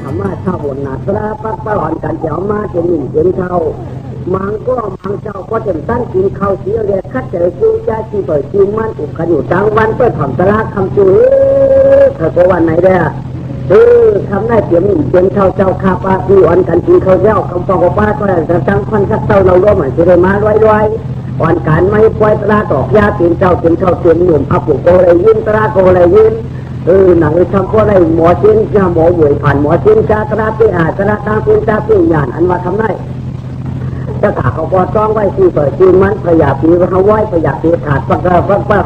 รรมะเท่าบนนาตราปักปะหลอนกันเจ้ามาจะหนึ่งเจ้าเท่ามังก็มังเจ้าก็เต็มตั้งกินข้าวเสียเรียคัดเจอจูจ้าจีเปิดจีมันอุกกันอยู่จังวันเปิดถ่อมตลาดคำจูเธอก็วันไหนเด้อทำได้เตรียมหนึ่งเจ้าเท่าเจ้าข้าปลาปีอ่อนกันกินข้าวเจ้าคำปองป้าก็จะตั้งควันสักเท่าเราล้มเหมือนจะได้มาร้อยอ่อนการไม่ปล่อยตลาดตอกยาเตรียมเจ้าเตรียมเท่าเตรียมหนุ่มอับปุโกเลยยืนตลาดโกเลยยืนหนังทำก็ได้หมอเชียนจะหมอหวยผ่านหมอเชียนจะตลาดไปตลาดตามเป็นตาเป็นหยาดอันว่าทำได้จะขาเขาพอต้องไว้ที่เปิดจีนมันประหยัดปีเขาไว้ประหยัดปีขาดปัก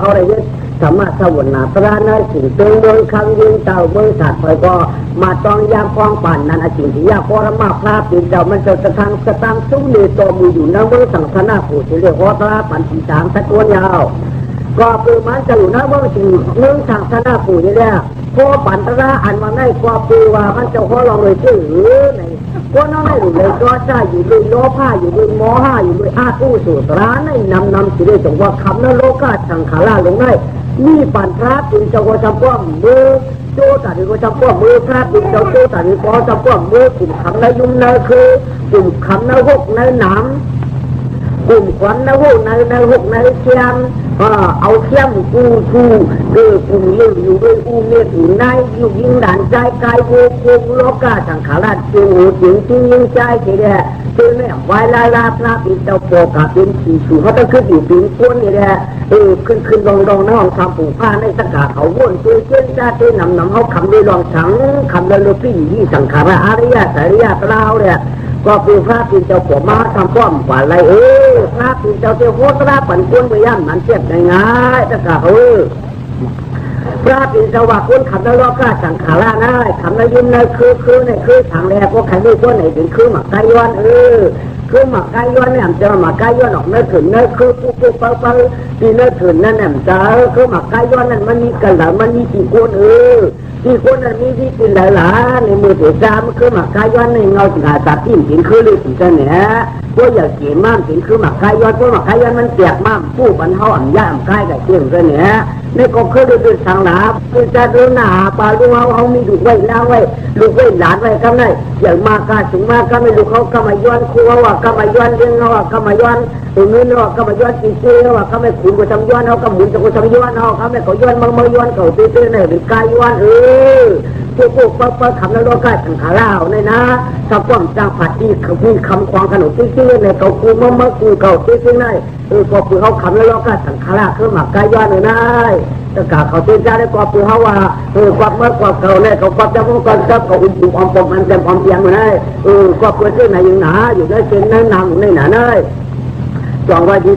เขาได้ยึดสามารถสวรรค์นาตราในสิ่งเตือนเมืองคำยืนเต่าเมืองสัตว์ไปก็มาต้องยามฟองปั่นนั้นอาชีพที่ยากพอละมาพระปีนเจ้ามันจะทางสตางค์ซุ้มเนื้อตัวมืออยู่ในเมืองสังฆนาผู้ที่เรียกว่าตราปั่นสีสามตะตัวยาวก็คือมันจะอยู่ในเมืองสิ่งเมืองสังฆนาผู้นี่แหละพอปั่นตราอันมาได้ก็คือว่ามันจะพอลองเลยชื่อในก็น้องได้อยู่เลยก็จะอยู่ด้วยโลภะอยู่ด้วยโมหะอยู่ด้วยอาตู้สู่ตราในนำสิได้จงว่าคำนั้นโลกาสังขาราลงได้นี่ปั่นพระปีนเจ้าก็จำพวกมือโจตัดก็จำพวกมือพระปีนเจ้าโจตัดก็จำพวกมือกลุ่มคำในยุ่งในคือกลุ่มคำในหกในหนามกลุ่มขวัญในหกในหกในเชียมเอาเขี้ยมกูชูกลุ่มเลี้ยงอยู่ด้วยอูเมียอยู่ในอยู่ยิงด่านใจกายโวโคโลกาสังขาราจูจิงจิงยิงใจทีเดียคือแม่ไวลาลาพระปีนเจ้าโปกาเป็นสีชูเขาต้องขึ้นอยู่ปีนก้นนี่แหละขึ้นลองในห้องทำปูผ้าในสกาเขาวนเชื่อจ้าเต้นนำเขาคำด้วยลองฉังคำเลยลูพี่ยี่สังขาราอริยะสาริยะเปล่าเนี่ยก็คือพระปีนเจ้าปมาทำป้อมป่าไรพระปีนเจ้าเจ้าโคตรปั่นก้นไปย่ำมันเทียบง่ายๆสกาพระปีนเจ้าว่าก้นคำแล้วก็สังขาราได้คำแล้วยิ้มเลยคือในคือทางแรกก็ใครไม่ก้นไหนถึงคือหมักไก่ย้อนคือหมักไก่ย้อนเนี่ยจะหมักไก่ย้อนออกเนื้อถึงเนื้อคือปุ๊บปีเนื้อถึงนั่นแหละจ้าคือหมักไก่ย้อนนั่นมันมีกันหรือมันมีกี่คนที่คนนั้นมีที่กินหลายๆในมือถือจามคือหมักไก่ย้อนในเงาหาสัตว์ที่กินคือเลยถึงจะเนี่ยพวกอยากกินมากกินคือหมักไก่ย้อนพวกหมักไก่ย้อนมันเปียกมากผู้บรรเทาอ่ำย่ำไก่กับเชี่ยงจะเนี่ยในก็คือเดินทางหนาคือจะเดินหนาปลาลูกเขามีลูกไว้น้าไว้ลูกไว้หลานไว้ก็ได้อย่างมากก็ถึงมากก็ไม่ลูกเขาก็มาย้อนครัวว่าก็มาย้อนเลี้ยงเขาว่าก็มาย้อนตรงนี้ว่าก็มาย้อนกินเชื่อว่าก็ไม่ขุนก็ทำย้อนเขาก็หมุนจะก็ทำย้อนเขาไม่เขาย้อนบางย้อนเขาตื้อๆในหรือกายย้อนพวกปั๊บคำแล้วก็สังขาราเนี่ยนะถ้าป้อมจ้างผัดที่เขามีคำควงขนมตื้อๆในเขาคูมะกูเขาตื้อๆในพอคือเขาคำแล้วก็สังขาราคือหมักกายย้อนเลยนะแต่กาเขาตื้อจ้าได้กว่าคือเขาว่าความเมื่อกว่าเขาเนี่ยเขาความจะมุ่งกันจะเขาอุ่นอุ่นอมปมมันเต็มอมเพียงเลยนะกว่าเพื่อนที่ไหนยังหนาอยู่ได้เป็นนั่นนำในหนาเลยจองไว้ดี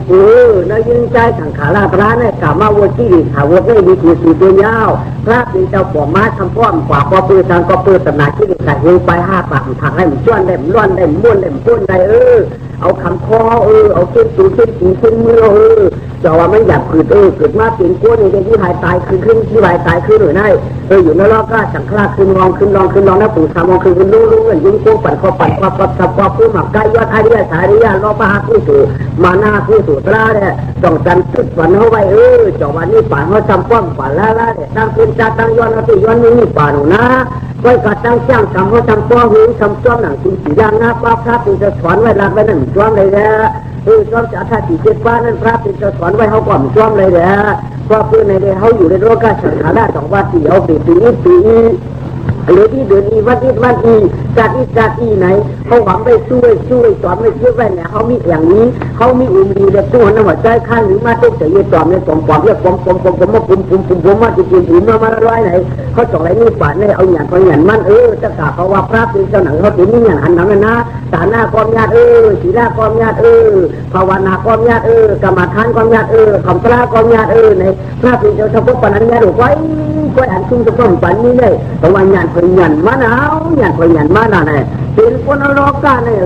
ในยิ่งใจสังขาราพระเนี่ยกล่าวมาวัวที่ถาวรได้ดีคือสีตัวยาวพระเป็นเจ้าปอมาทำป้อมกว่าพอปืนทางก็ปืนตำหนักที่ใส่เฮงไป5 ปากถังให้มันจ้วนได้มันล้วนได้มันม้วนได้มันพ้นได้เอาคำคอเอาเส้นสูงมือจะว่าไม่อยากขืดเกิดมาเป็นก้นในที่หายตายขึ้นที่หายตายขึ้นหรือไงอยู่ในล้อก็สังขารขึ้นลองนะปู่สามมองขึ้นรู้เงินยิ่งโค้งปั่นคอปั่นความผู้หมักกายยอดอริยสาริยะล้อปะหักผู้สู่มาหน้าผู้สู่ตราเนี่ยต้องกันจุดฝันเขาไว้จะวันนี้ป่านเขาจำป้อมป่านละเนี่ยตั้งเป็นจ่าตั้งย้อนเราตีย้อนนี่ป่านหนูนะไว้กัดตั้งจ้างทำเขาทำป้อหูทำจ้อมหนังสีสีย่างหน้าป้าพระเป็นจะสอนไว้รักไว้นั่นจ้อมเลยนะจ้อมจะท่าสีเจ็ดป้านั่นพระเป็นจะสอนไว้เขาก่อนจ้อมเลยนะเพราะเพื่อนในเขาอยู่ในโลกาสังขาร2 วันที่เอาปีหรือที่เดือนนี้วันนี้จากที่ไหนเขาหวังไปช่วยสอนไม่ช่วยไว้เนี่ยเขามีอย่างนี้เขามีอุมีเลยตัวนั้นหัวใจข้างหรือมาต้องเสียจอมเนี่ยปอมเรียกปอมมาปุ่มมาจินมาร้อยไหนเขาจ่ออะไรนี่ป่านเนี่ยเอาหยาดมันจะกล่าวเขาว่าพระเป็นเจ้าหนังเขาถึงนี่อย่างอันนั้นนะตาหน้าความญาติศีลาความญาติภาวนาความญาติกรรมฐานความญาติคำพระความญาติในพระเป็นเจ้าชาวพุทธปนัญญาถูกไว้ก็อ่านชุ่มจะต้องปันนี้เลยแต่ว่าญาติพยัญมาหนาวญาติพยัญมาหนาเนี่ยเป็นคนโลกาเนี่ย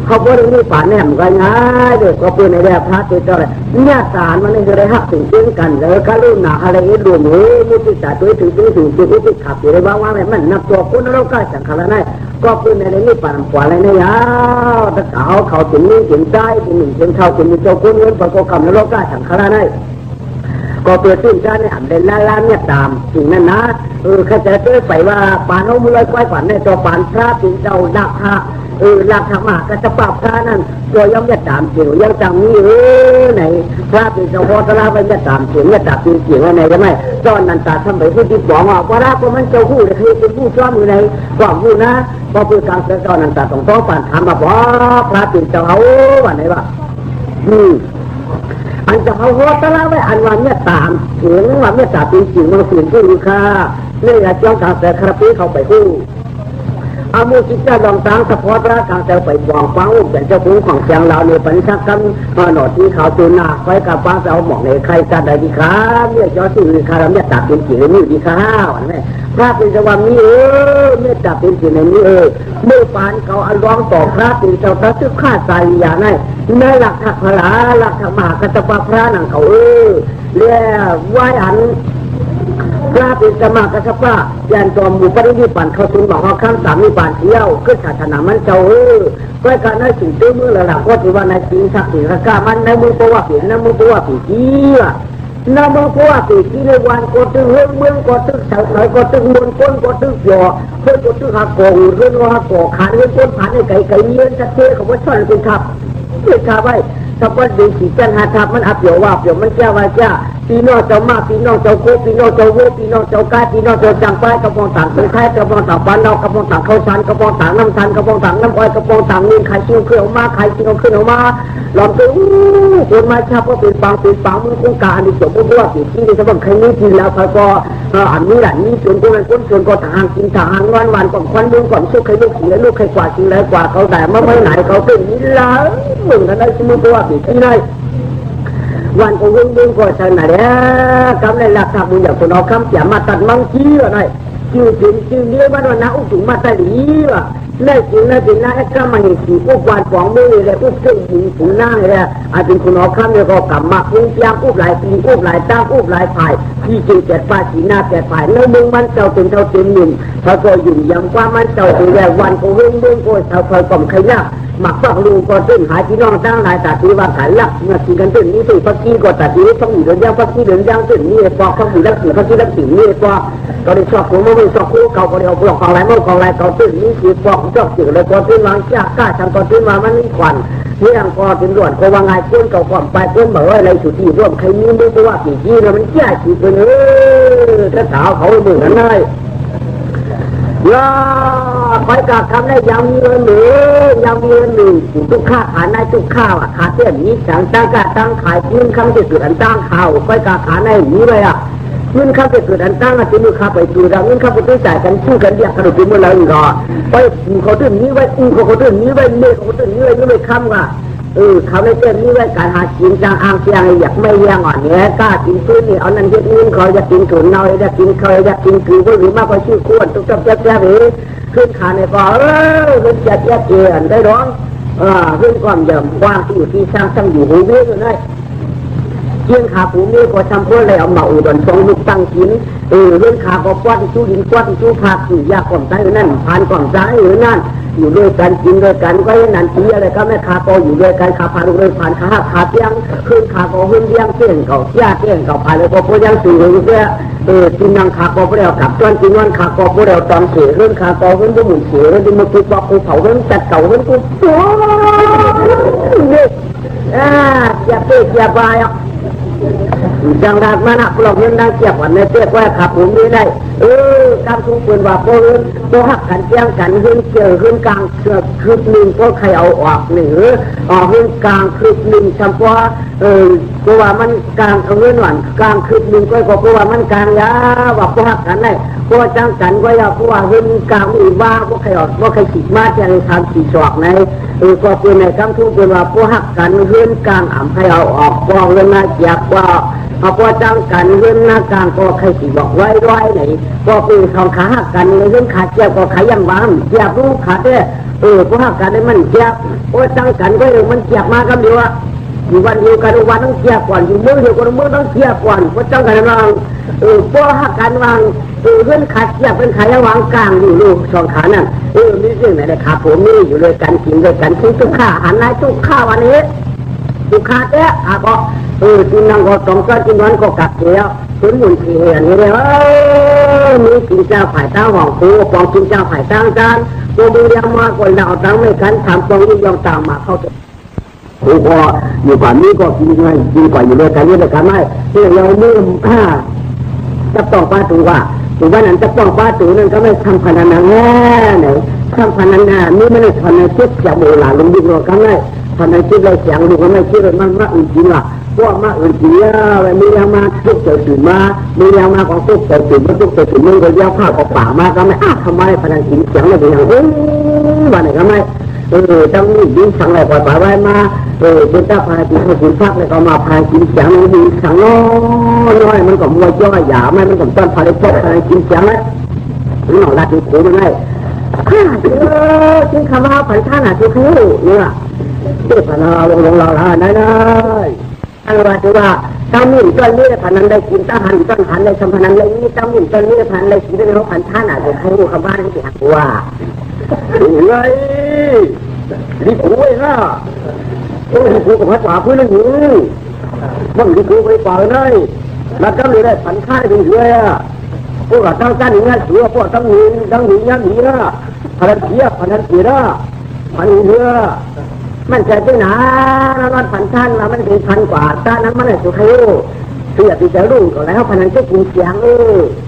เขาบอกเรื่องนี้ป่านเนี่ยมันก็ง่ายเด็กก็เป็นในแบบพระเจ้าเลยญาติสารมันเลยจะได้หักถึงเช่นกันเลยก็รู้หนาอะไรรวมมุติศาสตร์ตัวถึงที่ขับอยู่ในว่ามันนับตัวคนโลกาสังขารนั่นก็เป็นในนี้ป่านกว่าอะไรเนี่ยยาวถ้าเขาถึงนี่ถึงใจถึงหนึ่งถึงเท่าถึงมีเจ้าคนเงินประกอบกับโลกาสังขารนั่น ก็เปิดตื้นกันในอันเด่นล้านเนี่ยตามสิ่งนั้นนะเขาจะเจอไปว่าปานเอามือลอยก้อยฝันในตัวปานพระถึงเจ้าดักฮะหลักธรรมะก็จะปรับพระนั่นตัวย่อมจะตามเกี่ยวยังจังนี้ไหนพระเป็นเจ้าพ่อตลาดมันจะตามเกี่ยวจะตัดเกี่ยวว่าไหนใช่ไหมตอนนั้นตาทำไปพูดที่บอกว่าพระก็มันเจ้าผู้เลยคือเป็นผู้ซ้อมอยู่ในบอกผู้นะพอพูดกลางเสือตอนนั้นตาต้องปั่นถามมาบอกพระเป็นเจ้าเขาว่าไหนวะอันจะเขาหัวตลาดไว้อันวันเนี่ยตามเสียงว่าเนี่ยตาเป็นจริงมันเสียงที่มีค่าเนี่ยอยากจ้องกลางเสือคาราปีเขาไปพูดอามุสิจ้าลองตั้งสะพอพระกลางเจ้าไปวางฟังเป็นเจ้าผู้ของเชียงเราในปัญชากันหนอที่เขาตูนาไว้กับฟังเจ้าหมอกในใครกันได้ดีครับเนี่ยจอสื่อคารามเนี่ยตัดเป็นกี่นี่ดีข้าวนี่พระเป็นสวามีเนี่ยตัดเป็นกี่ในนี้เมื่อปานเขาอันร้องต่อพระเป็นเจ้าพระซึ่งข้าใจอย่างนั้นในหลักถักพระหลักธรรมะกัตปะพระนั่งเขาเรียกว่าอันพระเป็นสมากษัตริย์ยันตัวมูปริยิปันเขาถึงบอกว่าข้างสามีปานเที่ยวขึ้นศาสนามันเจ้าก็การได้สิ่งตื้อมือระดับก็ถือว่าในจริงสักสิ่งสักการมันในมือตัวเปลี่ยนในมือตัวปีกี้ในมือตัวปีกี้ในวันก็ตึงเรื่องเมืองก็ตึงเสาหน่อยก็ตึงมนก้นก็ตึงหยอเพื่อนก็ตึงหักโกงเรื่องหักโกงขาเรื่องก้นผ่านในไก่เยือนจะเทของว่าช่อนเป็นขับเป็นขับไว้ถ้าว่าดีสีจันหาทับมันอับเดี๋ยวว่าเดี๋ยวมันแก้ว่าจ้าปีนอเจ้ามาปีนอเจ้าโคปีนอเจ้าโวปีนอเจ้ากายปีนอเจ้าจังไปกระปองต่างเป็นไทยกระปองต่างบ้านเรากระปองต่างเขาชันกระปองต่างน้ำชันกระปองต่างน้ำอ้อยกระปองต่างนี่ไข่ชิ้นเครื่องมาไข่ชิ้นเอาขึ้นออกมาลองดูคนมาชาก็เป็นปังมันคงการในสมมติว่าปีที่ในสมบัติใครนี่กินแล้วเขาก็อันนี้แหละนี่ส่วนคนนั้นส่วนก็ทางกินทางวันก่อนควันมึงก่อนสู้ใครลูกเสียลูกใครกว่ากินแล้วกว่าเขาแต่เมื่อไหร่เขาเป็นนี่แล้วมึงกันได้สมมติว่าปีที่ไหนวันก็วิ่งก็ใช่ไหมเนี่ยกำในหลักธรรมบุญอย่างคนเอาคำเสียมาตัดมังคีอะไรชื่อถึงชื่อเนี้ยว่าน้าอุ้งถึงมาตัดดีว่ะเล่จริงนะจริงนะไอ้ข้ามันอย่างขี่อุ้งวันของมือเลยอุ้งเครื่องยิงถุงหน้าเลยอาจเป็นคนเอาคำเนี่ยก็กลับมาอุ้งยางอุ้งหลายปีอุ้งหลายตั้งอุ้งหลายฝ่ายที่จริงเจ็ดฝ่ายสีหน้าเจ็ดฝ่ายในเมืองมันเจ้าเป็นเท่าเต็มหนึ่งเขาก็อยู่อย่างว่ามันเจ้าเป็นแรงวันก็วิ่งก็เท่าคอยกล่อมใครยากหมักฟักลุงก็ตื่นหายพี่น้องตั้งหลายตัดที่ว่าขายลักเมื่อกี้กันตื่นนี่ตื่นพักกี้ก็ตัดที่ต้องอยู่เดินย่างพักกี้เดินย่างตื่นนี่ปอกต้องอยู่ลักษีพักกี้ลักษีนี่ปอกก็ได้ชอบผมไม่ชอบคู่เก่าก็ได้เอาปลอกของไรมั่งของไรเก่าตื่นนี่คือปอกชอบสื่อเลยก็ตื่นวางจ้ากล้าทำก็ตื่นมามันมีควันนี่ยังก็ตื่นด่วนก็ว่าไงก้นเก่าก่อนไปก้นบอกว่าอะไรสุดที่ร่วมใครนี่ไม่รู้ว่ากี่ที่นะมันแย่กี่คนถ้าสาวเขาเหมือนกันเลยย่าคอยกาคำได้ยังมีเงินหนึ่งยังมีเงินหนึ่งทุกข้าขายในทุกข้าวขาเตี้ยนี้สั่งตั้งกาตั้งขายยื่นคำจะเกิดอันตั้งข่าวคอยกาขาในนี้เลยยื่นคำจะเกิดอันตั้งที่มือข้าไปดูเรายื่นคำไปตื้อจ่ายกันชื่อกันเรียกกระดูกมือเราอีกอ่ะไปเขาตื้อนี้ไว้เขาตื้อนี้ไว้เมื่อเขาตื้อนี้ไว้นี่ไม่คำว่ะเขาในเต้นนี้ไว้การหากินจางอ่างเสียงอยากไม่เลี้ยงอ่อนเนี้ยกล้ากินซื้อนี่เอานั่นยึดนี่เขาอยากกินถุนเนาอยากกินเคยอยากกินคือหรือมากกว่าชื่อควรทุกจับแจ๊บเลยขึ้นขาในบ่อขึ้นแจ๊บเจียนได้ร้องขึ้นความเยิ่มว่างที่อยู่ที่สร้างอยู่หูเบี้ยอยู่เลยเยี่ยงขาผูมีก็ทำเพื่ออะไรเอามาอุดรทรงลูกตั้งกินเรื่องขาก็กว้านชูดินกว้านชูผักอยู่ยากก่อนใจนั่นผ่านก่อนใจหรือนั่นอยู่ด้วยกันกินด้วยกันก็นั่นทีอะไรก็แม่ขาก็อยู่ด้วยกันขาผ่านด้วยผ่านขาเตี้ยงขึ้นขาก็ขึ้นเตี้ยงเตี้ยงเก่าเตี้ยเตี้ยงเก่าผ่านเลยก็พยังสื่อเลยเตี้ยกินนังขาก็พวกเรากับจนกินวันขาก็พวกเราตอนเสียเรื่องขาก็เรื่องบุญเสียเรื่องมันคือบอกภูเขาเรื่องจัดเก่าเรื่องกูโอ้ยอย่าเตะอย่าบายจังหวัดมันปลอกเงินดังเกียบวันในเตี้ยว่าขับผมนี่ได้การทุ่งปืนว่าโป้เงินโป้หักกันเจียงกันขึ้นเจอขึ้นกลางเสือคืบหนึ่งก็ใครเอาออกหนึ่งออกขึ้นกลางคืบหนึ่งจำเพราะเพราะว่ามันกลางเงินหวานกลางคืบหนึ่งก็เพราะว่ามันกลางยาว่าโป้หักกันได้โป้จังกันก็ยาเพราะว่าขึ้นกลางอีว่าก็ใครออกก็ใครฉีดมาเจียงทำฉีดจอกในก็เป็นในการทุ่งปืนว่าโป้หักกันขึ้นกลางอ่ำใครเอาออกก็เงินมาเจียบว่าพอจังกันเรื่องหน้ากลางก็ใครสิบอกไว้ไหนก็คือของขาหักกันในเรื่องขาเจ็บก็ขายังวางเจ็บรู้ขาเด้พวกหักกันได้มันเจ็บพอจังกันก็มันเจ็บมากันเดียวอยู่วันเดียวกันวันต้องเจ็บก่อนอยู่มือเดียวกันมือต้องเจ็บก่อนพอจังกันวางพวกหักกันวางเรื่องขาเจ็บเป็นขายังวางกลางอยู่ลูกสองขานั่นมีเรื่องไหนเลยขาผมนี่อยู่ด้วยกันกินด้วยกันทุกข้าหันไหนทุกข้าวันนี้ สุขาแท้ก็กินนั่งก็ต้องก็กินวันก็กัดเดียวถึงบุญเทียนนี่เลยมีกินเจ้าฝ่ายตั้งหองคูปองกินเจ้าฝ่ายตั้งจานตัวดูเรียมากกว่าเราตั้งไม่กันทำตรงนี้ยองตามมาเข้าครูพออยู่ก่อนนี้ก็กินไงกินก่อนอยู่เลยกันนี่เลยกันไม่ที่เราไม่จะต้องป้าตูว่าถึงวันนั้นจะต้องป้าตูนั่นก็ไม่ทำพนันแน่ไหนทำพนันน่ะนี่ไม่ได้พนันคิดจะโบราณลงดินเรากันไม่พนันคิดเลยเสียงดูกันไม่คิดเลยมันว่าอื่นจริงอ่ะพวกมาอื่นจริงอ่ะมีแรงมาทุกเกิดตื่นมามีแรงมาของทุกเกิดตื่นมาทุกเกิดตื่นมึงก็เลี้ยวข้าวออกป่ามาก็ไม่ทำไมพนันกินเสียงเลยเป็นอย่างวันไหนก็ไม่ต้องดิ้นสั่งอะไรปล่อยปล่อยไว้มาเป็นเจ้าพายกินข้าวกินฟักเลยก็มาพายกินเสียงนี่สั่งน้อยมันก็มัวย่อยหยาไม่มันก็ต้นพายพวกพายกินเสียงเลยนี่หน่อรัดดูขู่มันได้จึงคำว่าผันท่านอ่ะคือคู่เนี่ยเด็กพนาลงเราท่านได้เลยอันว่าถือว่าตั้งมิ่งต้นนี้ผันนั้นได้กินตั้งหันต้นหันได้สมพันนั้นเลยนี่ตั้งมิ่งต้นนี้ผันได้กินได้เพราะผันท่านอ่ะคือคู่คำว่าที่หักว่าไงรีบคุยนะรีบคุยกับพัดหวาพื้นนั่นอยู่บ้างรีบคุยไปเปล่าเลยแล้วก็เลยได้ผันค่ายถึงเลยอ่ะพวกเราตั้งใจอย่างนั้นเสือพวกตั้งหินยันหินนะพันเทียบพันเสียนะพันเรือมันใจด้วยนะแล้วมันพันท่านมามันเป็นพันกว่าตานั้นมันเลยสุขอยู่เสียปีเจ้ารุ่งก็แล้วพันนั้นจะกินเสียง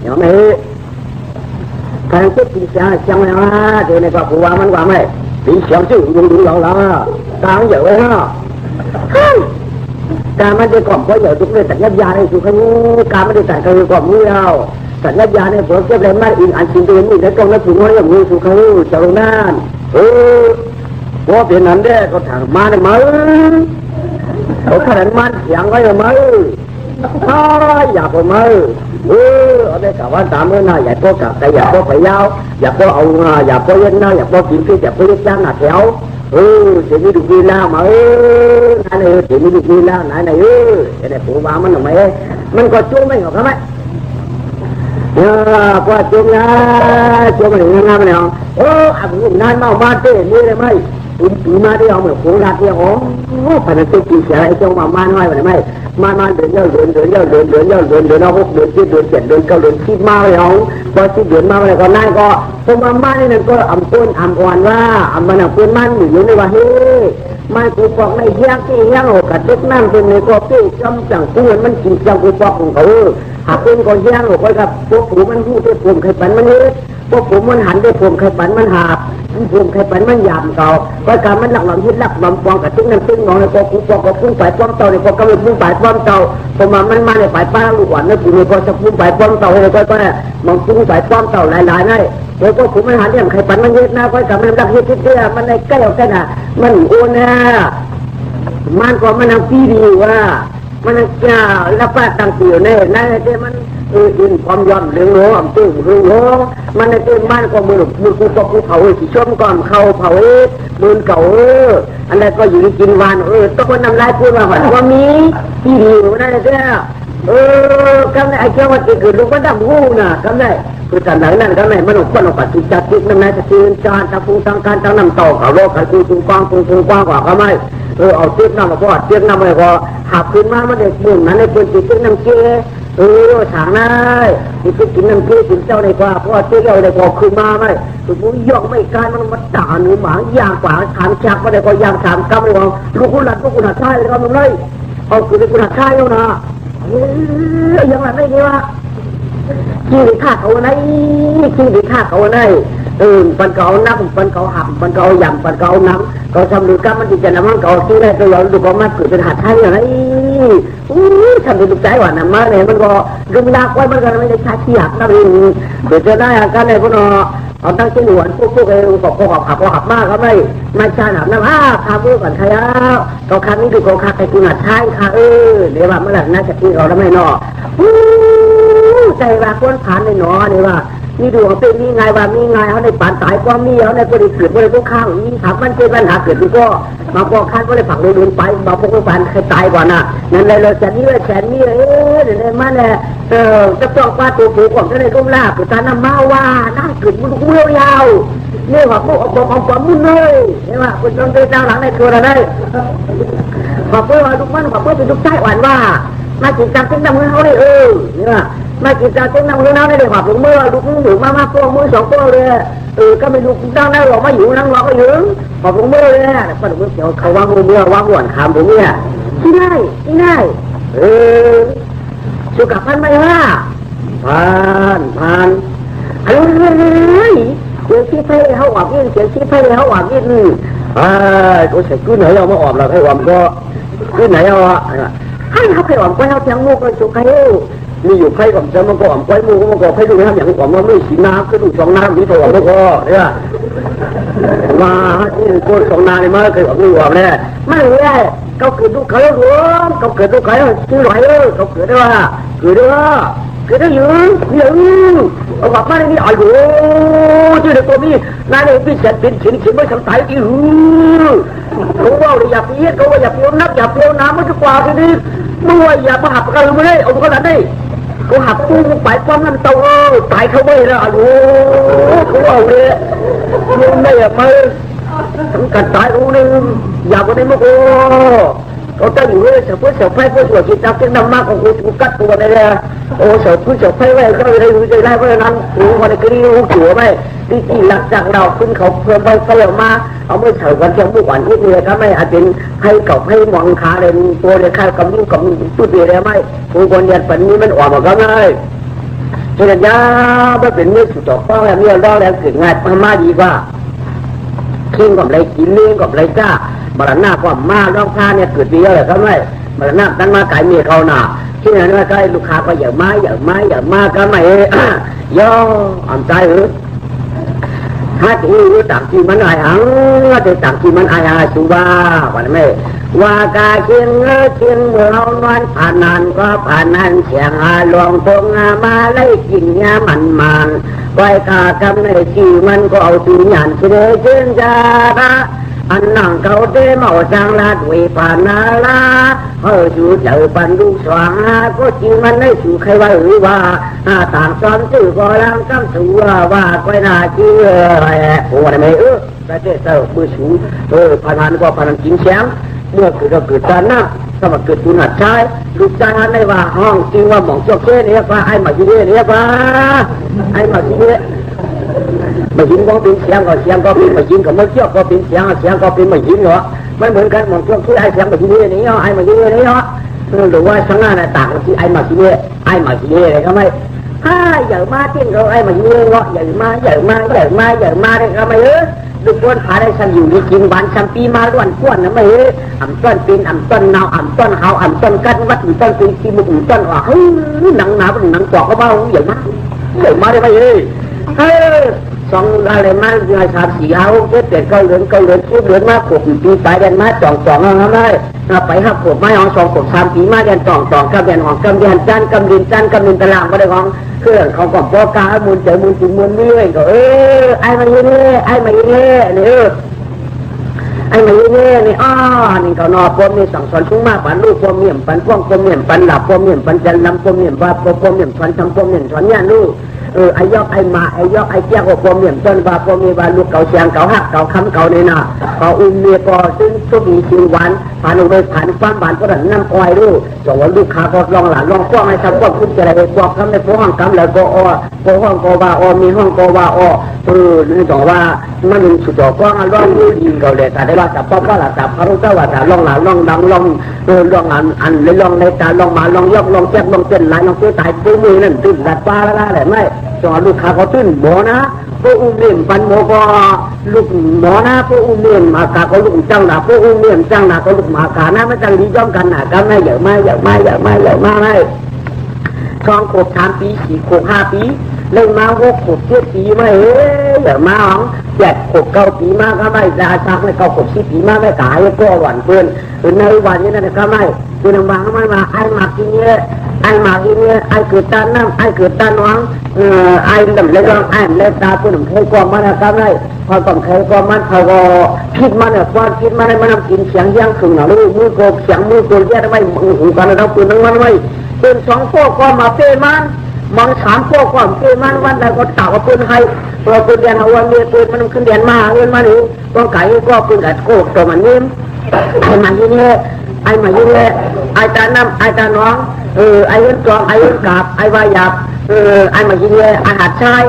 เดี๋ยวไม่พันจะกินเสียงเลยว่าเดี๋ยวในกว่าผู้ว่ามันว่าไม่ปีเสียงชื่อดูเราละตาเยอะเลยฮะการมันจะกล่อมเพราะเยอะทุกเรื่องแต่ยับยาในสุขอยู่การไม่ได้แต่คือกล่อมมือเราสัญญาเนี่ยผมเก็บแรงมากอีกอันจริงๆนี่แล้วก็แล้วถึงว่าอย่างนี้สุขอยู่เจ้าหน้าว่าเป็นนั้นได้ก็ถามมาได้ไหมเขาขนาดมันเสียงไว้ได้ไหมอยากไปไหมเอาได้กล่าวว่าตามเมื่อน่าอยากพวกกับแต่อยากพวกไปยาวอยากพวกเอาอยากพวกเย็นน่าอยากพวกกินที่อยากพวกเล็กจ้างหนักแถวเดี๋ยวนี้ดูดีแล้วมานั่นเดี๋ยวนี้ดูดีแล้วไหนไอ้เนี่ยผู้ว่ามันหน่อยไหมมันก็จุ้งไม่เหรอครับไหมพอจุ่มนะจุ่มอะไรเงี้ยนะมันเนี่ยอาบุญนั่นมาเต้นี่เลยไหมปีมาที่เอาเหมือนโคราชเนี่ยพันธุ์ติดเสียไอ้เจ้ามาหน่อยมันไม่มาเดินเอา6 เดือน7 เดือน9 เดือน10 เดือน10มาเลยเอาพอ10 เดือนมาเลยก็นั่นก็พอมาเนี่ยนั่นก็อ่ำต้นอ่ำอ่อนว่าอ่ำมันอ่ำต้นมันอยู่ในว่าเฮ้มันกูบอกในเฮี้ยงที่เฮี้ยงโอกาสเล็กนั่นเป็นในก็พี่จำจังกูมันกินจังกูบอกของเขาหากเป็นก็เฮี้ยงอกไว้กับพวกผมมันพูดได้ผมใครปันมันนี้พวกผมมันหันได้ผมใครปันมันหาบผมใครปันมันยามเก่าก็การมันหลักหลอนที่หลักหลอนปองกับทุกนั้นซึ่งมองในก็กูบอกกับพุ่งไปป้อมเต่าในก็กำลังพุ่งไปป้อมเต่าพอมันมาในฝ่ายป้าลูกหวานในกูในก็จะพุ่งไปป้อมเต่าในก็เนี่ยมองพุ่งไปป้อมเต่าหลายๆนั่นแล้วก็ผมมันหันเนี่ยใครปันมันเยอะนะก็การมันรักเยอะที่เดียมันในใกล้เอาแค่น่ะมันโอนนะมันก็มันเอาปีดีว่ามันจะรับประตั้งเตียวเนี่ยนั่นแต่มันอินความยอมเรื่องโง่ตื้อเรื่องโง่มันในตื้อมันก็มือกูก็กูเผาสิชมก่อนเขาเผามือเก่าอันนั้นก็อยู่กินวานต้องคนนำลายพูดว่ามีปีดีนั่นแต่กำไรไอ้เจ้าวันเกิดลูกก็ดำหูน่ะกำไรคือการไหนนั่นกำไรมันออกคนออกปัจจุบันที่นั่นนายจะชื่นจานทำฟูทำการทำนำต่อเขาโลกเขาคูกว้างกว่าเขาไม่เอาเทียบน้ำมาพอเทียบน้ำมาพอหักขึ้นมามันเด็กบุญนั้นในคนจิตเทียบน้ำเกลือถางได้จิตกินน้ำเกลือกินเจ้าในกว่าเพราะเทียบเราได้พอขึ้นมาไม่ถึงมุ้ยย่องไม่การมันมาด่าหนูหมางย่างกว่าถามชักมาได้ก็ย่างถามกำเลยว่าลูกคุณหลัดใช่เลยครับมึงเลยเอาคือคุณหลัดใช่แล้วนะยังไงไม่ดีวะขี้ดิข้าเขาไหนขี้ดิข้าเขาไหนปันเก่าน้ำปันเก่าหักปันเก่าหยำปันเก่าน้ำเขาทำดูกรรมมันจะน้ำมันเก่าที่ได้ก็ยอมดูกรรมมันเกิดเป็นหัดไทยอย่างไรทำดูใจหวานน้ำมาเนี่ยมันก็ดึงดากไว้มันก็ไม่ได้ใช้ขี้หักนั่นเองเดี๋ยวจะได้อาการในพวกเราเอาตั้งใจหวนพวกเองก็พอหักมากเขาไม่ใช่หนักน้ำข้าพูดก่อนใครแล้วก็ครั้งนี้ดูก็ข้าไปกินหัดไทยค่ะเดี๋ยวว่าเมื่อไหร่น่าจะกินเราแล้วไม่นอใจว่าก้นผ่านในหนอเนี่ยว่ามีดวงเป็นมีไงว่ามีไงเขาในป่านตายก็มีเขาในบริสุทธิ์บริสุทธิ์ข้างมีถามมันเป็นปัญหาเกิดดีก็มาพอคันก็เลยฝังเลยเดินไปมาพวกปันใครตายก่อนน่ะนั่นเลยเราจะนี่เลยแขนนี่เดี๋ยวนี้มันเนี่ยจะต้องว่าตัวผู้ของท่านในก้มลาปุตตานามาว่านั่งเกิดมันเมื่อยาวนี่ว่าพวกเอาความมุ่งเลยเห็นไหมคุณต้องเดินดาวหลังในตัวเราได้ ขอบเพื่อลูกมันขอบเพื่อเป็นลูกชายหวานว่ามากินจากเส้นดำเงินเขาเลยเนี่ยมากินจากเส้นดำเงินเขาได้ขอบลูกมือลูกมืออยู่มาตัวมือสองตัวเลยก็ไม่ลูกตั้งได้หรอกมาอยู่นั่งรอก็ยืนขอบลูกมือเลยก็ลูกมือเดี๋ยวเขาวางมือวางหวนขามผมเนี่ยที่ได้สุขภาพไม่ว่าผ่านเฮ้ยเสียงชี้ไฟเขาออกยิ่งเสียงชี้ไฟเขาออกยิ่งกูใส่กู้ไหนเอามาออกเราให้ออกก็กู้ไหนเอาให้เขาให้ออกก็เขาเพียงงูก็สุขเขามีอยู่ไฟกับจะมันก็ออกไฟมูมันก็ไฟดูนะครับอย่างออกมาไม่สีน้ำก็ดูสองน้ำนี่ตัวออกมันก็เนี่ยมาที่กูสองน้ำนี่มาเคยออกไม่ออกเลยไม่เลยเขาเกิดดูเขาหลวงเขาเกิดดูเขาชื่อหน่อยเขาเกิดได้ว่าเกิดได้ยืนเอาแบบมาในนี้อ๋อโหชื่อเด็กตัวนี้นายเนี่ยพิเศษเป็นชิ้นไม่สำคัญที่เขาว่าอย่าเพี้ยนเขาว่าอย่าเพี้ยนนักอย่าเพี้ยนน้ำมันจะกว่าทีนี้ไม่ว่าอย่ามาหักกันไม่ได้เอาขนาดนี้เขาหักตู้ไปความนั่นเตาตายเขาไม่แล้วโอ้เขาว่าเลยยังไม่อยากมาถึงกันตายรู้นึงอย่าไปในมุกเขาจะอยู่เลยเสือพื้นเสือไฟเพื่อสวดจิตใจเส้นดำมากของกูกัดตัวในเลยโอ้เสือพื้นเสือไฟไว้ก็ไม่ได้รู้ใจได้เพราะนั้นโอ้วันนี้ก็นี่รู้จั่วไหมที่หลักจากเราขึ้นเขาเพิ่มไปเพิ่มมาเอาไม่เฉยกันเชียงผู้หวานที่เลยก็ไม่อาจเป็นให้เก่าให้มองขาเลยตัวเลยข้าวกับนิ้วกับตู้เดียร์ไม่ผู้คนเรียนปันนี้มันออกมาก็ง่ายเจริญญาไม่เป็นมือสุดต่อข้องแล้วเนี่ยร้องแล้วเกิดง่ายมาดีกว่าขิงกับไรกินเลี้ยงกับไรจ้าบารณาความมาร้องพาเนี่ยเกิดดีเลยครับไม่บารณากันมาขายเมียเขาหนาที่นั่นว่าใกล้ลูกค้าก็อย่ามาก็ไม่ย่ออ่อนใจหรือถ้าที่รู้ต่างที่มันอายหังแต่ต่างที่มันอายสุว่าวันไม่ว่ากาเชียงเมื่อเอานอนผ่านนานก็ผ่านนั้นเสียงหลวงตรงมาไล่กินยามันไว้กากำในที่มันก็เอาตีหยานเชื่อเชื่อจ้าอันนั่งเขาเด้เมาจังลาด้วยผ่านนาลาอยู่เจอปันดูสว่างก็จริงมันไม่สู่ใครว่าหรือว่าต่างซ้อมชื่อก็ลังกำสู่ว่าก็น่าเชื่อโอ้ยไม่ประเทศเจ้ามือสูงผ่านก็ผ่านกินแชมป์เมื่อเกิดการนั่งสมัครเกิดตุนหัดใช้ลูกจ้างในว่าห้องจริงว่าหมองจอกเช่เนี่ยว่าไอ้มาจีเนี่ยว่าไอ้มาจีเนี่ยมายิงก็เป็นเสียงก็เป็นมายิงก็ไม่เชื่อก็เป็นเสียงก็เป็นมายิงเหรอไม่เหมือนกันหมองจอกที่ไอ้เสียงมาจีเนี่ยไอ้มาจีเนี่ยหรือว่าช่างหน้าต่างที่ไอ้มาจีเนี่ยอะไรก็ไม่ถ้าใหญ่มาที่เราไอ้มาจีเนี่ยใหญ่มาได้ก็ไม่ลูกคนหาได้ฉันอยู่ในกินวันฉันปีมาล้วนก้วนนะไม่อ่ำต้นปีนอ่ำต้นนาวอ่ำต้นเฮาอ่ำต้นกันวัดอ่ำต้นปีนที่มุกต้นว่าเฮ้ยหนังหนาเป็นหนังกรอกก็เบาใหญ่มากได้ไหมสองอะไรมาเงยสามสี่เอาเจ็ดเก้าเหลือนชุดเหลือนมากขบปีสายเดินมาจ่องเอาได้ไปห้าขบไม้หองสองขบ3 ปีมาเดินจ่องกำเดินหองกำเดินจันกำดินตารางก็ได้ของเครื่องเขาก็พอกามูลเจอมูลจุมูลนี่เลยก็ไอ้มาอยู่นี่นี่ไอ้มาอยู่นี่นี่นี่เขานอปมนี่สั่งสอนชุ่มมากปันลูกปมเมี่ยมปันพ่วงปมเมี่ยมปันหลับปมเมี่ยมปันจันลำปมเมี่ยมว่าปมเมี่ยมสอนทำปมเมี่ยมสอนย่านลูกไอ้ยอกไอ้มาไอ้ยอกไอ้เจ้าก็ปมเมี่ยมต้นว่าปมมีว่าลูกเก่าเชียงเก่าหักเก่าคำเก่าในนาก็อุ้มเมียก็ซึ่งทุกมีชีวันผ่านลงไปผ่านความบานก็ดันน้ำอ้อยลูกส่งวันลูกค้าก็ลองหลานลองฟ้องให้ทำก็คุ้มใจอะไรฟ้องคำในฟ้องคำแล้วก็ห้องก็ว่ามีห้องก็ว่านี่บอกว่ามันเป็นสุดยอดฟ้องร้องดีเขาเลยแต่ได้ว่าจับป้อมว่าหลับจับพระรู้เจ้าว่าจับลองหลานลองดังลองอันเลยลองในตาลองมาลองยกลองแจ๊กลองเต้นไหลลองเต้นตายตัวมือนั่นตื่นดัดฟ้าแล้วแหละไม่จอลูกค้าเขาตื่นหมอนะพวกอุ้มเลี้ยงปันโมก็ลูกหมอนะพวกอุ้มเลี้ยงมากาก็ลูกจังหนาพวกอุ้มเลี้ยงจังหนาก็ลูกมากานะมันจังดีย่อมกันหนากันไม่เยอะไม่ไม่ช่องขบ3 ปี4 ขบ5 ปีเล่นมา6 ขบ7 ปีไม่เยอะมาของ7 ขบ9 ปีมาก็ไม่ราชาไม่9 ขบ10 ปีมาไม่กายก็หวานเพื่อนในวันนี้นั่นก็ไม่คือนางบางมันมาไอ้มากินเยอะไอ้มากินเยอะไอ้เกิดตาน้ำไอ้เกิดตาหนองไอ้ดำเล็กไอ้เล็กตาตัวหนุ่มเคยกว่ามันก็ไม่พอก่อนเคยกว่ามันเขาก็คิดมันเนี่ยความคิดมันมันทำกินเสียงย่างขึงหนาลูกมือโกบเสียงมือโกบแย่ไม่หูกันเราปืนทั้งวันไม่ปืน2 พวกก็มาเปมันมอง3 พวกก็เปมันวันใดก็ต่างกับปืนให้ตัวปืนเดียนเอาวันเดียปืนมันขึ้นเดียนมาเงินมาหนิต้องไก่ก็ปืนกัดโกบตัวมันนิ่มไอ้มันที่นี่ ai mà như lệ ai ta năm ai ta nói ai vẫn tròn ai vẫn cạp ai va dạp ai mà như lệ ai hạt sai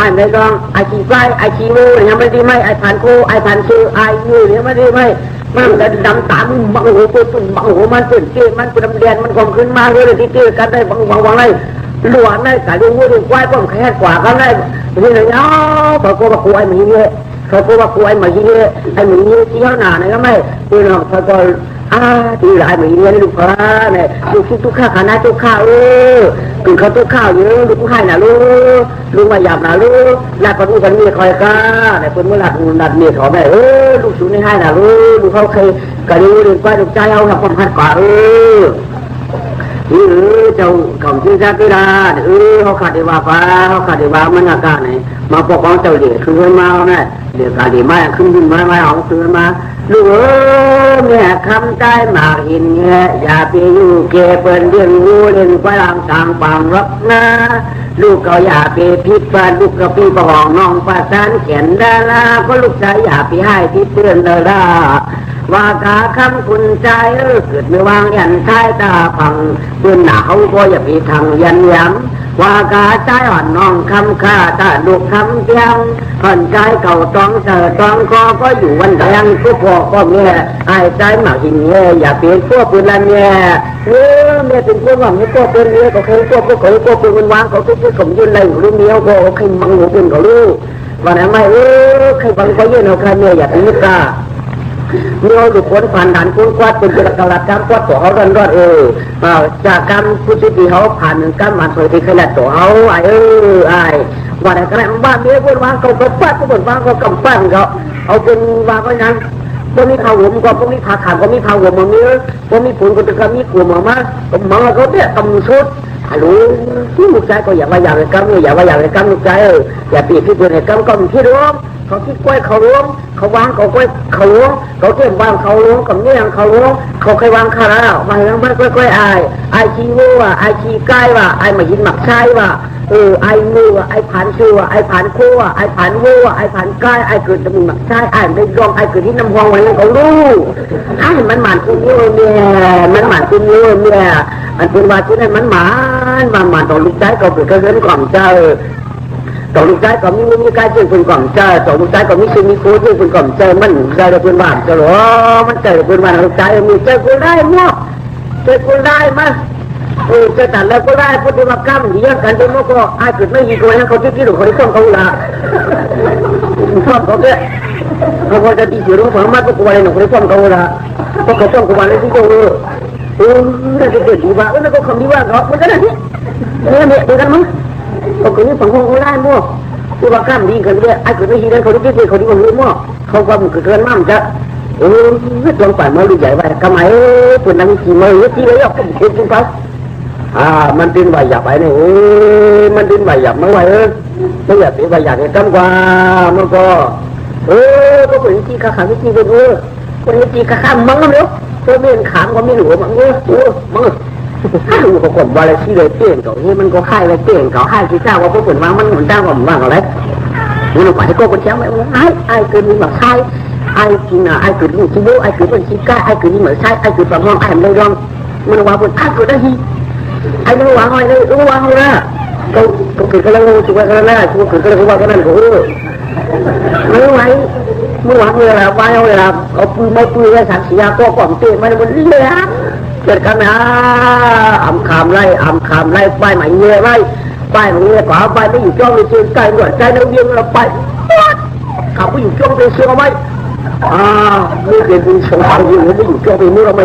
aiไม่รองai chỉ vai ai chỉ nguเนี่ยไม่ดีไหมaiผ่านโคaiผ่านชื่อai nguเนี่ยไม่ดีไหมมันจะดำตามบังหัวปุ่นบังหัวมันเปลี่ยนเกมมันดำแดงมันกองขึ้นมาเลยที่เจอกันได้บางไรหลวงได้สายดูงูดูควายป้องแค่กว่ากันได้นี่เลยเนาะพอโกบักควายมายิงเลยพอโกบักควายมายิงเลยไอ้หมีเชี่ยวหนาเนี่ยก็ไม่คือเราพอโกที่หลายมายิงเลยลูกค้าเนี่ยลูกทุกข้าขานาทุกข้าคือเขาทุกข้าวเยอะลูกให้น่ะลูกมาหยาบน่ะลูกหลักคนนู้นคนนี้คอยก้าเนี่ยคนเมื่อหลักเมียขอแม่ลูกสูงให้น่ะลูกเขาเคยกระดูกควายลูกใจเอาทำความพัดกว่าเจ้าของชื่อชาติราเขาขาดดีว่าฟ้าเขาขาดดีว่ามันอากาศไหนมาปกป้องเจ้าเด็กคือมาเนี่ยเด็กขาดดีมากขึ้นดินมาของคือมาลูกแม่คำใจหมากหินเงี้ยอย่าไปอยู่เกเปิลเลี้ยงงูเลี้ยงควายลางทางปังรักนะลูกเขาอย่าไปพิษบ้านลูกกระปีประหองน้องประสานเขียนดาราก็ลูกชายอย่าไปให้ที่เตือนดาราว่าขาคำคุณใจเกิดไม่วางยันท้ายตาพังเพื่อนหนาวก็อย่าไปทางยันย้ำว่าขาใจอ่อนน้องคำข้าตาลูกคำเพียงอ่อนใจเก่าต้องเสือต้องคอก็อยู่วันแดงก็พอก็เงี้ยไอ้ใจหมากหินเงี้ยอย่าเปลี่ยนพวกปืนละเงี้ยเมียเป็นพวกว่ามีพวกปืนเงี้ยก็เคยพวกปืนมันวางเขาทุกๆผมยืนเลยรู้เมียก็เคยมังหัวปืนเขาลูกวันนั้นไม่เคยบังก็ยืนเอาใครเมียอย่าไปยึดกาเมื่อดูคนผ่านด่านคนกวาดเป็นกระดาษกำกวาดตัวเขารอดจากกำผู้ที่เขาผ่านหนึ่งกำมันสวยที่ขนาดตัวเขาไอ้ว่าแต่ขณะบ้านเมียคนวางเขาปั้นก็เหมือนวางเขากำปั้นเขาเอาเป็นวางไว้นั้นพวกนี้พาหัวมันก็พวกนี้พาขาก็มีพาหัวมันมีพวกนี้ผลก็จะก็มีกลัวมาก็มังเขาเนี่ยกำชุดฮัลโหลที่ลูกชายก็อย่าว่าอย่างไรกำอย่าว่าอย่างไรกำลูกชายอย่าปีที่ตัวไหนกำก็มีที่รู้เขาคิดกล้วยเขาล้วงเขาวางเขากล้วยเขาล้วงเขาเก็บวางเขาล้วงกับเนี่ยเขาล้วงเขาเคยวางข้าวแล้วมาแล้วมันกล้วยไอชีวัวไอชีไก่ว่ะไอมายินหมักใช่ว่ะไองูว่ะไอผ่านชื่อว่ะไอผ่านคู่ว่ะไอผ่านวัวไอผ่านไก่ไอเกิดจะมีหมักใช่ไอไม่รองไอเกิดที่น้ำพองไว้แล้วเขารู้ไอมันหมันคุณเยอะเนี่ยมันหมันคุณเยอะเนี่ยอันเป็นว่าที่นั่นมันหมันต่อลูกใจก็เกิดกระเซ็นก่อนเจอต่อลูกชายก็มีการเชื่อคนก่อนเจอต่อลูกชายก็มีชื่อมีโค้ดเชื่อคนก่อนเจอมันได้เพื่อนบ้านเจอหรอมันเจอเพื่อนบ้านลูกชายมีเจอคนได้มั้งเจอคนได้มั้งเจอแต่แล้วก็ได้พูดถึงว่าก้ามดีกันจนมันก็ไอ้เกิดไม่มีคนให้เขาที่หรือเขาต้องเขาละชอบเขาเนี่ยเขาก็จะตีเสียงของมันก็กลัวเลยหนูเขาต้องเขาละเพราะเขาต้องกลัวเลยที่เขาน่าจะเกิดดีว่าแล้วก็คำดีว่าเขามันก็ได้ที่เนี่ยเดียวกันมั้งเขาคนนี้สังคมเขาได้มั่วตัวกล้ามดีกันเลยไอ้คนนี้ดีกันเขาดีที่เขาดีกว่ามั่วเขาก็มันเกินมั่งจะลองไปมาดูใหญ่ไปทำไมคนนั้นกี่มือที่เลยอ่ะผมคิดจริงครับมันดินใบหยาบไปเนี่ยมันดินใบหยาบไม่ไหวไม่อยากตีใบหยาบเนี่ยกำกว่ามันก็ก็เป็นที่ขาขาวิธีเป็นคนวิธีขาขามั่งมั้งเนาะตัวเมียนขามก็ไม่หลวมมั้งมั้งถ้าดูเขาคนว่าอะไรที่เลยเปลี่ยนเขาที่มันก็ค่ายเลยเปลี่ยนเขาให้ที่เจ้าว่าพวกคนวางมันเหมือนเจ้าก็ว่างอะไรมันหนุ่มให้โก้คนเช้าไหมไอ้เกิดมีแบบใช่ไอ้กินไอ้เกิดมีชิบุไอ้เกิดเป็นชิก้าไอ้เกิดมีเหมือนใช่ไอ้เกิดแบบห้องไอ้ไม่รองมันว่าบนไอ้เกิดได้ฮีไอ้รู้ว่าห้อยเลยรู้ว่าห้อยละก็เกิดกันแล้วชิบุกันแล้วชิบุเกิดกันแล้วว่ากันนั่นก็ไม่ไหวเมื่อวานเวลาว่าเวลาเอาปืนมาปืนไว้สักสียาก็กล่อมเตะมันมันเลี้ยเกิดกันนะอ่ำคำไล่ไปใหม่เงี้ยไล่ไปใหม่เงี้ยขวาไปไม่อยู่จ้องในเชิงใจหน่วยใจเราเวียงเราไปขับไปอยู่จ้องในเชิงเอาไว้ไม่เป็นผู้ชมฟังอยู่ไม่อยู่จ้องไปมือเราไม่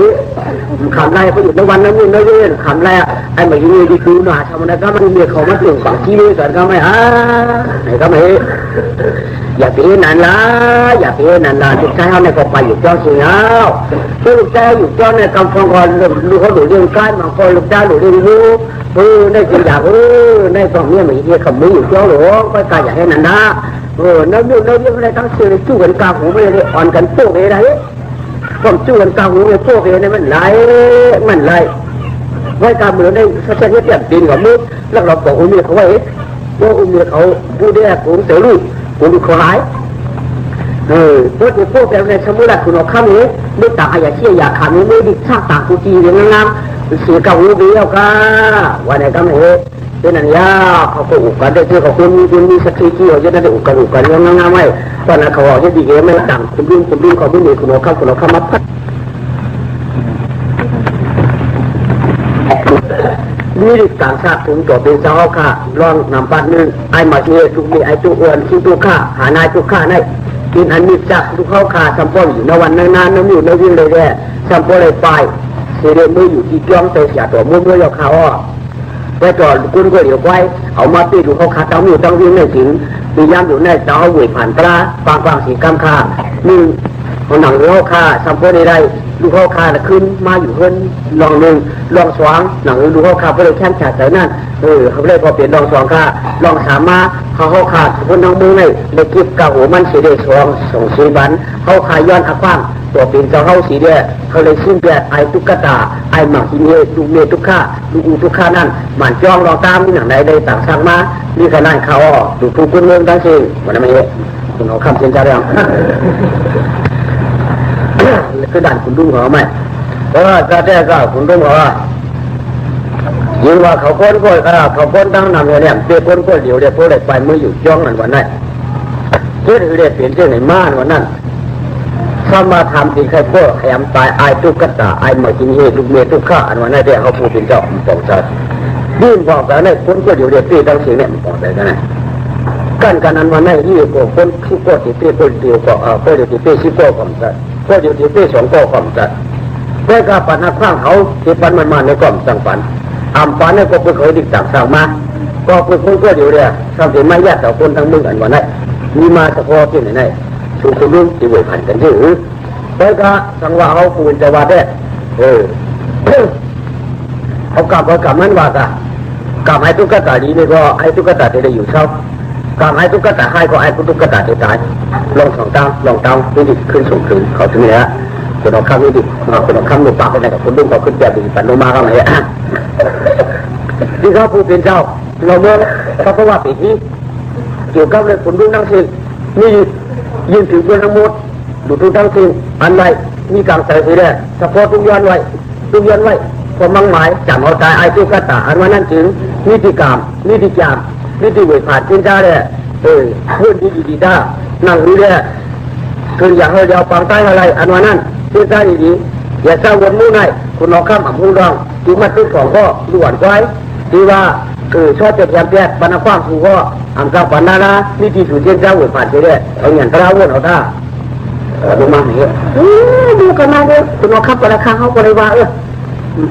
ขำไล่ไปอยู่ในวันนั้นนี่ไม่เล่นขำไล่ไอ้ใหม่เงี้ยดีคือหนาทำอะไรก็มันเรียกเขามาถึงฝั่งที่นี่ก่อนก็ไม่ไหนก็ไม่อย่าเปลี่ยนนั่นละอย่าเปลี่ยนนั่นละลูกชายเขาเนี่ยก็ไปอยู่เจ้าสิงห์ลูกชายอยู่เจ้าเนี่ยกำฟังก่อนลูกเขาดูเรื่องการบางคนลูกชายดูเรื่องลูกได้จริงอยากได้ตรงนี้เหมือนที่เขาไม่อยู่เจ้าหรอกไปกายอยากให้นั่นนะน้ำเรื่องอะไรทั้งสื่อจู้กันกลางหูไม่ได้อ่อนกันโป๊กอะไรผมจู้กันกลางหูเนี่ยโป๊กอะไรมันไหลไว้การเมืองได้สักเช่นนี้เปลี่ยนดินกับมือแล้วเราบอกอุ้มเมียเขาไว้ว่าอุ้มเมียเขาผู้ได้กูเสียลูกกูดูเขาหาย พวกที่พวกแบบในสมุทรคุณเอาข้ามนี้ไม่ต่างอะไรเชี่ยอยากขานี้ไม่ดิชาต่างกูจีอย่างงามเสียกับหูเบี้ยวก้าวันไหนก็ไม่เป็นอันยาเขาก็อุกกันได้เจอเขาคุณมีสติที่เขาจะได้อุกกันยังงามไม่ตอนนั้นเขาบอกจะดีเองไม่ต่างคุณดิ้นเขาไม่มีคุณเอาข้ามมาพัดนี่ต่างชาติถึงจบเป็นเจ้าข้าลองนำปัดนึงไอ้มาเชี่ยทุกมีไอ้ตัวอ้วนที่ตัวข้าหานายตัวข้าได้กินอันนี้จักทุกเข้าขาสัมปออยู่ในวันนานๆน้ำอยู่ในวิ่งเลยแน่สัมปอเลยไปเสียเดินมืออยู่ที่จ้องเตะเสียตัวมือเราเขาไปจอดกุ้นก็เดี๋ยวไว้เอามาตีดูเขาขาตั้งอยู่ตั้งวิ่งในสิงปีย่ำอยู่ในเจ้าเหวี่ยงผ่านตราฟังสีกำขานี่เขาหนังเข้าขาสัมปอได้ดูเข้าขาขึ้นมาอยู่เพิ่นลองหนึ่งลองสองหนังดูเข้าขาเพื่อแค่ฉาดใส่นั่นเขาเลยพอเปลี่ยนลองสองขาลองสามมาเขาขาดคนน้องมือในในคลิปกะหัวมันสีเดชส่งสีบันเขาขายย้อนอักว้างตัวเป็นเจ้าเขาสีเดียเขาเลยซึ่งแบบไอตุ๊กตาไอหมักที่เมดูเมตุกข้าดูอูตุกข้านั่นหมันจ้องรองตามที่หนังใดได้ต่างสั่งมานี่ขนาดเขาดูทุกคนเมืองทั้งสิ้นมันไม่เยอะคุณเอาคำเส้นใจเรื่องคือด่านคุณดุ้งเขาไหมเพราะว่าจะแจ้ก็คุณดุ้งเขายิงว่าเขาพ้นเขาพ้นตั้งนำเนี่ยเปพ้นก็เดี๋ยวเดี๋ยวพวกเด็กไปเมื่ออยู่จ้องนั่นวันนั้นเพื่อเด็กเปลี่ยนเจ้าไหนม่านวันนั้นถ้ามาทำที่ใครพวกขยำตายไอตุ๊กตาไอมากินเฮตุกเมตุกข้าอันวันนั้นเดี๋ยวเขาพูดเป็นเจ้าบอกใจยื่นบอกแต่เนี่ยพ้นก็เดี๋ยวเดี๋ยวตีตั้งเสียงเนี่ยบอกใจกันนะกันอันวันนั้นที่ก็พ้นที่ก็ตีพ้นเดียวก็เดี๋ยวตีชิโก้ความใจก็เดี๋ยวตีสองก็ความใจเพื่อการปัญหาข้างเขาที่ปันมันมาในกล่อมสังปันปันเนี่ยก็เป็นเคยดิต่างสาวมาก็เป็นคนก็เดียวเนี่ยทำเป็นไม่ยากแต่คนทั้งเมืองอันวันนั้นมีมาเฉพาะที่ไหนชูคนรุ่นที่เวผันกันที่เพื่อการสังวาเขาปูนจะว่าได้เขากลับนั้นว่ากลับให้ตุ๊กตาดีนี่ก็ให้ตุ๊กตาที่ได้อยู่เช่ากลับให้ตุ๊กตาให้ก็ให้ตุ๊กตาที่ตายลองสองตั้งนี่ดิขึ้นส่งคืนเขาถึงเนี่ยคนเอาข้ามนี่ดิคนเอาข้ามหนุปากไปไหนกับคนรุ่นเขาขึ้นแบบดิปันโนมาเข้าไหนที่เขาพูดเป็นเจ้าเราเมื่อเขาก็ว่าปีนี้เกี่ยวกับเรื่องคนรุ่นนั่งสินี่ยืนถือเพื่อนทั้งหมดดูทุกทั้งสิ้นอันไรมีการใส่สีแดงเฉพาะทุกย้อนไว้ความมั่งหมายจำเอาใจไอ้ตุ๊กตาอันว่านั่นถึงนิติกรรมนิติเวทผ่านจินจ้าเนี่ยเพื่อนดีๆได้นั่งรู้เนี่ยคืออยากให้เราฟังใต้อะไรอันว่านั่นจินจ้าดีๆอย่าเศร้าวนมู่ในคุณเอาข้ามผู้รองดูมาซื้อของก็ด่วนไว้ดีว่าชอบจะแยมแยกบรรณาความสูงก็กลางปันนานี่ที่สุดเจ้าเวทผ่านไปได้เอาเงินตราวนเอาท่าดูมาอย่างเงี้ยดูกันมาเลยคุณเอาข้ามราคาเขาก็เลยว่า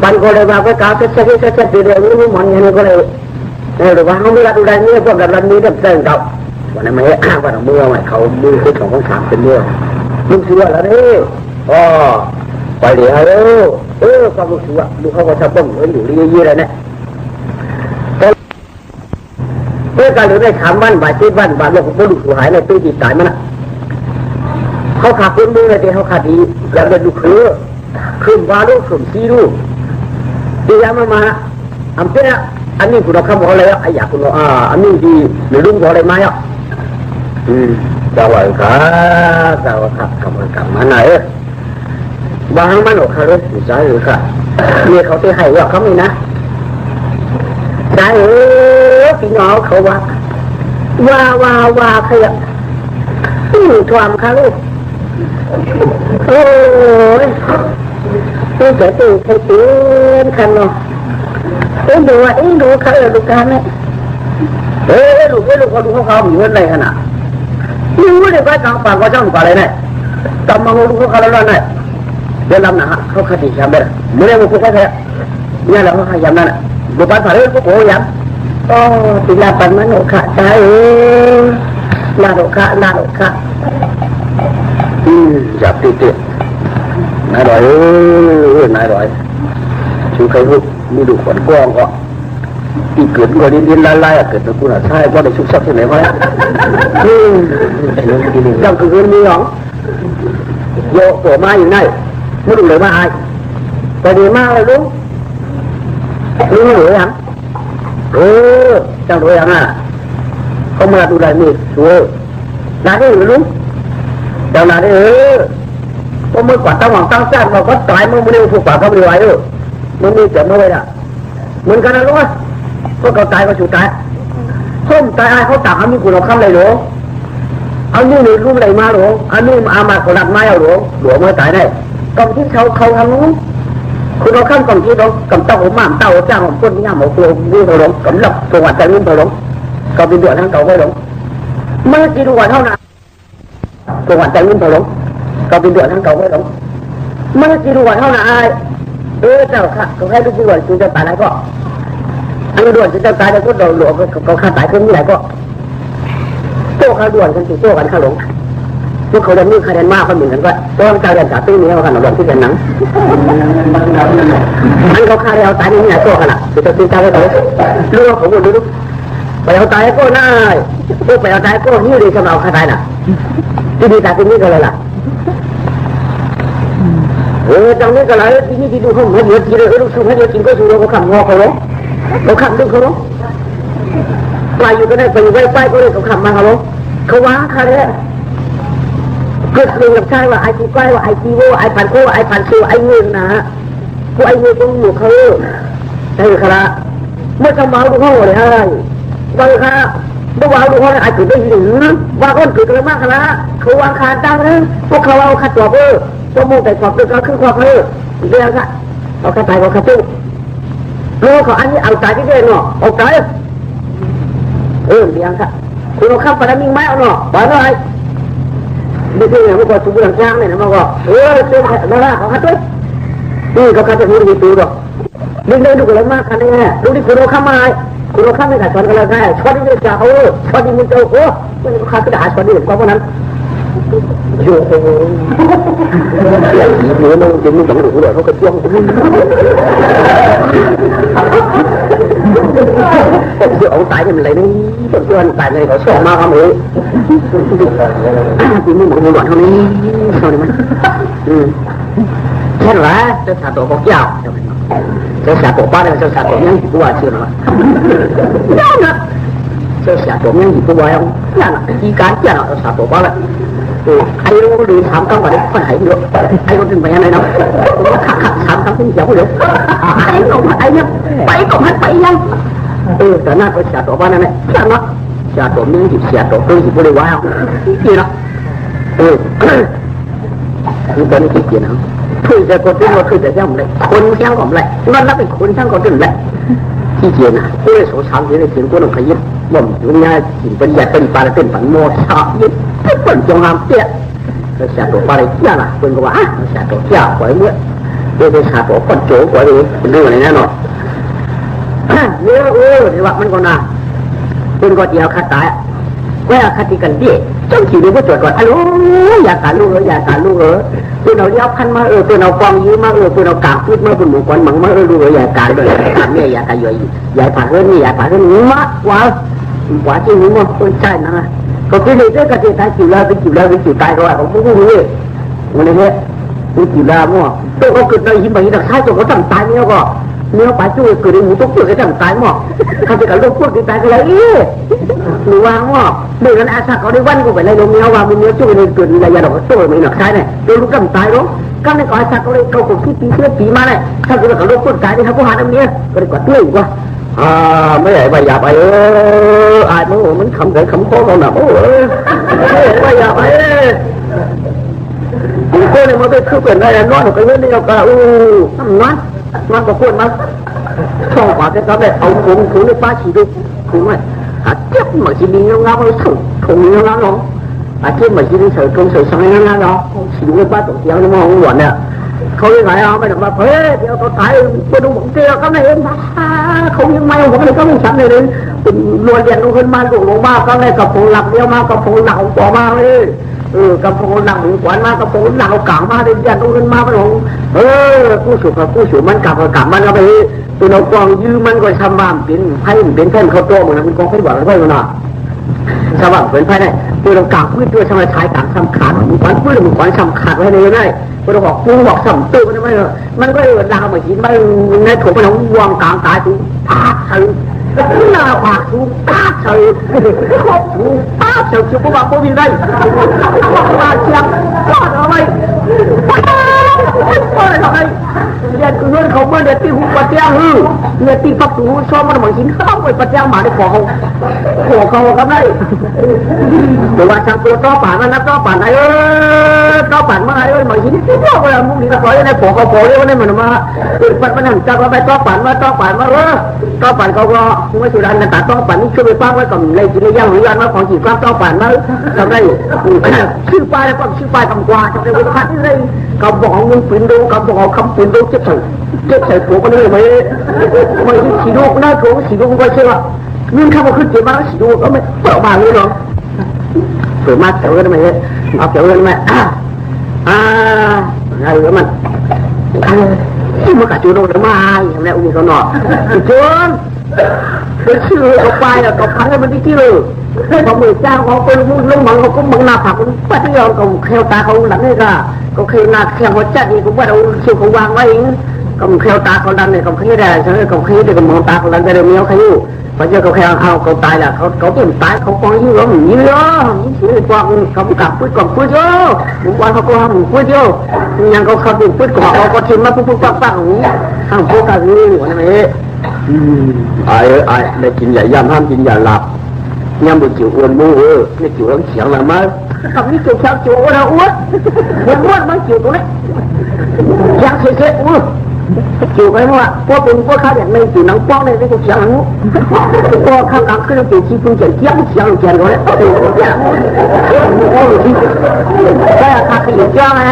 ปันก็เลยว่าก็กล่าวเสร็จเดี๋ยวนี้มันยังก็เลยหรือว่าเขาไม่รับดูได้เนี่ยพวกกับรันนี้เริ่มเต้นเราวันนั้นไม่ว่าเราเมื่อไหร่เขามือคือของสามเป็นเมื่อลุงเชื่อแล้วนี่ไปเดี๋ยวความรู้สึกว่าดูเขาก็ชอบบ้องอยู่เรื่อยๆเลยเนี่ยเพื่อการหรือในถามบ้านบ่ายที่บ้านโลกเขาดูสูหายในตู้ดีตายมันเขาขาดคนมือเลยที่เขาขาดดีอย่างเป็นดูขึ้นวาลูกสุ่มซีลูกดีแล้วมาเพื่ออันนี้คุณเราคำบอกอะไรอ่ะไอ้อยากคุณเราอันนี้ดีหรือลุงบอกอะไรมาอ่ะสวัสดีครับคำมาไหนบางมันออกค่ะเลยใช่หรือค่ะเนี่ยเขาจะให้ว่าเขาไม่นะใช่พี่น้องเขาว่าใครอ่ะทวามค่ะลูกโอ้ยตัวเจ๋อใครเตือนคันเนาะดูเขาลูกกันเนี่ยลูกเขาดูเขาเหมือนอะไรขนาดนี่ว่าเด็กก็จังปากก็จังปากเลยเนี่ยจำมาดูเขาแล้วเนี่ยเดี๋ยวลำหนังเขาขัดดีช้ำเลยเมื่อวันพุธแท้เนี่ยเราเขาขยันนั่นบุปผาเรื่องพวกโอ้ยันติลาปันมันโอคะใช่ลาโอคะจับติดนายร้อยชูใครพูดมีดูขวัญกว้างก็ที่เกิดก็ดินลายเกิดเป็นกุหลาบใช่ว่าได้ชุบชับที่ไหนวะยังคือเรื่องนี้หรอโยตัวมาอยู่ไหนไม่ดูเลยมาไอ้แต่ดีมากเลยลูกรู้หรือยังจังรู้ยังอ่ะเขามาดูได้มีชัวร์ได้หรือลูก เดี๋ยวนั้นพอมือกวาดตั้งหวังตั้งแซ่บเราก็ตายมือไม่ได้ถูกกว่าเขาไม่ไหวมันมีเจ็บมือไว้ละเหมือนกันนะรู้ไหมพวกเขาตายก็ชูตายส้มตายเขาตักอันนี้กูเราค้ำอะไรหรออันนี้หรือรูปอะไรมาหรออันนี้อามาเขาดัดไม้เอาหรอหลวงมาตายได้กองที่เขาทำนู้นคุณเราข้ามกองที่เรากำเต้าหัวหม่ามเต้าจ้างของคนที่ย่าหมอกลัวนี่เราหลงกำหลับตัววัดใจรุ่นเราหลงก็เป็นเดือดทั้งเก่าไม่หลงเมื่อกี่วันเท่านั้นตัววัดใจรุ่นเราหลงก็เป็นเดือดทั้งเก่าไม่หลงเมื่อกี่วันเท่านั้นเจ้าค่ะเขาให้ลูกด่วนจูจะตายแล้วก็อันด่วนจะตายแล้วก็โดนหลวงเขาฆ่าตายขึ้นเมื่อไหร่ก็โต้ข้าด่วนกันสิโต้กันข้าหลงพวกเขาจะมีคะแนนมากคนหนึ่งกันก็ต้องการเรียนจากตื้อนี้เขาขนาดหลวงที่เป็นหนังอันเขาฆ่าแล้วตายนี่ไงโต้ขนาดจะตีตายไปเลยลูกของคนดูไปเอาตายก็น่าพวกไปเอาตายก็หิ้วดีสำหรับฆ่าตายน่ะที่ดีตายที่นี่ก็เลยล่ะจังนี้ก็เลยที่นี่ที่ดูเขาเหมือนเดือดทีเลยลูกสู้ให้เดือดกินก็สู้เราขับงอเขาล้มเขาขับดึงเขาล้มไปอยู่ก็ได้ไปอยู่ไปก็เลยเขาขับมาเขาล้มเขาว้าค่ะเนี่ยเกิดเรื่องกับชายว่าไอจีใกล้ว่าไอจีโวไอพันโคไอพันซิวไอเงินนะพวกไอเงินต้องอยู่เขาใช่ครับเมื่อจะเมาดูห้องเลยฮะบางครั้งเมื่อวานดูห้องไอจุดได้ยินว่าคนเกิดอะไรมากครับเขาวางคาตั้งนะพวกเขาเอาขัดตัวพวกโมแต่ขอบตัวเขาขึ้นความเรื่องค่ะเอาขัดตายเอาขัดตู้โลกเขาอันนี้เอาตายที่เด่นเนาะเอาตายเรื่องค่ะคุณเอาข้ามไปแล้วมีไหมเอาเนาะบอกหน่อยนี่คืออย่างพวกเราสูบบุหรี่จ้างเนี่ยนะมันก็เรื่องนั่นแหละเขาขัดด้วยนี่เขาขัดจะพูดดีตัวหรอกนี่ได้ดูกันแล้วมากกันแน่ดูที่คุณเอาข้ามมาคุณเอาข้ามไม่ขาดชนกันแล้วไงชนที่ไม่จ่าชนที่มึงเจ้าโอ้ไม่เขาขัดกระดาษชนที่เห็นก็เพราะนั้นโย่หนูน้องจริงมึงต้องดูเลยเขากระช่วงเสือเอาตายกันอะไรนี่เสือตายเลยเขาส่งมาครับเอ้ยจริงมึงบอกมึงหวานเท่านี้เท่านี้มั้ยแค่ละจะสาตัวบอกยาวจะสาตัวป้าเนี่ยจะสาตัวยังกูว่าเชื่อหรอยาวนะจะสาตัวยังกูว่ายังนั่นอีการเจ้าจะสาตัวป้าเลยไอ้เราก็ดูถามเขาว่าได้คนไหนเยอะไอ้คนถึงไปยังไงเนาะขัดถามเขาที่เจ้าเขาเยอะไอ้ก็ไอ้เนี่ยไปก็มันไปยังแต่น่าก็เสียตัวบ้านนั่นแหละใช่ไหมเสียตัวนี้เสียตัวตัวที่บริวารนี่นะคือตอนนี้ขี้เกียจนะคือจะกดดิ้นว่าคือจะย่ำเลยคนแข้งของเลยนั่นแล้วเป็นคนช่างกดดิ้นเลยขี้เกียจนะผู้ได้โสชามที่ได้เสียงตัวหนุ่มขยิบบ่มถึงง่ายสิ่งปริยัติเป็นปาระเป็นฝันโมชายิบเป็นจงหามเตี้ยก็เสียตัวปาระเตี้ยนะเป็นก็ว่าเสียตัวเตี้ยกว่าเมื่อโดยเป็นชาตัวคนโจกว่าเลยเป็นเรื่องอะไรแน่นอนเนี่ยที่ว่ามันก็น่าเป็นก็เดียวขัดตายว่าขัดที่กันเดี้ยจ้องขี่ดูว่าตรวจก่อนอ้าวอยากการลูกอยากการลูกตัวเราเลี้ยวพันมาตัวเรากองยื้อมาตัวเรากางพูดมาบนหมู่กวนหมังมาลูกอยากการเลยการเนี่ยอยากการย่อยอยากผ่านเรื่องนี้อยากผ่านเรื่องนี้มากกว่าจริงนี่มันคนใช่นะก็คือในเรื่องการเดินทางจิ๋วแล้วเป็นจิ๋วแล้วเป็นจิ๋วตายก็ว่าของพวกนี้มันเลยเนี่ยเป็นจิ๋วแล้วมั่วตัวเขาเกิดในหิมะหินตะไคร้ตัวเขาทำตายเนี่ยก็เนื้อปลาจุ้ยเกิดในหมูตุ๊กตัวเขาทำตายมั่วเขาจะกับลูกพูดตายก็เลยหรือว่ามั่วเดี๋ยวนั้นอาชาเขาได้วันกูไปเลยลงเนื้อว่ามันเนื้อจุ้ยในเกิดในยาดอกตัวไม่หนักใช่ไหมโดนลูกทำตายหรอก็ในก่อนอาชาเขาเลยเขาขุดที่ปีเสื้อปีมาเลยถ้าเกิดกับลูกพูดตายนี่เขาก็หาน้ำเนี้ยก็เลยกวาดเตื้อยกว่าไม่ใช่ไปอย่าไปอายมันขำใจขำโค้งเราหนักไม่อย่าไปกูโค้งเนี่ยมันเป็นคือเป็นอะไรนอนกับเรื่องนี้เราก็นอนกับคนมาช่องปากจะทำได้เอาถุงในป้าฉีดูถุงไหมเจ็บเหมือนชีนี้เงาเลยถุงเงาเนาะเจ็บเหมือนชีนี้เสือตรงเสือสังเงาเนาะฉีดูในป้าตกเสียงในมองหวนเนี่ยเขายังไงไม่ต้องมาเฮ้ยเดี๋ยวเขาตายไปดูผมเตี้ยเขาไหนเองเขายังไม่ผมเลยก็ไม่ฉันเลยเป็นรวนเรียนลงขึ้นมาลงมาก็เลยกับผมหลักเดียวมากับผมหลักกว่ามาเลยกับผมหลักหนึ่งกว่ามากับผมหลักกลางมาเรียนลงขึ้นมาไปลงผู้สูมันกลับมันก็ไปตัวเรากองยืมมันก็ทำบ้านเป็นแท่นเขาโตมันเป็นกองให้หวังไว้มันน่ะสว่างเป็นไพ่ได้ตัวเรากางพื้นตัวทำไมชายกางทำขาดมันขวัญพื้นมันขวัญทำขาดไว้เลยได้ตัวเราบอกกูบอกสัมตัวมันไม่มันก็ดาวมาหินมันในถุงมันวางกลางตายถูกพาด หน้าผากสูงตาเฉยสูงตาเฉยชิบว่าบ่มีได้มาเชียงก็เอาไว้ก็เลยทำไมเรียนเรื่องเขาเมื่อเด็กที่หุบปัจจัยเนี่ยที่ปักสูงชอบมันเหมือนหินข้าวไปปัจจัยหมาได้ขอเขาก็ได้แต่ว่าช่างตัวต่อป่านนะต่อป่านไหนต่อป่านมาเหมือนหินที่พวกเวลามุ้งนี่ก็ปล่อยในขอเขาเรียกว่าในมันมามันนั่งจับไปต่อป่านมาต่อป่านมาต่อป่านเขาก็ไม่สุดอันแต่ต่อป่านนี่ช่วยไปป้าไว้กับเลยกินเลยย่างหรือยานมาของจีบความต่อป่านมาทำได้ชื่อป้ายแล้วก็ชื่อป้ายทำกว่าทำได้วันพันเลยเขาบอกเงินปืนดูเขาบอกคำปืนดูเจ็บใส่ผัวกันเลยไหมสีดูน่าโกรธสีดูก็เชื่อเงินข้าวขึ้นเจ็บมากสีดูก็ไม่เปิดมาเลยหรอเปิดมาเจ๋อกันไหมเอาเจ๋อกันไหมอะไรมันมันกัดจูโดนมาอย่างนี้อุ้ยเขาหนอจนเป็นชื่อเขาไปแล้วเขาพังให้มันที่เลยพอมือเจ้าเขาเป็นลุงมังเขาก็มังหน้าผักมันปัดที่เราเขาเขี้ยวตาเขาหลังนี่ก็เขี้ยวหน้าเขี้ยวหัวใจนี่ก็ว่าเราเขี้ยวเขาวางไว้เองก็เขี้ยวตาเขาดันเนี่ยเขาเขี้ยวได้ใช่ไหมเขาเขี้ยวได้ก็มองตาเขาดันได้เมียวเขาอยู่พอเจอเขาเขี้ยวเขาตายแล้วเขาเป็นตายเขาปองอยู่แล้วหนีเลยนี่สิปองเขากลับพูดก่อนพูดเยอะหมู่บ้านเขาก็ทำพูดเยอะยังเขาดูพูดก่อนเขาก็ทิ้งมาปุ๊บปั๊บอย่างนี้ทำพูดกันนี่หัวนั่นเองไอ้ได้กินใหญ่ย่ำห้ามกินอย่าหลับย่ำบนจิ๋วอ้วนมูนี่จิ๋วต้องเฉียงละมั้งคำนี้จิ๋วเฉียงจิ๋วเราอ้วนมันจิ๋วตัวนี้ยังเฉยๆอ้วนจิ๋วไปมั่วพวกเป็นพวกข้าวอย่างในจิ๋วนังป้องเลยไม่ถูกเฉียงนู้พวกข้าวกลางขึ้นจิ๋วชี้พุ่งเฉียงเฉียงเฉียงเลยแต่ข้าขยุกย่อนะ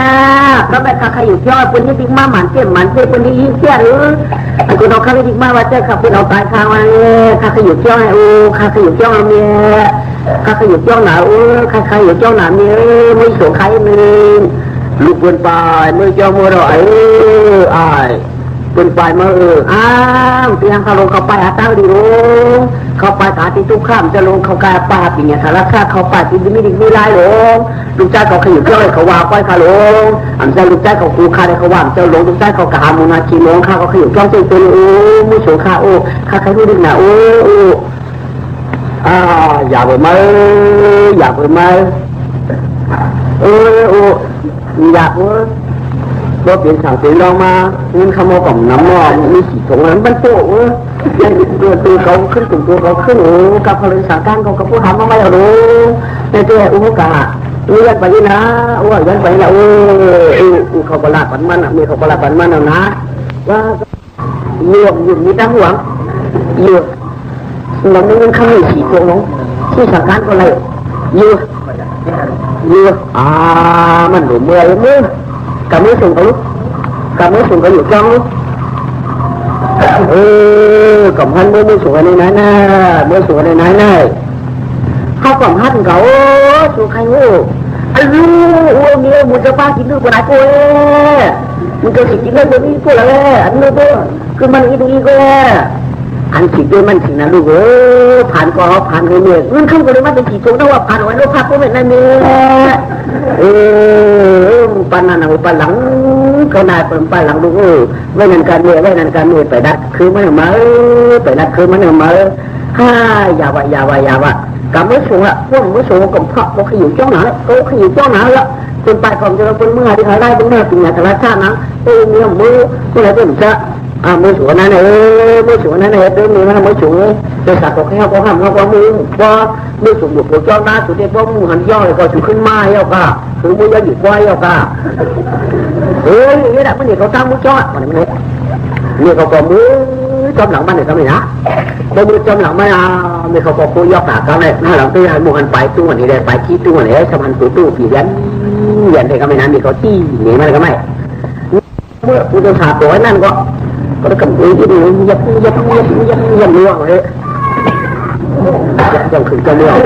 ก็แบบข้าขยุกย่อคนที่ดิ้งมาหมันเจ็บคนที่ยิ้มเสียหรือคุณเอาข้าไปดิ้งมาว่าเจ้าข้าคุณเอาตายข้ามาข้าขยุกย่อโอ้ข้าขยุกย่อเมียข้าขยุกย่อหนาโอ้ข้าขยุกย่อหนาเมียไม่โสใครมีลูกปืนปลายมือเจ้ามือเราไอ้ปืนปลายมือเตียงเขาลงเขาไปอาตาดีลงเขาไปขาที่ทุกข้ามจะลงเขากายปาปีเนี่ยสารคาเขาไปที่ไม่ดิ้งไม่ไล่ลงลูกชายเขาขยุกย่อเขาว่าไปขาลงอันเจ้าลูกชายเขาคูคาได้เขาว่าเจ้าลงลูกชายเขากะหามุนาชีมงข้าเขาขยุกย่อเจ้าตัวโอ้มือโสข้าโอ้ข้าใครรู้ดิ้งนะโอ้อย่าไปไหมอยากว่าเปลี่ยนสั่งเปลี่ยนเรามาเงินขโมยกล่องน้ำมอมีสีถุงนั้นมันโต้ตัวเขาขึ้นตัวเขาขึ้นกับพลังสาการเขากับผู้ทำมาไม่รู้ในตัวอุปการะยันไปนะยันไปนะเขาประหลาดปันมันมีเขาประหลาดปันมันเอานะว่าเยื่ออยู่มีตั้งหวังเยื่อเราไม่เงินขโมยสีถุงน้องที่สาการก็เลยเยื่อมันหนูเมื่อยมือกำมือส่งเขาลูกกำมือส่งเขาอยู่จ้องลูกกำพันมือส่งอะไรไหนมือส่งอะไรไหนเขากำพันเขาส่งใครโอ้ลูกเมียมุจะป้ากินลูกคนไหนกูมันจะกินได้แบบนี้กูเลยอันนู้นตัวคือมันอีกก็อันสิด้วยมันสินะลูกผ่านก็ผ่านเลยเนี่ยมันเข้ากันเลยมันเป็นสีโถนะว่าผ่านไว้แล้วภาพก็เป็นนั่นเนี่ยปันนั่นเอาปันหลังก็นายเปิดปันหลังลูกไว้นั่นการเมืองไปดัดคือมันมาไปดัดคือมันมาอย่าวะกับมือสูงละพวกมือสูงกับเพาะเขาขยุ้จ้องหนาเขาขยุ้จ้องหนาละคนไปก่อนจะเป็นเมื่อที่เขาได้เป็นเมื่อปีนี้ธรรมชาตินะเมื่อมืออะไรเป็นจะมือสูงนั่นมือสูงนั่นเดินมือมือสูงจะสักก็แค่เขาทำเขามือพอมือสูงบุกจ้องหน้าสุดที่พวกมือหันย่อเลยก็สูงขึ้นมาเยอะค่ะคือมือยังหยุดไว้เยอะค่ะนี่แหละมันเนี่ยเขาตั้งมือจ้อมันนี่เขาก็มือจมหลังมันเนี่ยทำไมนะพอมือจมหลังมันมีเขาก็คุยยอกหากันเลยหน้าหลังตีให้มือหันไปตู้วันนี้ได้ไปขี้ตู้วันนี้สมันตู้ผียันได้ก็ไม่นานมีเขาที่หนีมันก็ไม่เมื่อผู้ต้องหาตัวนั่นก็กำลังที่ดูยับล่วงเลยยังขึ้นจะเรื่อง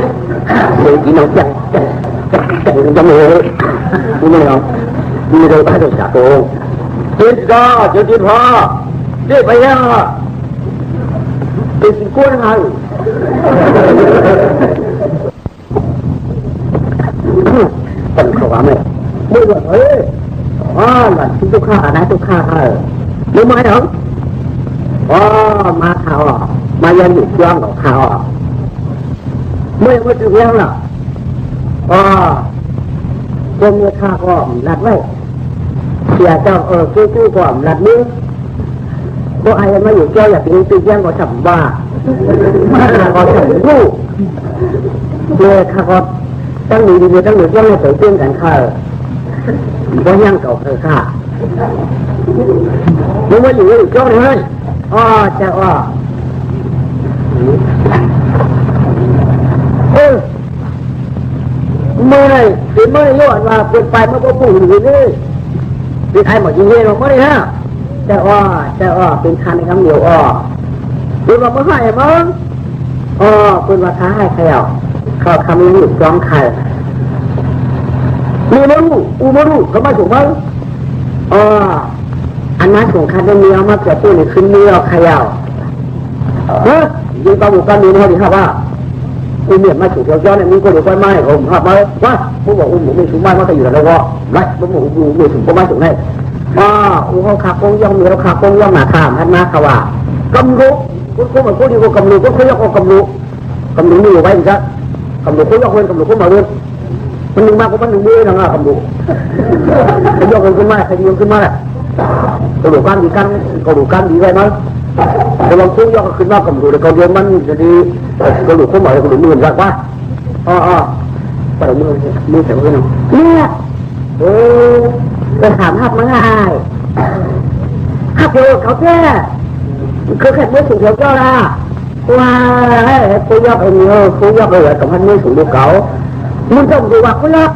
เลยกินน้องจังจะมือนี่น้องมีเลยบ้านต้องหาตัวจิตก็จิตพ่อได้ไปแล้วเป็นสิ่งกู้นะเป็นขวาไหมไม่หมดเลยหลังที่ทุกข้านะทุกข้ารู้ไหมเหรอมาข่าวมา ยันหยุดย่องของเขาเมื่อมาถึงแล้วล่ะจนมีข้าก็รัดไว้เสียเจ้ากู้ก่อนรัดมือพวกไอ้มาอยู่เจ้าอยากกินตีเยี่ยงก็ฉับว่าก็ฉับรู้เลยข้าก็ตั้งหนึ่งดีตั้งหนึ่งเจ้าให้ใส่เตี้ยนกันข้าเพราะยังเก่าเคยข้ามึงมาอยู่เจ้าเลยเจ้าเมื่อไรเป็นเมื่อไรย้อนว่าเป็นไปเมื่อพวกผู้อยู่นี่เป็นไทยหมดจริงๆหรอกไม่ได้ฮะเจ้าเป็นคันในคำเดียวเป็นว่าเมื่อไหร่มั้งเป็นว่าท้าให้ใครเขาคำนี้หยุดจ้องใครมีมารู้เขามาถูกมั้งอันนั้นส่งคันเมียมาเกิดตัวนี่ขึ้นเมียใครยิงตาบุกกันมีเขาดีครับว่าเมียมาถูกย้อนเนี่ยมีคนเดียวไฟไหม้ผมครับมาว่าผู้บอกอุ้มผมไม่ถูกไหม้มาแต่อยู่แล้วก็ไรผมบอกอุ้มไม่ถูกก็ไม่ถูกให้เขาขาโกงย่องมีเราขาโกงย่องหนาขามพันมาขว่ากำรู้คุณเหมือนคุณดีกว่ากำรู้ก็เขายกเอากำรู้มีอยู่ไว้อีกครับกำรู้เขายกเว้นกำรู้เขามาเว้นมันหนึ่งมากกว่ามันหนึ่งมือนะกำรู้เขายกขึ้นมาใครยกขึ้นมาแหละกระดูกกันดีกันกระดูกกันดีไว้มั้งเราลองคุ้ยกขึ้นมากำรู้แต่กระดูกมันจะดีกระดูกเขาหมายกระดูกมือรักว่ากระดูกมือแต่ว่าเนี่ยไปถามฮับมันง่ายฮับเดียวเขาแค่คือแค่เมื่อสูงเดียวก็ละว่าคุยยกไอ้เนี่ยคุยยกเลยกับพันเมื่อสูงเดียวเขามึงจำดูว่าคุยยก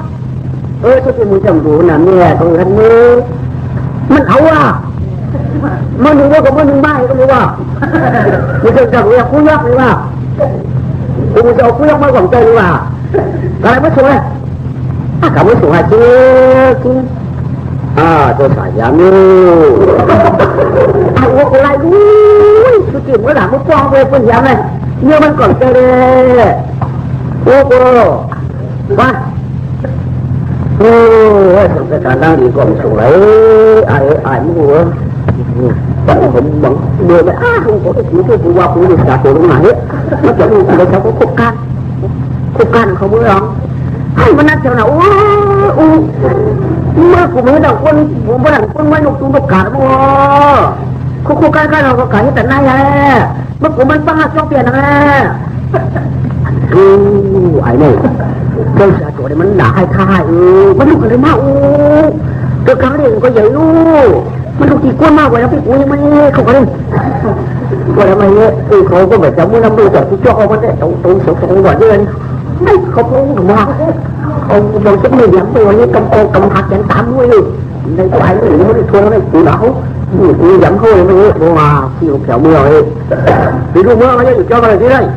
ทุกทีมึงจำดูนะเนี่ยตรงพันเมื่อมันเอามันหนึ่งว่ากับมันหนึ่งไม่ก็ไม่ว่ามึงจำดูว่าคุยยกหรือว่ากูจะเอาคุยยกมาหวังใจหรือว่าอะไรไม่สวยกับไม่สวยจริงตัวสายยามิโอ้อะไรสุดที่เมื่อหลังมึงฟ้องไปเป็นยามเลยเนี่ยมันก่อนเจอเลยโอ้โหว่าสงการนั่งดีก่อนสวยไอ้มึงหัวแต่ผมบังเดือดเลยผมก็ถือตัวว่าผมดีสาตัวลงมาเนี่ยมันจะมีอะไรเขาก็คุกกันเขาเมื่อหลังให้มันนัดเจ้าหน้าเมื่อผมไม่ได้คนผมไม่ได้คนไม่นกตุ้งนกกาดบ่คู่กันเราก็ขายแต่ไหนแหละเมื่อผมมันป้าจ้องเปลี่ยนนะไอ้เนี่ยเจ้าเสียตัวเนี่ยมันด่าให้ท่ามันลูกอะไรมากตัวกลางเด็กก็ใหญ่มันลูกตีก้นมากกว่าแล้วพี่กูยังไม่เขาก็เล่นว่าทำไมเนี่ยเขาก็แบบจะมุ่งน้ำดูจากที่จ้องเอามันได้ตรงสองก่อนเดือนไม่เขาพูดถึงว่าông đầu chất mình lắm rồi như cầm hạt chén 8 mươi đây có ai nữa nó đi thua nó này cú đảo cú dám thôi nó mà khi nó kéo mưa rồi thì lúc mưa nó sẽ cho cái này thế đây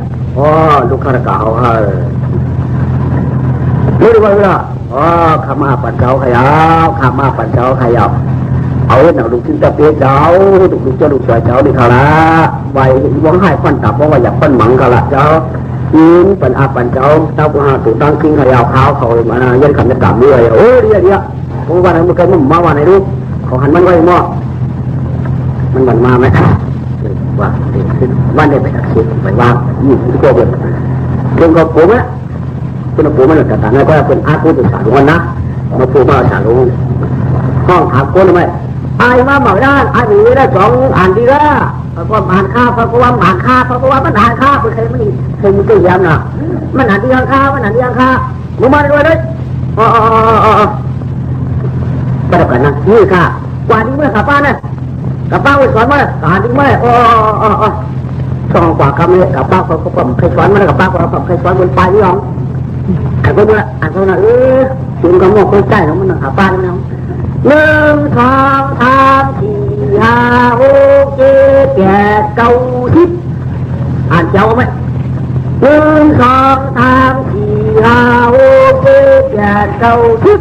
lúc khai cào mới được rồi khám maปั่นเจ้าใครkhám maปั่นเจ้าใครเอาเนาะลูกชิ้นตะเปี๊ยเจ้าลูกเจ้าลูกชายเจ้าดีเขาละไว้หวังให้ปั่นตับเพราะว่าอยากปั่นหมังเขาละเจ้าเป็นอาปันเจ้าเจ้าผู้หาถูกตั้งขึ้นขยาวขาวเขามายันขันจะกลับด้วยเดี๋ยวผมว่ามันเคยมุ่งมาว่าในรูปเขาหันมันไว้หม้อมันมาไหมว่าวันเด็กไปตักสิไปวางที่ตัวเป็นเรื่องกับผมนะคุณปู่มันแต่นั่นก็เป็นอาคุณศึกษาลุงนะมาปู่มาสาลุงห้องถามคนทำไมไอ้มาบอกได้ไอ้หนีได้2อ่านดีละก็อ่านข้าเพราะว่าอ่านข้าเพราะว่ามันอ่านข้าเป็นใครไม่เคยมีตัวย้ำนะมันอ่านดีอ่านข้ามันอ่านดีอ่านข้ามึงมาด้วยเลยก็แล้วกันนะนี่ค่ะกว่านี้เมื่อกับป้าเนี่ยกับป้าไปสอนมาอ่านดีไหมช่องกว่าคำนี้กับป้าเขาผมเคยสอนมากับป้าผมเคยสอนบนปลายนี่หรออ่านก็ดูละอ่านก็นะถึงกับโม่คนใกล้ของมันนะกับป้านี่นะ1 2 3 4 5 6 7 8 9 10อ่านเจ้าไหม1 2 3 4 5 6 7 8 9 10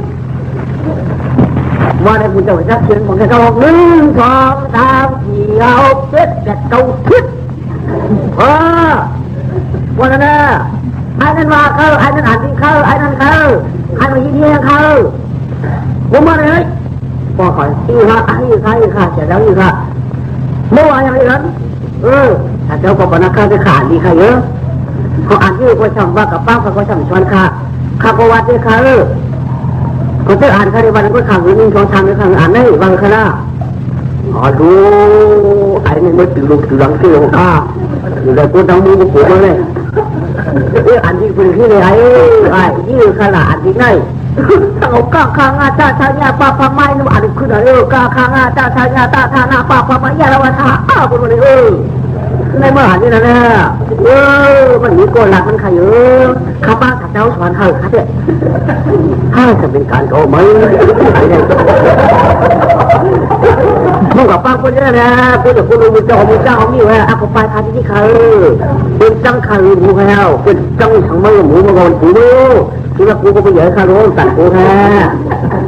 ว่าได้คุณจะจับเสียงของแกเขา1 2 3 4 5 6 7 8 9 10วันนั้นไอ้นั่นว่าเขาไอ้นั่นอ่านจริงเขาไอ้นั่นเขาไอ้มายินดีเขาผมมาเลยพอขอที่ค่ะไอ้ค่ะเสร็จแล้วอีกค่ะเมื่อวานยังไงกัน ถ้าเจ้าก็ปนักข้าจะขาดดีค่ะเยอะเขาอ่านที่เขาช่างว่ากับป้าเขาช่างชวนค่ะข้าประวัติด้วยค่ะเขาจะอ่านคดีวันก็ข่าวหนึ่งช่องทางในทางอ่านได้บางคณะอ๋อดูไอ้นี่ไม่ตื่นลุกตื่นหลังตื่นข้าอยู่ในกูดังมือกูปวดเลยอ่านที่คนที่ไหนไอ้ยี่ขนาดอ่านที่ไหนเอาก้าข้างอาตาชายาป้าพม่าหนูอ่านขึ้นหน่อยก้าข้างอาตาชายาตาธานาป้าพม่ายาละวัฒน์คนวันนี้ในมหานี่นะเนี่ยมันมีโกนหลักมันขยข้าป้าข้าเจ้าสอนให้ข้าเนี่ยถ้าจะเป็นการโทรไหมมึงกับป้าคนนี้นะกูจะกูรู้มึงจะมีเจ้ามีไว้อากูไปทานที่เขาเป็นจังขาหมูแล้วเป็นจังสังมือหมูมาก่อนกูรู้คิดว่ากูก็ไปเหยียดข้ารู้สั่งกูแท้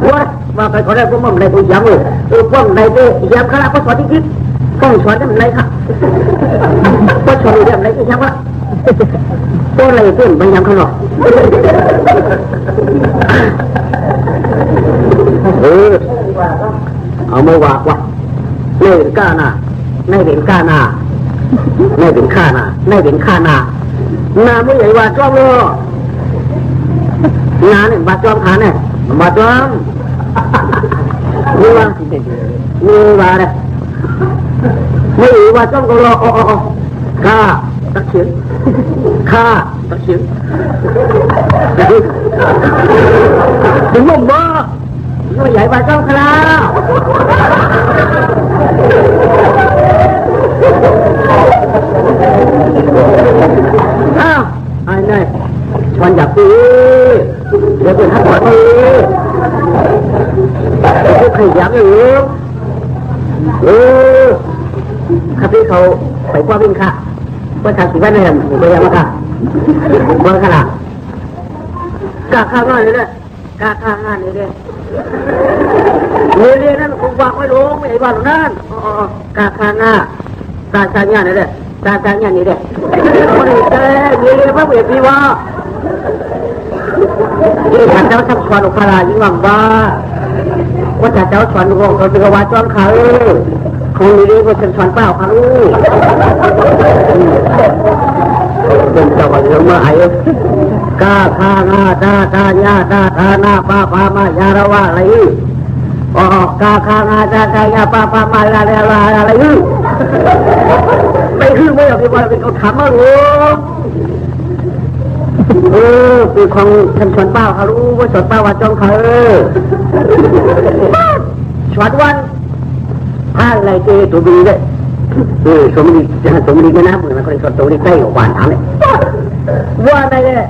ว่าไปขอได้กูมั่งในกูย้ำเลยป้องในกูย้ำข้าราชการที่คิดป้องสอนได้มันไรค่ะป้องสอนได้มันไรที่ย้ำว่าป้องอะไรเพื่อนไม่ย้ำข้างนอกเอาไม่ว่าว่ะไม่เป็นก้าหน้าไม่เป็นก้าหน้าไม่เป็นข้าหน้าไม่เป็นข้าหน้าหน้าไม่ใหญ่ว่าจ้องเลยหน้าเนี่ยบาจ้องขาเนี่ยบาจ้องนี่ว่าเนี่ยไม่ใหญ่ว่าจ้องก็รอข้าตักเฉียงข้าตักเฉียงถึงมุ่งบ่ไม่ใหญ่ว่าจ้องข้าอ้าวไอ้นี่ชวนอยากตีเดี๋ยวเป็นฮัทหัวตีพวกใครอยากอยู่ข้าพี่เขาไปกว่าวิ่งค่ะเมื่อทางสีบ้านเนี่ยผมไปยังมาค่ะเมื่อขนาดกาข้างงานเลยเนี่ยกาข้างงานเลยเนี่ยเรียนนั่นคงวางไม่ลงไม่ไอ้บ้านนั่นกาข้างงานกาข้างงานนี่เนี่ยกาข้างงานนี่เนี่ยคนอื่นเรียนว่าเบียดพี่ว่าที่ท่านเจ้าทักษะอุปรายิ่งหวังว่าเจ้าสอนของเขาเป็นกวาดจ้อนเขาคงมีเรื่องว่าเป็นสอนเปล่าเขาเป็นเจ้าว่าเยอะมาไอ้กาข้างาตาตาญาตาตาหน้าป้าพามายาระวะอะไรกาข้างาตาตาญาป้าพามายาระวะอะไรไม่คือไม่อยากเป็นว่าเป็นเขาถามมาหรอกคือของท่านสอนเป้าเขารู้ว่าสอนเป้าว่าจ้องเขาสอนวันอะไรเจตัวดีเลยสมดีก็นะเหมือนคนสอนตัวดีใกล้กับหวานถามเลยว่าอะไรเนี่ย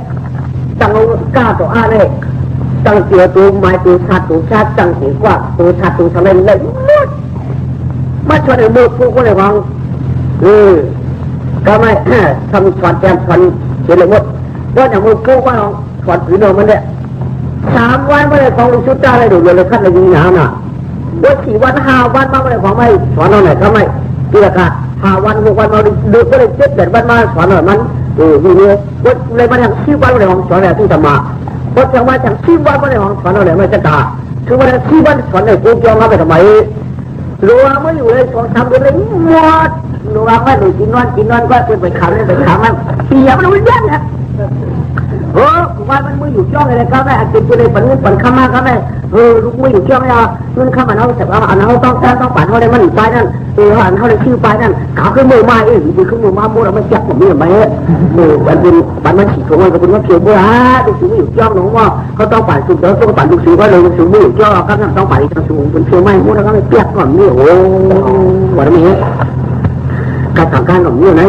ตั้งกล้าตัวอะไรตั้งเสียตัวไม้ตัวชาตัวชาตั้งเสียกว่าตัวชาตัวทะเลเลยมาชวนไอ้มือพูดก็เลยฟังก็ไม่ทำสอนแจมสอนเสียเลยหมดว่าอย่างมือพูดว่าเราสอนผืนเดิมมันเนี่ย3 วันไม่ได้ของลูกชุดจ้าเลยดูเลยขั้นเลยยิงหนาวน่ะว่า4 วัน5 วันมาไม่ได้ของไม่สอนเราไหนก็ไม่ที่ราคา5 วัน6 วันมาดูก็เลย7 8 วันมาสอนหน่อยมันอยู่เนี่ยว่าเลยมาทาง10 วันไม่ได้ของสอนอะไรที่ธรรมะว่าทางมาทาง10 วันไม่ได้ของสอนเราไหนไม่จะตาคือว่าทาง10 วันสอนไหนกูยอมมาไปทำไมรู้ว่าไม่อยู่เลย2-3 เดือนเลยหมดรู้ว่าไม่หนูกินนอนก็เป็นไปขำเลยไปขำมันเสียมันรู้ยันนะว่ามันมืออยู่จ้องอะไรก็ได้อาจจะเป็นเลยปั่นข้ามาก็ได้ลูกมืออยู่จ้องเนี่ยเงินข้ามันเอาแต่ว่าอันนั้นต้องปั่นเขาได้มันไปนั่นอันเขาได้ชื่อไปนั่นขาขึ้นมือมาดีขึ้นมือมาโม่เราไม่จับผมนี่ไหมมันเป็นปั่นมันฉีกของมันก็เป็นว่าเขียวบัวลูกศิษย์อยู่จ้องหนูว่าเขาต้องปั่นสุดแล้วต้องปั่นลูกศิษย์ก็เลยลูกศิษย์มืออยู่จ้องก็ต้องปั่นอีกทางสูงเป็นเขียวไม่โม่แล้วก็ไม่เปียกก่อนนี่โอ้วันนี้การทำการของนี่ไหน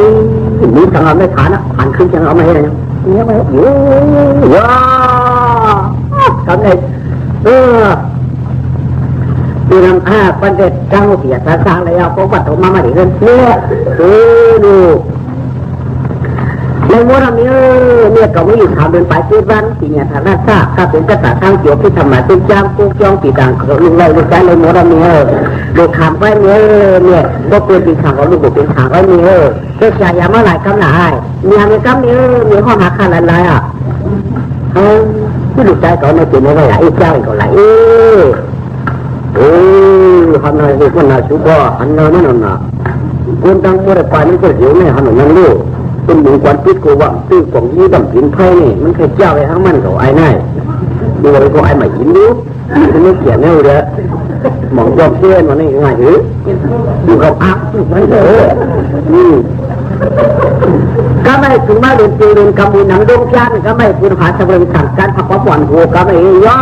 มีทางเราไม่ผ่านนะผ่านขึ้นทางเราไม่ได้เนี่ยไม่อยู่ว้าทำไงดูน้ำประเด็จเจ้าเสียสาเลยเอาของบัตรมาดิเรื่องเนี่ยดูในม้วนเนี่ยก็ไม่อยู่ทำเป็นปลายที่บ้านที่เนี่ยฐานะทราบถ้าเป็นกษัตริย์ทางเกี่ยวที่ทำมาเป็นจ้างกู้จ้องปีต่างเขาลุงเลยลูกชายในม้วนเนี่ยดูขำไปเนี่ยก็เป็นปีขางของลูกบุตรเป็นขางไว้เนี่ยเจ้าชายยามาหลายคำหนามีอะไรคำเนี่ยมีข้อหาขาดอะไรที่ลูกชายเขาในปีนี้ก็หลายเจ้าอีกก็หลายฮันนายคนน่าชุบอันนั้นน่ะ คนดังเมื่อไรมันก็เสียวแม่ขนมนั่งลูกเป็นหมูกวนพิษกูว่าตื้อกล่องยี่ดำผินไพ่นี่มันเคยเจ้าไปทั้งมันเขาไอ้น่ายดูไปก็ไอ้ใหม่ยินดูมันไม่เกี่ยงแน่เลยหมองยอมเชื่อมันนี่ง่ายหรือดูเขาอักมันเถอะก็ไม่ถึงมาเรียนจีเรียนกำมือหนังดงชันก็ไม่คุณหาสำเร็จสั่งการพักผ่อนหัวก็ไม่ย่อ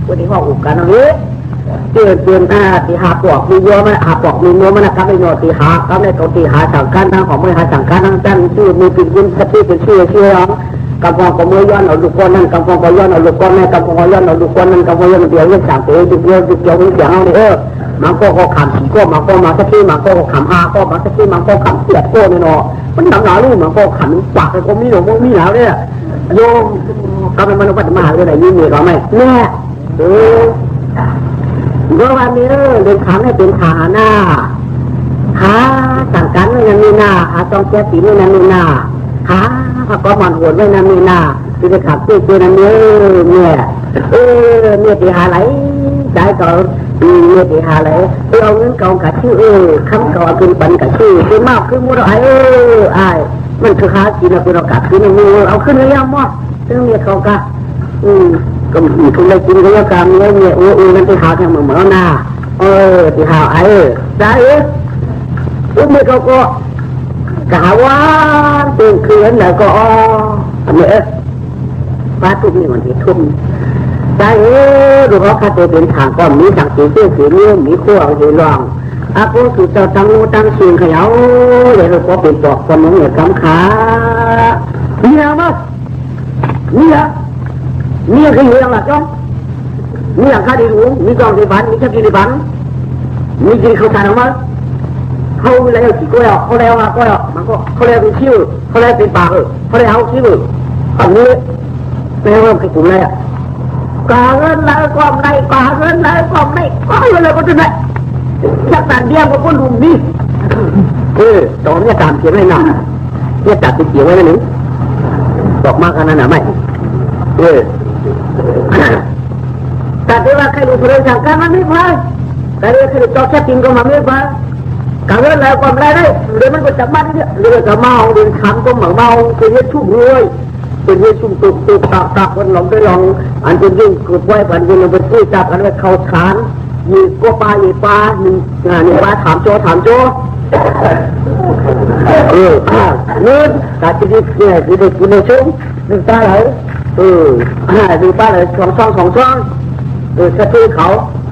วันนี้ว่าอุกกันเอาเลยเตือนตีหาปอกมีเยอะไหมหาปอกมีนัวมันนะครับไม่โยตีหาก็ไม่เขาตีหาสั่งการทางของไม่หาสั่งการทางด้านชื่อมีปิดยินสติเป็นชื่อร้องกำพองของมือย้อนเอาลูกก้อนนั่นกำพองก็ย้อนเอาลูกก้อนนั่นกำพองก็ย้อนเอาลูกก้อนนั่นกำพองย้อนเดียวเรื่องสั่งตัวเดียวเกี่ยวเสียงเอาเลยมันก็ขำผีก็มันก็มาสักทีมันก็ขำอาก็มาสักทีมันก็ขำเสียดก็เนี่ยเนาะมันหนาลูกมันก็ขำปากเลยก็มีหนูมีหนาวเนี่ยโยมก็มันปัจจุบันเลยไหนยิ่งมีก็ไม่แน่เมื่อวันนี้เดินขำให้เป็นขาหน้าขาสั่งการไว้นั่นนี่หน้าขาต้องแก้สีไว้นั่นนี่หน้าขาเขาก็มันหัวไว้นั่นนี่หน้าที่จะขับตื้อนั่นเนี่ยเนี่ยตีหาไหลใจก็เนี่ยตีหาไหลเอาเงินเก่ากับชื่อคำเก่าขึ้นปันกับชื่อคือมากคือมุดไอ้มันคือหากินเอาเป็นโอกาสคือในมือเอาขึ้นเลยยังมั้งซึ่งเนี่ยเขาก็ก็มีคนได้กินก็ยังการเนี่ยนั่นตีหาแค่เหมือนหน้าตีหาใจไม่เขาก็กะว่าตื่นคืนแล้วก็อันนี้ฟ้าทุ่มนี่มันที่ทุ่มใจดูเขาคาตัวเป็นทางก็มีสังสีเสื้อสีนี้มีขั้วสีรองอากูสุดเจ้าตั้งงูตั้งชิงเขย่าเลยเราก็เป็นปอกคนน้องเหนือกำขาเนี่ยมั้งเนี่ยคือเรื่องอะไรจ้องมีหลังคาดีหรูมีกองดีบันมีชักดีบันมีจีเขาทานออกมาเขาเลยเอาขี้ก้อยออกเขาแล้วก็มันก็เขาเลยเป็นคิ้วเขาเลยเป็นปากเขาเลยเอาคิ้วอันนี้แม่ว่าใครกลุ่มอะไรกาเงินแล้วความในกาเงินแล้วความในก็เลยก็จะได้ชักตัดเดียวกับคนดุนี่ตอนนี้ตามเขียนไว้หน่อยเนี่ยตัดติดเกี่ยวไว้หนึ่งบอกมากขนาดไหนไม่แต่ที่ว่าใครดูเรื่องสั่งการมันไม่พอแต่เรื่องใครดูจอแค่ติงก็มันไม่พอกาเงินแล้วความไรได้เรื่องมันก็จับมันเนี่ยเรื่องจะเมาเรื่องขำก็เหมือนเมาเป็นเรื่องชุ่มรวยเป็นเรื่องชุ่มตุกตักคนหลงได้ลองอันเป็นยิ่งกดไว้ปันยิ่งเป็นที่จับกันไว้เขาขานยีก็ปลาหนึ่งปลาถามโจเงินแต่ที่นี่เนี่ยที่ได้กินในชุ่มหนึ่งตาไหลหนึ่งตาไหลสองช่องกระทือเขา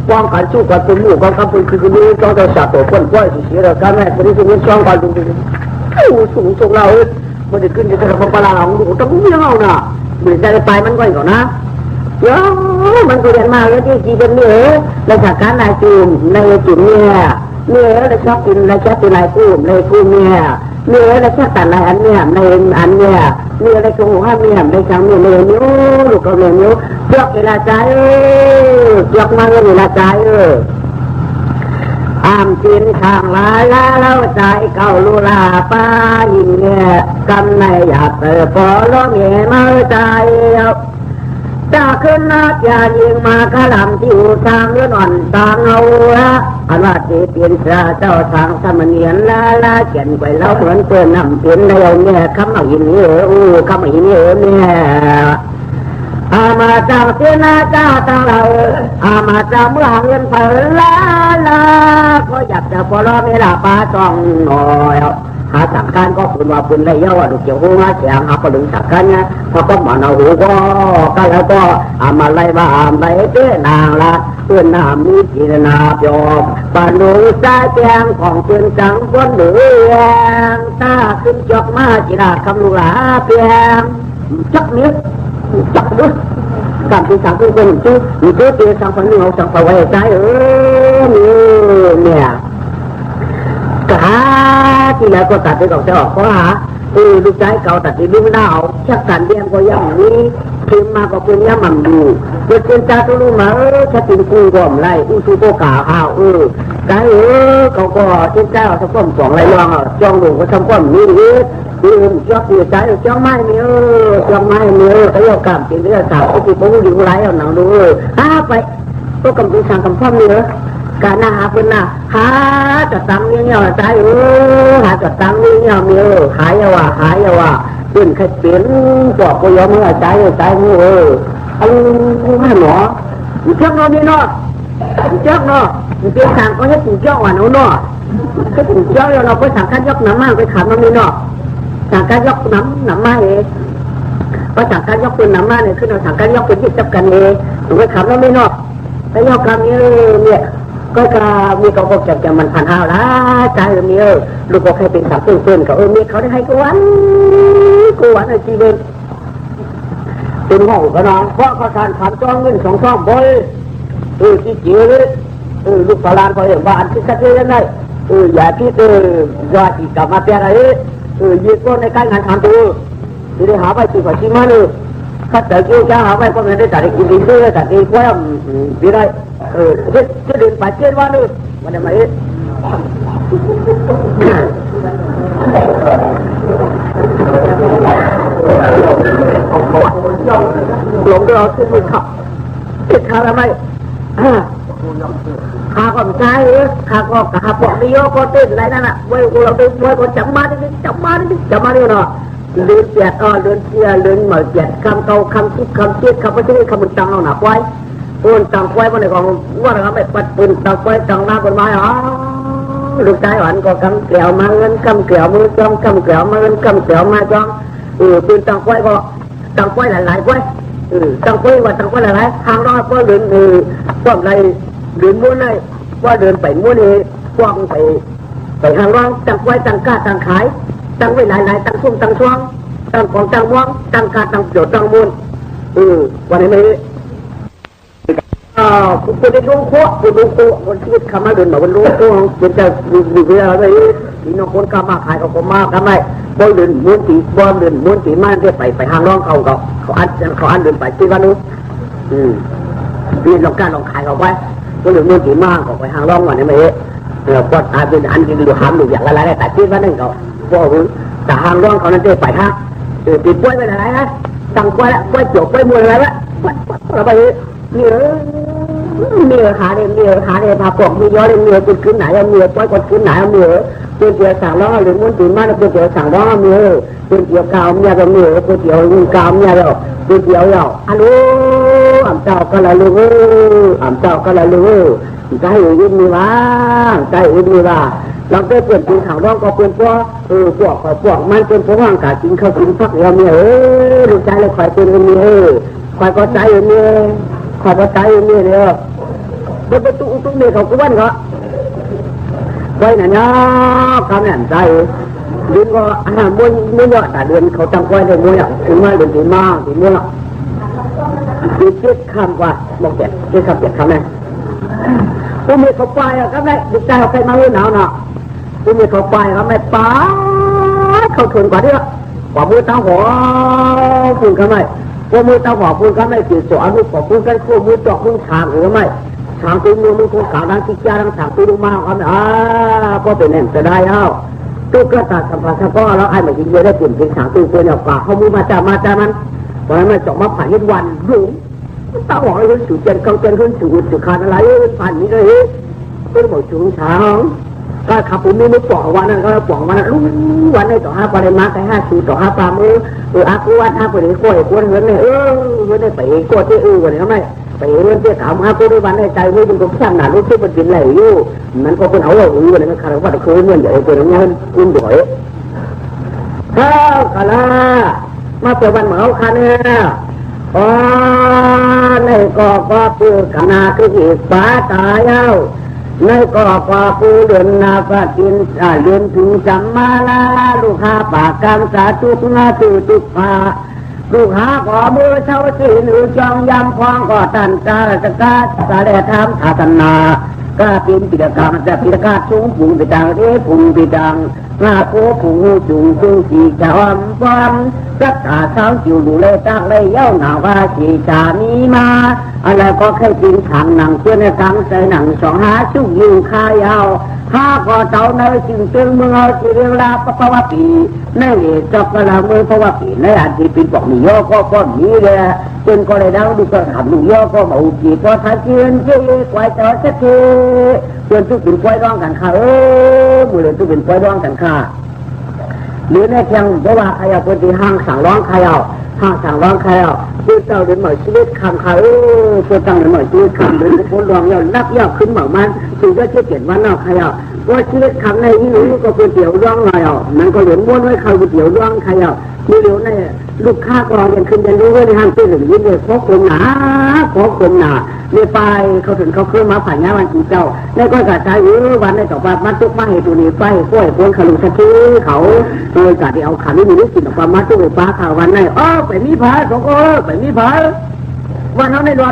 ป้องกันสู้กับตัวหมู่กองทัพปืนคือนี้ต้องจะสับตัวคนก้อยเสียแล้วกันแม่คนนี้จะมีช่องกันดูสูงเรามันจะขึ้นจะทำปลาหลังดูต้องมีเงาน่ะเหมือนจะไปมันก่อนนะเยอะมันก็เรียนมาแล้วที่จีเป็นเนื้อในฉากการนายจูมในจุดเนี่ยแล้วชอบกินแล้วชอบกินนายกุ้มในกุ้มเนี่ยแล้วชอบตัดนายอันเนี่ยในอันเนี่ยอะไรกระหูห้าเนี่ยในช้างเนี่ยนิ้วลูกกระเนิ้วยกเวลาใจยกมาเวลาใจอ้ามกินทางลายแล้วใจเก่าลูลาป้ายิงเนี่ยกำในอยากเปิดพอร้องเงี้ยมาใจจะขึ้นนักอย่ายิงมากระลำที่อยู่ทางเลื่อนอ่อนทางเอาละอันว่าที่เปลี่ยนเจ้าทางสมเนียนละเขียนไปแล้วเหมือนเตือนนำเปลี่ยนในเนี่ยคำเอายินเนี่ยคำเอายินเนี่ยอามาจากเสียนาเจ้าตาเราอามาจากเมื่อเงินเผลละก็อยากจะพอรอเวลาป้าจ้องหน่อยหาสั่งการก็คุณว่าคุณได้เยาว่าดูเกี่ยวหัวเสียงหาประดึงสั่งการเนี่ยพอก็หมอนเอาหูก็แล้วก็อามาไล่บ้าไปเจ้านางละเพื่อนน้ำมีจีนาปยอมปานุสาแจงของเพื่อนจังคนเหลืองตาขึ้นจอกมาจีนาคำลูลาเพียงจักเนื้อจักด้วยการเป็นสังเป็นคนชื่อมีตัวเตี้ยสังฝันเอาสังฝันไว้ใจเนี่ยกาที่แล้วก็ตัดไปกับเจ้าข้อหาลูกชายเก่าตัดไปดึงดาวชักการเลี้ยงก็ยังนี้พิมมาก็เป็นย่ามันดูเป็นจ่าตุลุมาชักเป็นกูก่อมไรสู้โกกาข้าวกายเขาก็เจ้าสักก้มสองไรลองจ้องดูก็ทำก้มนี้จ้องใจจ้องไม้เนื้อจ้องไม้เนื้อเขาเอากลับกินเนื้อสาวที่ผมอยู่ไรเอาหนังดูไปก็กำลังสั่งกำพับเนื้อการหน้าหาเป็นหน้า หาจะตังเงี้ยใจหาจะตังเงี้ยมีหายว่าขึ้นแค่เปลี่ยนตัวก็ยอมให้ใจมืออันให้หมอเจ้าเนาะนี่เนาะเจ้าเนาะเจ้าทางก็ให้ปู่เจ้าอ่ะเนาะcáiปู่เจ้าเราไปสั่งการยกน้ำมาไปขับมันนี่เนาะสั่งการยกน้ำมาเองไปสั่งการยกปืนน้ำมาเนี่ยคือเราสั่งการยกปืนยึดจับกันเองถูกไหมขับแล้วไม่เนาะไปยกกันเนี่ยก็จะมีกบฏจะมันผ่านห้าวละใจมีลูกก็แค่เป็นสาวเพื่อนกับมีเขาได้ให้กวนไอ้จีเบนเป็นห้องก็นอนเพราะเขาทานผ่านจ้องเงิน2 ช่องบ่อยจีเจี๋ยเลยลูกตลาดเขาเห็นว่าอันที่สักเรื่องไหนอย่าที่ยอดอีกกลับมาเป็นอะไรยืดก้นในการงานทำตัวที่ได้หาไปที่ฝันที่มันถ้าเกิดกู้จะหาไปก็ไม่ได้ตัดกินดีด้วยตัดดีกว่าดีได้จะเดินไปเจ็ดวันเลยมันได้ไหมหลงเราที่มือขับติดขาทำไมขาก็ไม่ใช่ขาก็ขาปอกนิโยก็เต้นอะไรนั่นน่ะเว้ยเราเดินเว้ยก็จับมาดิเนาะเดินเปียดเดินเชียเดินเหมือนเปียดคำเก่าคำคิดคำเจี๊ยดคำไม่ใช่คำมันตังเราหนักไว้ปืนตังไว้วันไหนของว่าเราไม่ปัดปืนตังไว้ตังหน้าคนไม้ลูกชายหวานก็กำเกลียวมาเงินกำเกลียวมือจ้องกำเกลียวมาเงินกำเกลียวมาจ้องปืนตังไว้ก็ตังไว้หลายๆไว้ตังไว้ว่าตังไว้หลายๆทางรอดก็เดินพวกอะไรเดินม้วนเลยว่าเดินไปม้วนเองกว้างไปทางร่องตังไว้ตังกาตังขายตังไว้หลายๆตังซุ่มตังช่วงตังของตังม่วงตังกาตังโจดตังมูลวันนี้ไม่คุณได้รู้ขั้วคุณรู้ขั้วคนชีวิตคำมาเดินแบบคนรู้ขั้วเป็นจะอยู่เวลาเลยที่น้องคนกำมาขายเขาก็มาทำไมบอลเดินม้วนตีบอลเดินม้วนตีมันได้ไปทางร่องเขาอันเดินไปที่วันนู้นลองการลองขายเขาไปบอลเดินม้วนตีมันเขาไปทางร่องวันนี้ไม่ก็ตายเป็นอันกินดูหามดูอย่างอะไรแต่ที่วันนึงเขาบอกว่าแต่ทางร่องเขานั้นได้ไปฮะตีกล้วยไปอะไรนะสั่งกล้วยละกล้วยจบกล้วยมวยอะไรวะเราไปมีหาเนี่ยพาปกมีย้อนเลยมีจุดขึ้นไหนมีปล่อยกดขึ้นไหนมีเป็นเกี่ยวสั่งล้อหรือม้วนตีมันเป็นเกี่ยวสั่งล้อมีเป็นเกี่ยวกาวมีอะไรมีเป็นเกี่ยวกาวมีอะไรเป็นเกี่ยวเหล่าอันนู้อ่ำเจ้าก็ละลูใจอื่นมีว่าเราได้เปลี่ยนเป็นข่าวร้องก็เป็นพวกมันเป็นพวกร่างกายกินข้าวกินพักเราเนี่ยลูกใจเลยคอยเป็นมีคอยก็ใจมีขอพระใจนี่เลยเดี๋ยวตุ้เนี่ยเขาก็วันเขาไว้เนี่ยคำนั้นใจเดือนก็ม้วนเยอะแต่เดือนเขาตั้งไว้เลยม้วนถึงมาเดือนถึงมาถึงม้วนตีเจ็ดคำกว่าบอกเจ็ดคำไหนตุ้มีเขาไปอ่ะก็ได้ดึกใจเขาไปมาเรื่องหนาวเนาะตุ้มีเขาไปเขาไม่ป้าเขาทนกว่าที่กว่ามือตั้งหัวฝุ่นเขาไม่พวกมือตาหัวพูดกันไม่ติดตัวอนุปพูดกันคู่มือจอกมือฉากหรือไม่ฉากตีมือคงขาวดังที่จ้าดังฉากตีลูกมาเขาเนี่ยก็เป็นแน่นจะได้เอ้าตุ๊กตาสัมผัสก็แล้วไอ้มายิงเยอะได้เปลี่ยนเป็นฉากตีเปลี่ยนออกปากเขามือมาจ้ามันเพราะฉะนั้นจอกมาผ่านยันวันดุตาหัวเลยขึ้นสู่เจนเขาเจนขึ้นสู่จุดขาดอะไรผ่านนี้เลยขึ้นบอกชูช้างก็ขับผมมีมือปอกวันนั้นก็ปอกวันนั้นวันนี้ต่อ5 ปริมาณแต่5 ต่อ 5 ปามืออากูวัน5 ปริโกยกวนเงินเนี่ยเงินได้ไปโกดที่วันนี้ทำไมไปเงินที่ถามอากูด้วยวันในใจไม่ยังก็ช่างหนาลูกที่มันเป็นไหลอยู่มันก็เป็นเอาวันนี้มันคาร์ว่าคือเงินใหญ่เป็นเงินกุ้งด่อยข้าวกะลามาเปิดวันเหมาคันเนี่ยในก็ปืนขนาดคืออีกฟ้าตายเอาในก็ปูเดินนาปะกินเดินถึงจำมาลาลูกหาปากกำสาทุกนาตุกพาลูกหาขอมือเช่าที่หรือจองยำควางก็ตันกาจะกาสาเดธรรมทาตนาก็เป็นปิดกรรมจะปิดกาสูงปุ่งปิดังเอปุ่งปิดัง ลาโกผู้จุงจุงจีจอมปอมรักษาเท้าจิวดูเลยตักเลยเย้าหนาว่าจีจามีมาอะไรก็แค่กินถังหนังเพื่อนในกังใส่หนังสองหาชุกยิงคายาวข้าก็เจ้าในจึงตึงเมืองเอาจีเรียงลาปะวะปีในเหตุจบกระมือปะวะปีในอันที่ปีบอกมีโยก็มีเลยจนก็เลยดังดูก็ทำดูโยก็มาอุกีก็ทักเกินเจ๊กวายจอเสถีจนทุกเป็นกวายร้องกันข้ามือเลยทุกเป็นกวายร้องกันข้าหรือในเพียงเพราะว่าใครเอาคนที่ห้างสั่งร้องใครเอาห้างสั่งร้องใครเอาพูดเจ้าเดินเหมือนชีวิตคำเขาพูดเจ้าเดินเหมือนชีวิตคำเดินพ้นรองยอดนับยอดขึ้นเหมือนมันถึงจะเขียนวันนอกใครเอาว่าชีวิตคำในที่รู้ก็เป็นเตี๋ยวร้องลอยเอามันก็เหลือม้วนไว้เขาเป็นเตี๋ยวร้องใครเอามีเหลียวในลูกค้ากรองยังขึ้นยังรู้ว่าในห้างตื้อหรือยิ้มเลยพกคนหนาพกคนหนาในไปเขาถึงเขาเคลื่อนมาผ่านงานวันจีเจ้าในก็กระจายวันในต่อไปมัดตุกมาเหตุนี้ไปกล้วยคนขลุ่มสะทีเขาโดยการที่เอาขันไม่มีนิสิตออกมามัดตุกป้าข่าววันในไปมีพายสองไปมีพายวันนั้นในดวง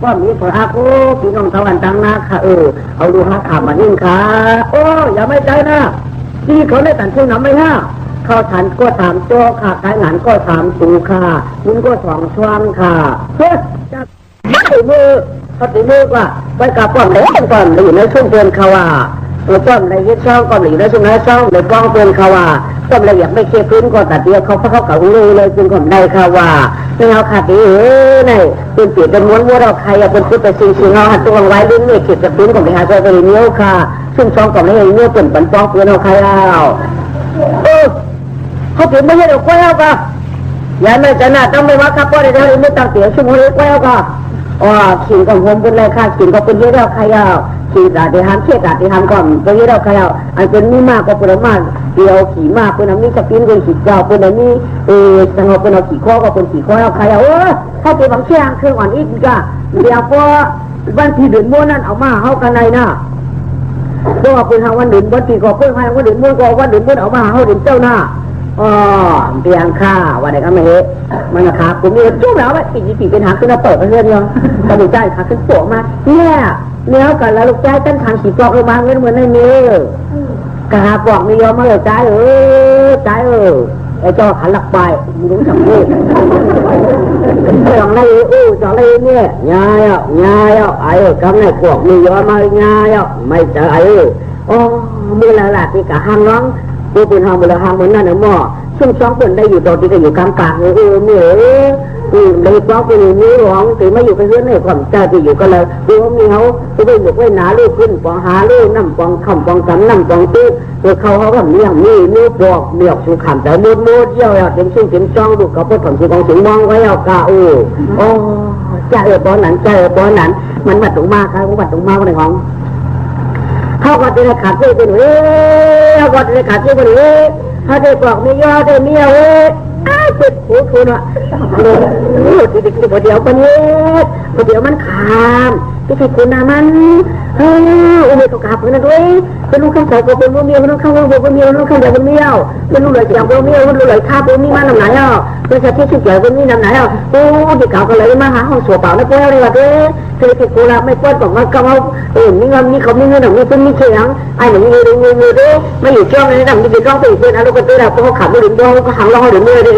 ว่ามีพระกูพี่น้องชาวอันตังนาค่ะเอาดูฮะขามานิ่งค่ะอย่าไม่ใจนะที่เขาได้ตัดชื่อน้ำไม่ห้าเข้าฉันก็ถามโจ้ค่ะท้ายหลานก็ถามตูค่ะคุณก็สองช่วงค่ะเฮ้ยจะตีมือเขาตีมือว่าไปกับป้อมไหนกันก่อนอยู่ในช่วงเดือนเขาว่าป้อมในยึดช่องป้อมอยู่ในช่วงนั้นช่องในป้องเดือนเขาว่าป้อมละเอียดไม่เคลียร์พื้นก็ตัดเดียวเขาเก่าเลยจึงผมได้ค่ะว่าไม่เอาขาดดีนี่เป็นเปลี่ยนเป็นม้วนเราใครเป็นพุทธสิงเอาหัดตัวไว้ลิ้นเนี่ยเก็บจะพื้นของไปหาตัวไปเนี้ยค่ะซึ่งช่องก่อนนี้เนี้ยเป็นปันป้องเพื่อนเอาใครเอาเขาถึงไม่ใช่เราแก้วก็ยายไม่จะน่าต้องไม่ว่าครับเพราะในเรื่องไม่ตั้งเสียชั่วโมงแก้วก็ขิงกับผมเป็นไรค่ะขิงก็เป็นเยอะเราใครเอาขี่ตาที่หันเชี่ยตาที่หันก่อนเป็นเยอะเราใครเอาอันเป็นมีมากก็เป็นมากเดียวขี่มากเป็นอันนี้สปินเป็นขี่เจ้าเป็นอันนี้สงบเป็นเอาขี่ข้อก็เป็นขี่ข้อเราใครเอาเขาเป็นบางเชี่ยงเครื่องอ่อนอีกก็เดี๋ยวพอบ้านที่เดินม้วนนั่นเอามาเข้ากันในน่ะเพราะว่าเป็นทางวันเดินวันที่ก็เพิ่งให้วันเดินม้วนก็วันเดินม้วนเอามาเข้าเดินเจ้าหน้าเพียงค่าวันไหนก็ไม่เห็นมันนะครับผมมีจุ๊บแล้วว่าปีเป็นหางขึ้นมาเปิดไปเรื่อยๆตำรวจจ่ายขาขึ้นโผล่มาเนี่ยเนื้อกันแล้วลูกจ่ายต้นทางขี่ปลอกเอามาเงินเหมือนในนี้กระหาปลอกไม่ยอมมาเลยจ่ายจ่ายไอ้เจ้าขันหลักไปรู้จักพูดจังไรจังไรเนี่ยง่ายไอ้กำไรปลอกไม่ยอมมาง่ายไม่จ่ายมือละหลักที่กะห้างน้องผู้เป็นห้องบริหารเหมือนนั่นนะหม้อซึ่งสองคนได้อยู่ตรงที่ก็อยู่กลางปากเนี่ยได้ฟ้องเป็นมีหลวงถือไม่อยู่ไปเรื่อยๆความใจที่อยู่ก็เลยดูว่ามีเขาจะไปอยู่ไว้หนาลูกขึ้นปองหาลูกน้ำปองคำปองสันน้ำปองตื้อตัวเขาแบบนี้อย่างนี้มีปอกเดี่ยวชูขำแต่มูดเยี่ยวเต็มซึ่งเต็มช่องดูเขาพูดถึงสิ่งของสิ่งมองไว้เอากาใจตอนนั้นมันบัดตรงมากครับบัดตรงมากในของเขาก็จะขาดเชื่อไปหนูเขาก็จะขาดเชื่อไปหนูถ้าได้บอกไม่ย่อได้เมียเจ็บหูคุณอ่ะทีเดียวคนนี้เดี๋ยวมันขามที่ใครคุณนะมันอุ้มเขาขาดคนนั้นด้วยเป็นลูกข้างใส่ก็เป็นลูกเมียเป็นลูกข้างวัวเป็นเมียลูกข้างเดียวเป็นเมียเป็นลูกเลยเสียงเป็นเมียเป็นลูกเลยข้าเป็นมีมันนำไหนอ่ะเป็นชาติชื่อเกี่ยวเป็นมีนำไหนอ่ะเด็กเก่าก็เลยมาหาห้องสวดเปล่าไม่แก้วเลยว่ะเคยกูละไม่ป้อนบอกว่าเขามีเงินมีเขามีเงินหนังมีเป็นมีเสียงไอ้หนูมีดูด้วยไม่อยู่จ้องเลยหนังมีเป็นจ้องไปเป็นอะไรก็ตัวเราเขาขับรถดึงดองเขาหังล้อดึงมือเลย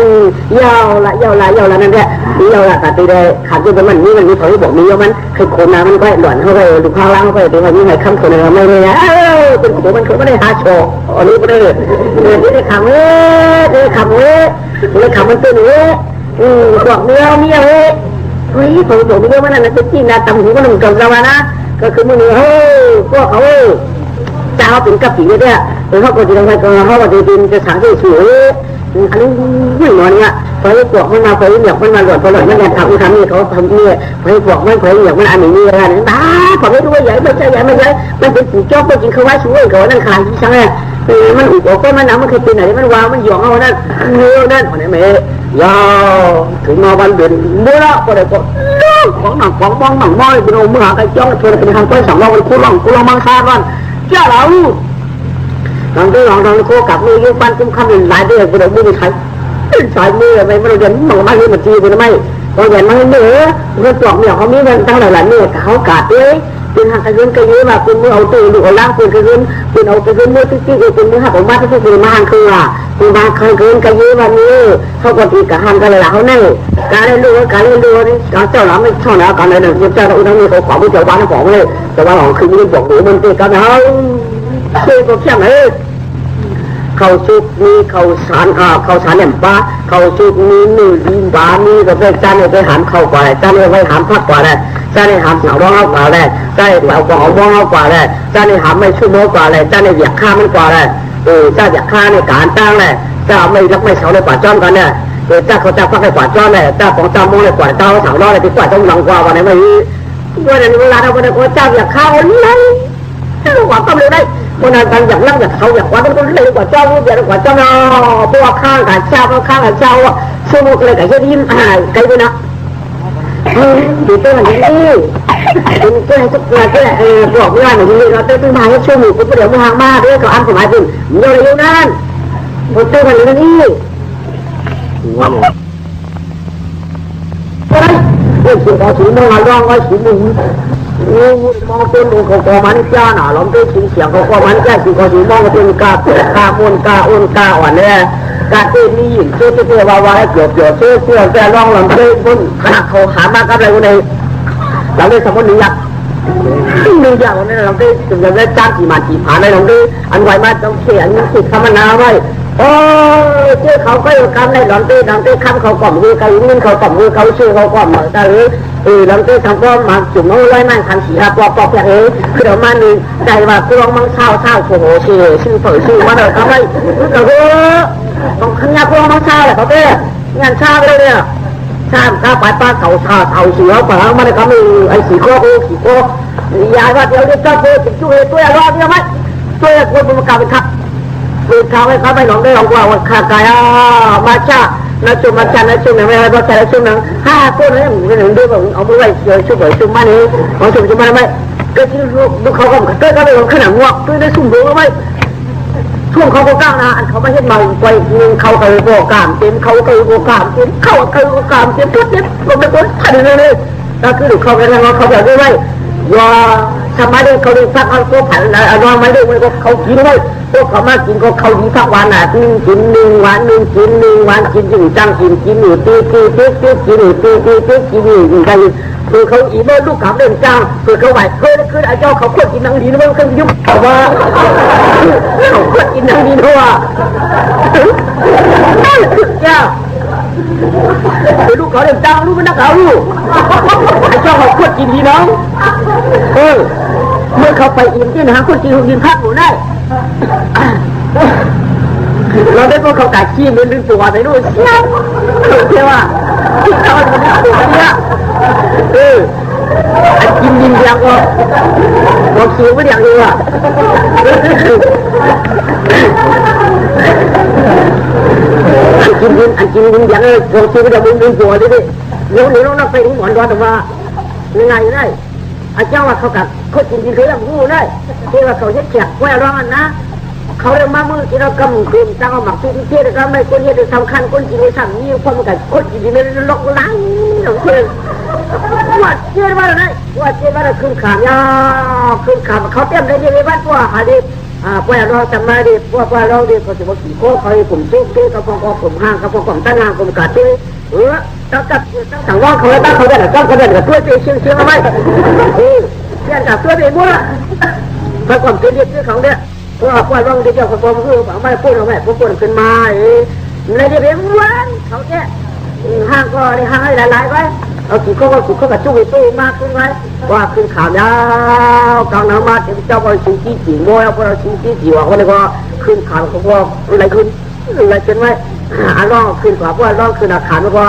ยาวละนั่นแหละยาวละแต่ตีเลยขับจนมันมีเขาบอกมีมันคือคนน้ำมันก็หล่อนเข้าไปดูข้างล่างเข้าไปดูมันมีไหคำคนอะไรไม่เลยเป็นหัวมันเขาไม่ได้หาโชว์อันนี้ไม่ได้ได้ขับได้ขับมันตัวหนูบอกเนื้อเมียเฮ้ยผมบอกมีเรื่องมันนั่นจะจี้นาตำหูก็หนุ่มกำลังนะก็คือมึงพวกเขาจะเอาถึงกับผีเนี่ยหรือเขาก็จะทำอะไรก็เขาก็จะดินจะสางที่สวยอันนี้ไม่หมดเนี่ยพอให้พวกมันมาพอให้เหยียบมันมาหลดพอหลดมันยังทำนี่เขาทำเนี่ยพอให้พวกมันพอให้เหยียบมันอันนี้อะไรนั่นบ้าพอไม่รู้ว่าใหญ่ไม่ใช่ใหญ่ไม่ใช่มันเป็นผีจ้องก็จริงเขาว่าช่วยเขานั่นขายที่ช่างเนี่ยมันอุกก็มันน้ำมันเคยเป็นไหนมันวางมันหยองเอานั่นเนื้อนั่นอะไรไม่ยาวถึงมาวันเดือนเมื่อละก็ได้ก็ของหนังของบ้องหนังม้อยเป็นองค์มหาไก่จ้องเธอเป็นทางต้นสองเราเป็นคู่ร้องมังคาวันเจ้าเราหลังที่หลังโคกับมือยุ่งปั้นคุ้มคำหลายเดือนเป็นองค์มือใครสายมือไม่เรียนหมองมาที่มันจีเป็นไม่พอเรียนมาเนื้อเรื่องปลอกเนี่ยเขามีเงินตั้งหลายๆเนี่ยเขากาดด้วย เป็นหักกระเงินกระยื้อว่าเป็นมือเอาตีหรือเอาล่างเป็นกระเงินเป็นเอากระเงินมือที่เป็นมือหักออกมาที่เป็นมาหันคือว่าเป็นมาเคยเกินกระยื้อวันนี้เขาก็ตีกระหันกันเลยล่ะเขาเนี่ยการเล่นดูการเล่นดูนี่การเจ้าหลานไม่ชอบนะการเล่นเนี่ยเจ้าเราทั้งนี้เขาขอผู้เจ้าบ้านของเลยแต่ว่าของคือมันบอกหนูมันตีกันนะเชื่อก็แค่ไหนเขาชุดนี้เขาสารเขาสารเนี่ยป้าเขาชุดนี้นี่ดินบ้านนี่ก็เป็นจานเนี่ยไปหันเข้ากว่าจานเนี่ยไปหันพักกว่าเลยจานเนี่ยหันเหนาร้องเข้ากว่าเลยจานเนี่ยเอากว่าเอาบ้องเข้ากว่าเลยจานเนี่ยหันไม่ชุ่มกว่าเลยจานเนี่ยอยากฆ่ามันกว่าเลยเจ้าอยากฆ่าในการตั้งเลยเจ้าไม่รักไม่เฉาในกว่าจ้อนกันเนี่ยเจ้าเขาจะพักในกว่าจ้อนเลยเจ้าของเจ้าโม่ในกว่าเจ้าสาวร้อยในที่กว่าต้องหลังกว่าวันไหนไม่วันนั้นเวลาเราวันนั้นเจ้าอยากฆ่าวันนี้รู้ว่าต้องเลยได้วันนั้นการอยากนั่งอยากเขาอยากว่าต้องเลยกว่าเจ้าอยากกว่าเจ้าเนาะพวกข้างกับเจ้าข้างกับเจ้าชั่วโมงเลยกับเจ้ายิ้มไกลไปนะดีตัวอย่างนี้เป็นตัวให้ทุกตัวตัวบอกเวลาหนูดีเราต้องมาให้ชั่วโมงก็เดี๋ยวมาทางมาด้วยกับอันสมัยคุณเยอะเลยนั่นคนตัวอย่างนี้ว้าวเฮ้ยเรื่องสิ่งของสิ่งมองร้องไว้สิ่งหนึ่งมองเป็นองค์ของมันจ้าหนาล้อมด้วยสิ่งเสียงของมันจ้าสิ่งของสิ่งมองเป็นกาปูกามุนกาอุ่นกาอ่อนเนี่ยกาเต้นนี่เชื่อเชื่อว่าเกี่ยวเชื่อแต่ร้องลำเต้นบนขนาดเขาหามากอะไรวันนี้เราได้สมมติหนึ่งอย่างวันนี้เราได้ถึงจะได้จ้างกี่มากี่ผ่านได้เราได้อันไว้มาต้องเขียนสิทธิ์คำนาไว้โอ้เชื่อเขาก็อยู่กันในลำเต้นคำเขากล่อมมือเขาเงินเขากล่อมมือเขาชื่อเขากล่อมเหมือนกันหรือลำเต้ทำก็มาจุ่มน้อยไว้มันคันสีปอกอย่างนี้คือเดี๋ยวมันนี่ใจว่ากูลองมังเช่าโอ้โหชื่อเผยชื่อมาเลยทำไมเราก็ต้องขันยากูลองมังเช่าแหละเขาเต้งานเช่าเลยเนี่ยชาติไปป้าเขาเสือป่ามันเลยเขามีไอ้สีโก้ยายว่าเดี๋ยวเจ้าเพื่อจุดจุดตัวรอดเนี่ยไหมตัวคนมันกลายเป็นขับคือเขาให้เขาไปหลงได้หลงว่าวันขากายมาชานาจุมาชานาจุเนี่ยไม่ให้ภาษานาจุเนี่ย5 คนเนี่ยมันหนึ่งด้วยแบบเอามือไว้เฉยชุบไว้ชุบมันนี่เอาชุบชุบมันไม่ก็ที่ลูกเขาก็เกิดเขาไปหลงขนาดงอกตัวได้สุ่มดูแล้วไหมช่วงเขาก็ก้าวนะอันเขาไม่เห็นมาไปเขาเคยโกกามเต็มเขาเคยโกกามเต็มเขาเคยโกกามเต็มทุกเต็มลงไปต้นทันเลยก็คือเขาไปทางเขาแบบนี้ไหมว่าทำไมได้เขาได้สักเขาผันอะไรไม่ได้ไม่ก็เขากินเลยพวกเขามากินก็เขาดีสักวันกิน1 วันกินอยู่จังกินอยู่ตีกินอยู่ตีกินอยู่กันคือเขาอีเมลลูกกับเดินจ้างคือเขาไหวคือไอ้เจ้าเขาควรกินนังดีนะมันก็ยุบแต่ว่าเขาควรกินนังดีด้วยเนี่ยคือลูกเขาเดินจ้างลูกมันนักเขาลูกไอ้เจ้าเขาควรกินดีน้องเมื่อเขาไปอิ่มที่นะควรกินพักหนูได้เราได้พวกเขากัดขี้มันลืมตัวไปนู่นเชี่ยวเชื่อว่าที่เขาเป็นตัวเนี่ยอันกินดินเดียวก็บอกคิวไม่เดียวเลยอ่ะอันกินดินอย่างเลยบอกคิวไม่เดียวมึงตัวดิเดี๋ยวนี้เราไปถึงหมอนก่อนแต่ว่ายังไงได้อาเจ้าว่าเขากัดเขากินดินเคยทำงูได้ที่ว่าเขาจะแฉกแหวร้อนนะเขาเรียกมาเมื่อที่เรากำคืนตั้งเอาหมักทุกที่เราไม่คนที่สำคัญคนกินในสั่งนี้ความกันคนกินในล็อกล้างเราเชื่อว่าเชื่อว่าอะไรว่าเชื่อว่าเราคืนขาดคืนขาดเขาเต็มได้ยังไงบ้างว่าหาดิพวกเราทำมาดิพวกเราดิเขาจะบอกขี่โค้เขาให้ผมซุกที่เขาพองผมห้างเขาพองตั้งห้างผมกัดที่ตั้งสั่งว่าเขาตั้งเขาได้หรือตั้งเขาได้หรือตัวเชื่อไหมเชื่อจากตัวเองมั่วพอความเป็นเรื่องของเนี่ยว่าร้องที่เจ้าของคือไม่พูดเอาไม่พูดขึ้นมาในที่เป็นวันเขาแค่ห้างก็ได้ห้างให้หลายๆไว้เอาขี่เขากับจุ้ยตู้มากขึ้นไว้ว่าขึ้นขาวยาวกลางน้ำมาเจ้าก็ชิ้นที่จีโม่เอาพวกเราชิ้นที่จีว่าคนนี้ก็ขึ้นขาเขาก็อะไรขึ้นอะไรขึ้นไว้ร้องขึ้นขาเพราะร้องขึ้นอาคารแล้วก็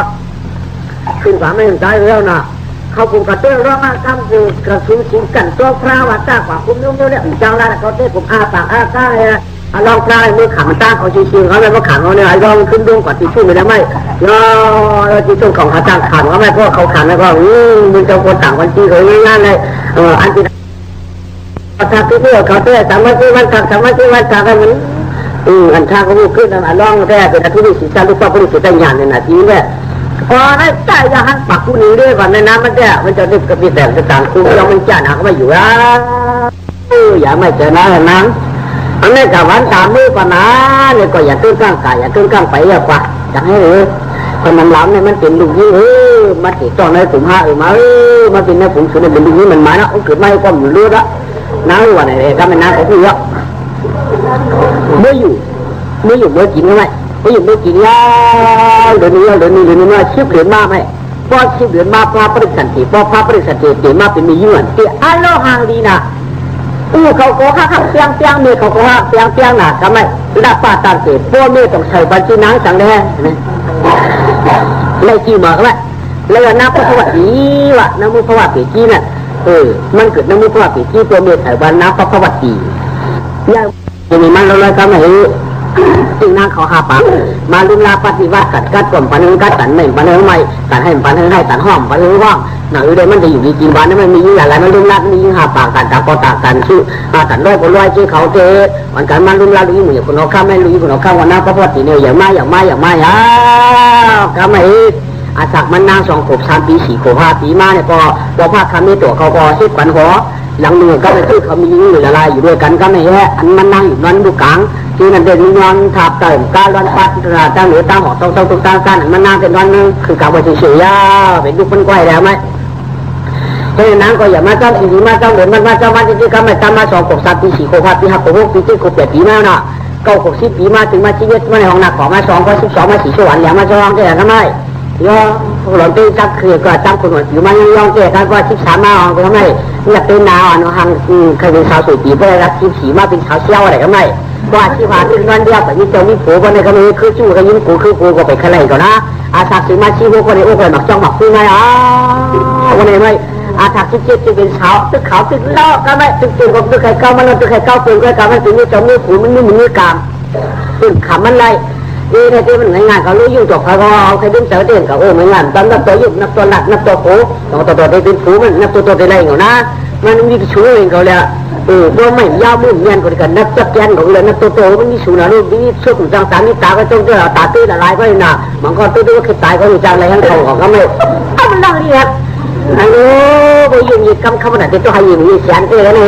ขึ้นขาไม่เห็นใจแล้วนะเขาผมกระเตื้อร้องทำคือกระสุนชิงกันตัวพระวัดจ้ากว่าคุณนุ่มเนี่ยเจ้าละเขาเต้ผมอาปากอาก้าเลยลองพระมือขันตั้งเขาชิงๆเขาเลยว่าขันเขาเนี่ยลองขึ้นดวงกว่าที่ชุ่มไปได้ไหมเราที่ชุ่มของเขาจ้างขันเขาไม่เพราะเขาขันแล้วก็มึงจะคนต่างวันจีเขาง่ายๆเลยอันที่ทางที่เพื่อเขาเต้สามัคคีวันทางมันอันทางเขาขึ้นลองแรกเป็นทุริศิษย์ลูกพ่อทุริศิษย์ญาณในนาทีเนี่ย พอได้ใจจะหันปักผู้นี้ด้วยก่อนในน้ำมันเนี่ยมันจะดึกกระบี่แต่จะต่างคู่ยังไม่จ้าหนักก็ไม่อยู่อ่ะอย่าไม่เจอหน้าน้ำอันนี้กับวันตามมือก่อนนะเนี่ยก็อย่าตื้นกลางกายอย่าตื้นกลางไปอย่ากว่าอยากให้คนมันล้ำเนี่ยมันเป็นลูกยี่มาติดต่อในกลุ่มห้ามาเป็นในกลุ่มสุดในเป็นลูกยี่มันมาแล้วเกิดไม่ก็มันรู้ละน้ำวันไหนเลยถ้ามันน้ำของพี่เยอะเมื่ออยู่เมื่อกินก็ไม่เมื่ออยู่เมื่อกินยาเดี๋ยวนี้มาชิบเหรียญมาไหมพอชิบเหรียญมาพระปริสันติพอพระปริสันติเดี๋ยวมาเป็นมียื่นเดี๋ยวอันโลหังดีนะเขาโกหกเปียงเมย์เขาโกหกเปียงหนาทำไมรับป้าตามเสพพวกเมย์ต้องใช้บัญชีนังสังแดงเลยจีมาก็ได้เลยน้ำพระวัติวะน้ำมุพระวัติจีน่ะมันเกิดน้ำมุพระวัติจีตัวเมย์ใส่วันน้ำพระวัติอย่างนี้มันเราเลยก็ไม่จึงนั่งเขาหาปากมาลุงลาปฏิวัติกัดกลมปันเฮงกัดตันไม่ปันเฮงไม่ตันให้ปันเฮงให้ตันห้อมปันเฮงว่างหนังอยู่เลยมันจะอยู่ดีจีนบ้านนี่มันมียิ่งอะไรมันลุงลามียิ่งหาปากกันตาก็ตากันชื่อตันร้อยก็ร้อยชื่อเขาเจอวันกันมันลุงลาลุยเหมือนคนเขาข้ามไม่ลุยคนเขาข้ามวันน้ำพระพุทธเนี่ยอย่างไม่ก็ไม่อาศักมันนาง2 ขวบ 3 ปี 4 ขวบ 5 ปีมาเนี่ยพอภาคคำนี้ตัวเขาก็เฮ็ดขวัญหัวหลังหนึ่งก็ไปชื่อเขามียิ่งอยู่ละลายอยู่ด้วยกันก็ไม่แย่อันมันนั่งอยู่นั้นดูกลางที่นั่นเดินย้อนทับเติมการวันปัดตั้งเหนือตั้งหอต้องตั้งสั้นมันนั่งเป็นวันนึงคือการว่าเฉยๆย่าเป็นลูกมันก้อยแล้วไหมเพราะฉะนั้นก็อย่ามาจ้องสิ่งมาจ้องเดินมาจ้องมันจริงๆก็ไม่ทำมา2 ขวบ 3 ปี 4 ขวบ 5 ปี 6 ขวบ 6 ปี 7 ขวบ 8 ปีมาเนาะ9 ขวบ 10 ปีมาถึงมาชีวิตมาในห้องหนักของมา2 ก็12มา4 สวรรค์อย่างมาจ้องแก่ทำไมย่อหลงตีจักคือก็จำคนหัวผิวมันย่องแก่กันว่า13มาก็ทำไมอยากเป็นนาวอ่ะหังเคยเป็นสาวสวยปีเพื่อรัก14มาเป็นสาวเชี่ยวอะไรก็ไม่ว่าที่ผ่านเป็นวันเดียวแต่ยิ่งเจ้ายิ่งผัวคนในก็มีคือจู่ก็ยิ่งผัวคือผัวก็ไปขลัยก่อนนะอาศักดิ์สิมาชีพวกคนในโอ้คนหมักจ้องหมักพูดไงคนในไม่อาศักดิ์ที่จะเป็นสาวตึกขาวตึกเล่าก็ไม่ตึกตึกกับตึกไข่เก้ามันตึกไข่เก้าเป็นก็การมันถึงนี่เจ้ามือผัวมันนี่มือกามตึกขำมันไรนี่ในที่มันง่ายๆเขารู้ยุ่งจบเขาเอาใครดึงเสือเด่นเขาไม่งานตอนนับตัวยุบนับตัวหลักนับตัวโผตัวได้เป็นผูมันนับตัวได้ไรเหรอนะมันมีชูเองเขาเลยว่าไม่ยาวมือเงียนกันนับจับยันของเลยนับตัวมันมีชูนะลูกนี่ชุดต่างต่างนี่ตาก็จ้องจะตาตื้อละลายก็เลยนะมันก็ตื้อก็คือตายก็อยู่จังอะไรทั้งเขาของเขาไม่มันนั่งนี่ครับอันนี้ไปยืนยืนคำไหนตัวให้ยืนยืนแสนเกลือนี่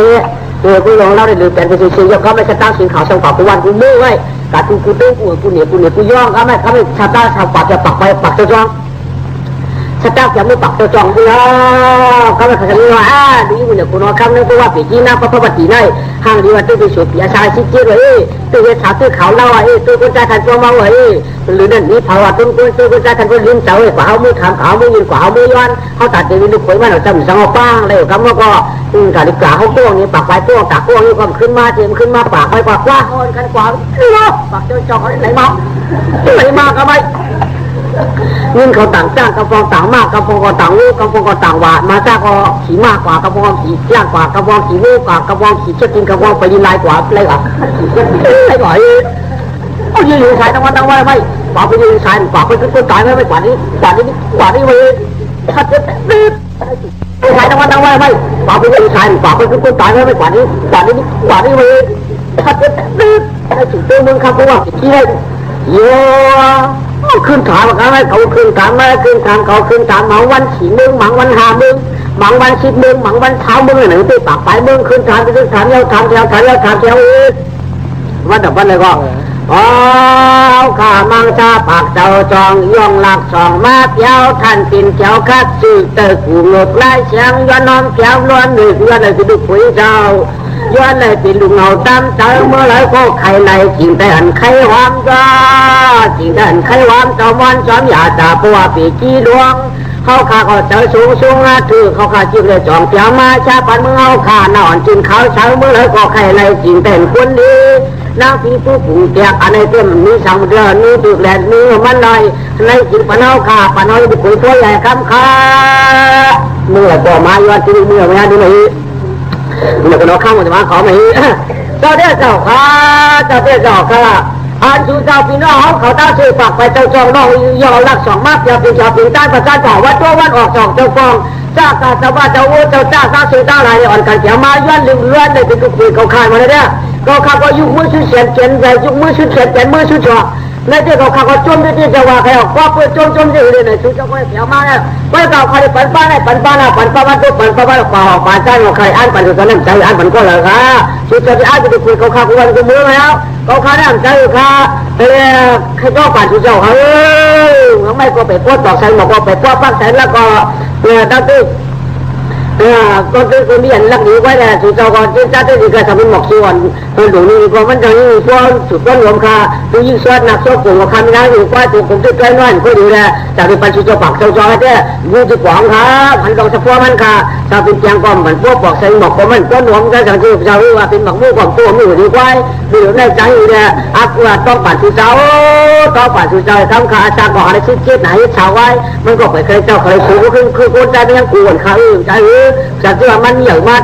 คุณลองเล่าได้หรือเป็นไปเฉยๆเขาไม่จะตั้งสิ่งข่าวส่งต่อกูวันกูมือไว้กากูตื้อกูเหนียวกูย่องเขาไม่ชาวบ้านชาวป่าจะปักไปปักเจ้าจ้องชาวบ้านจะไม่ปักเจ้าจ้องกูแล้วเขาไม่ขยันว่าดีกูเนี่ยกูนอนคำนึงกูว่าปีจีน่าพระปฏิได้ห้างดีว่าตื้อไปสวยปีอาชาชิดเจี๊ยบเลยตื้อเวชาตื้อเขาเล่าตื้อกุญแจขันตัวเมาหรือนั่นนี่ภาวะต้นกุ้งตื้อกุญแจขันตัวลิ้นเจ้ากว่าเขามือขามเขามือยืนกว่าเขามือย้อนเขาตัดเดี๋ยวลูกปุ๋ยมาเราจำสังเอาป้างเลยคำว่าก็กาดิกาเขาต้วงนี่ปากไปต้วงตากต้วงนี่ก็ขึ้นมาเทียมขึ้นมาปากไปปากว่าโอนกันกว่าปากเจ้าจอกไหลมาก็ไม่เงินเขาต่างจ้างกระฟองต่างมากกระฟองก็ต่างวูกระฟองก็ต่างหวานมาจ้างก็ขี่มากกว่ากระฟองขี่ย่างกว่ากระฟองขี่วูกว่ากระฟองขี่เชือกกินกระฟองไปยินลายกว่าอะไรกว่าเอายืนอยู่สายทั้งวันทั้งวันไม่ปากไปยืนสายปากไปขึ้นตายไม่กว่านี้เลยถ้าจะดื้อสายทั้งวันทั้งวันไม่ปากไปยืนสายปากไปขึ้นตายไม่กว่านี้เลยถ้าจะดื้อให้ถึงตัวมึงครับเพราะว่าที่ให้โย่ขึ้นฐานอะไรเขาขึ้นฐานมาขึ้นฐานเขาขึ้นฐานหมังวัน4 โมงหมังวัน5 โมงหมังวัน10 โมงหมังวันเช้ามึงไหนไปปากไปมึงขึ้นฐานไปขึ้นฐานแล้วฐานแถววันดับวันเลยก็ข้ามังชาปากเจ้าจองย่องหลักสองมาเที่ยวท่านปิ่นเที่ยวคัดสื่อเตอกูงดไล่เสียงย้อนน้อมเที่ยวล้วนหนึ่งย้อนเลยคือดุขุยเจ้าย้อนเลยเป็นลูกเงาตามเจ้าเมื่อไรก็ไข่ในจริงแต่อันไข่หอมจ้าจริงแต่อันไข่หอมเจ้ามอนจอมยาจ่าปัวปีจีดวงเขาขาก็เจอสูงถือเขาขาจิ้มเลยจองเที่ยวมาชาปันเมื่อเขาขาหนอนจินเขาเช้าเมื่อไรก็ไข่ในจริงแต่คนดีนางผีผู้ผูกแจกอันในเต็มมีสังเดือนมีตึกแหลนมีมันหน่อยในจิตปนเอาขาปนเอาบุคคลตัวใหญ่คำขาเมื่อไรก็มาย้อนที่เมื่อไม่ได้ไหมเมื่อคนเราเข้ามาจะมาขอไหมเจ้าเด้อเจ้าข้าอันชูเจ้าพี่น้องเขาตาสื่อปากไปเจ้าจองน้องยอรักสองมากอย่าเป็นชาวเป็นใต้ประชาชนวัดตัววันออกจองเจ้าฟองเจ้าตาสวัสดิ์เจ้าโอ้เจ้าจ้าตาสื่อตาลายอ่อนกันเขียวมาย้อนลืมเลื่อนในเป็นกุฏิเขาขายมาเลยเนี่ยก็ข้าก็ยุคมือชุดเฉียนใจยุคมือชุดเฉียนมือชุดจ่อ ในที่เขาเขาจมที่จะว่าเขาก็เพื่อจมที่อื่นในชุดเจ้าก็เสียมาเนี่ยไม่เก่าใครปันป้าได้ปันป้านะปันป้าวันทุกปันป้าวันป่าป่าจ้างใครอ่านปันสุดนั้นใจอ่านปันก็เลยค่ะชุดจะอ่านไปดูคุยเขาคุยกันกับมือแล้วเขาข้าได้ใจค่ะใครก็ปันชุดเจ้าเขาไม่ก็ไปปวดบอกใส่หมอกก็ไปปวดปักใส่แล้วก็ตั้งที่ก็คือคนที่เห็นลักนี้ไว้แหละสุดเจ้าก่อนที่จะได้ดีการทำเป็นหมอกส่วนคนดูนี่ก็มันจะยิ่งพวกสุดต้นรวมค่าดูยิ่งสวดหนักสวดกลุ่มกับคำนั้นอยู่กว่าตัวกลุ่มที่ใกล้น้อยก็ดีแหละจากที่ปัจจุบันปักเจ้าจอให้ได้ยูที่ขวางค่ะมันต้องเฉพาะมันค่ะชาวเป็นเจียงกอมเหมือนพวกบอกใส่หมอกก็มันต้นรวมกันจากที่เจ้าว่าเป็นหมอกมู่ของตัวมู่ดีกว่ามีอยู่ในใจอยู่เนี่ยอักว่าต้องปัจจุบันต้องปัจจุบันทำขาจากก่อนอะไรชิ้นเจ็ดไหนชาวไว้มันก็ไปเคยเจ้าเคยขู่ก็คือคนใจไม่ยังกวนเขาใจจากที่ว่ามันเหนียวมาก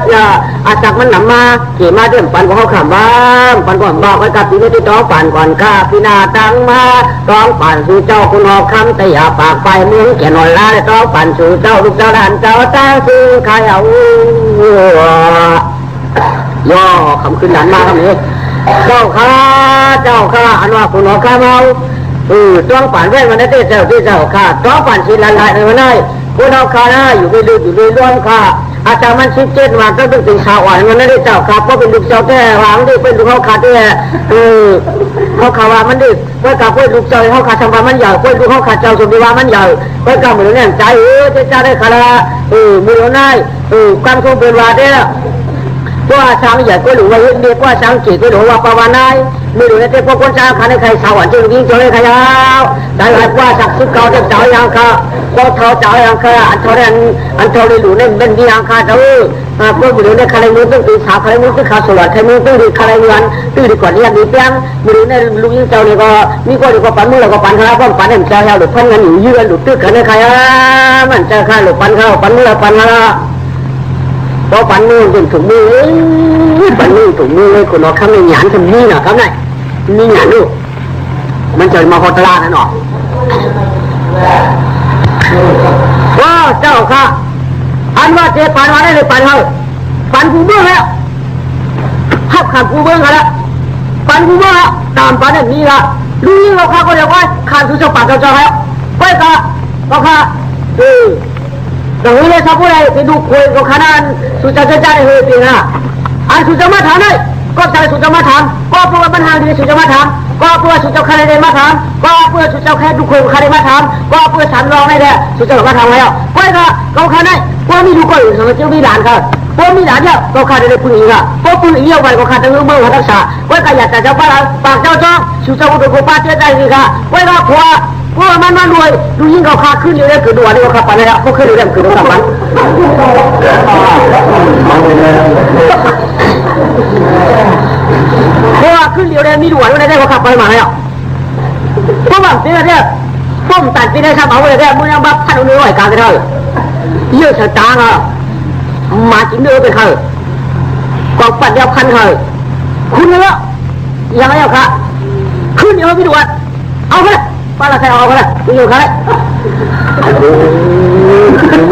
อาจากมันหนำมาเกี่ยมาเรื่องปันของเขาขำบ้างปันก่อนบอกไว้กับพี่ไม่ได้ต้องปันก่อนข้าพี่นาตังมาต้องปันสู่เจ้าคุณออกคำแต่อย่าปากไปเมืองแก่นอนละต้องปันสู่เจ้าลูกเจ้าด่านเจ้าตั้งซึ่งใครเอาย่อคำขึ้นด่านมาคำนี้เจ้าข้าอันว่าคุณออกคำเอาต้องปันแว่นวันนั้นเจ้าที่เจ้าข้าต้องปันชิ้นละลายในวันนั้นคุณเอาข้านะอยู่ในดื้ออยู่ในร้อนข้าอาจารย์มันชิดเจ็ดมาก็ต้องเป็นชาวอ่อนมันไม่ได้เจ้าครับเพราะเป็นลูกเจ้าแก่หวังที่เป็นลูกเขาขาดเนี่ยเขาขาว่ามันดิเมื่อกับเพื่อนลูกเจ้าเขาขาดทำบามันใหญ่เพื่อนลูกเขาขาดเจ้าสมบูรณ์มันใหญ่เมื่อกับมือเนี่ยใจจะได้ขาดมือง่ายการคงเป็นว่าเนี่ยว่าช้างใหญ่ก็หรือว่าเด็กว่าช้างจีก็หรือว่าประวานายไม่รู้เนี่ยพวกคนช้างขาในใครชาวอ่อนจริงจริงจริงใครยาวได้หลายว่าสักสิบเก้าจะเจ้ายังค่ะก็เท้าเจ้ายังค่ะอันเท่านั้นอันเท่าในหลูเนี่ยเป็นดียังค่ะเจ้าพวกมือเนี่ยใครมือต้องตีสาวใครมือต้องขาสลัดใครมือต้องดีใครเงินตื้อดีกว่านี้ดีเพียงมือเนี่ยลุงยิ่งเจ้าเนี่ยก็มีก็ดีกว่าปันมือเราก็ปันเขาก็ปันเห็นเจ้าหรือพันเงินอยู่ยืนหรือตื้อกันในใครมันเจ้าค่ะหรือปันเขาปันมือเราปันเขาพอปันมือจนถุงมือปันมือถุงมือเลยคนเราข้ามในหยานทำนี่นะครับนายนี่หยานลูกมันจะมาพอตลาดนั่นหรอว้าเจ้าค่ะอันว่าเจ็บปันมาได้เลยปันเขาปันกูเบื้องแล้วขับขับกูเบื้องกันแล้วปันกูเบื้องแล้วตามปันแบบนี้ละรู้ยิ่งเราข้าก็เรียกว่าขาดสุเจ้าปันเจ้าเจ้าแล้วไปค่ะเราค่ะแต่เฮ้ยเลยสักผู้ใดไปดูคุยกับขนาดสุเจ้าเจ้าได้เฮ้ยปีน่ะอันสุเจ้ามาถามเลยก็ใส่สุเจ้ามาถามก็เพราะว่าปัญหาที่สุเจ้ามาถามก็เพื่อสุเจ้าใครได้มาถามก็เพื่อสุเจ้าแค่ดูคุยกับใครได้มาถามก็เพื่อฉันรองได้แหละสุเจ้ามาถามแล้วก็เขาขนาดว่ามีดูก่อนสมัยเจ้ามีหลานครับว่ามีหลานเนี่ยก็ขาดได้ผู้หญิงอ่ะเพราะผู้หญิงเยอะไปก็ขาดทั้งเมืองทั้งชาว่าก็อยากจะเจ้าบ้านปากเจ้าจ้องสุเจ้าก็ตัวป้าเจ้าใจสิค่ะว่าก็เพราะมันรวยดูยิ่งเขาขาขึ้นเรื่อยๆคือดูอะไรก็ขับไปแล้วก็ขึ้นเรื่อยๆคือต้องขับไปเพราะว่าขึ้นเรื่อยๆมีดูอะไรได้ก็ขับไปมาแล้วเพราะว่าเนี่ยป้อมตัดที่ได้ทำเอาไว้ได้มึงยังบัฟท่านเอาเนื้อไหวกลางกันเถอะเยอะชะตาอ่ะมาจิ้มเนื้อไปเถอะกองปัดเดียวคันเถอะคุณเนื้อยังไงครับขึ้นเยอะไม่ดูเอาไปป้าละใครเอาไปละคุณอยู่ใคร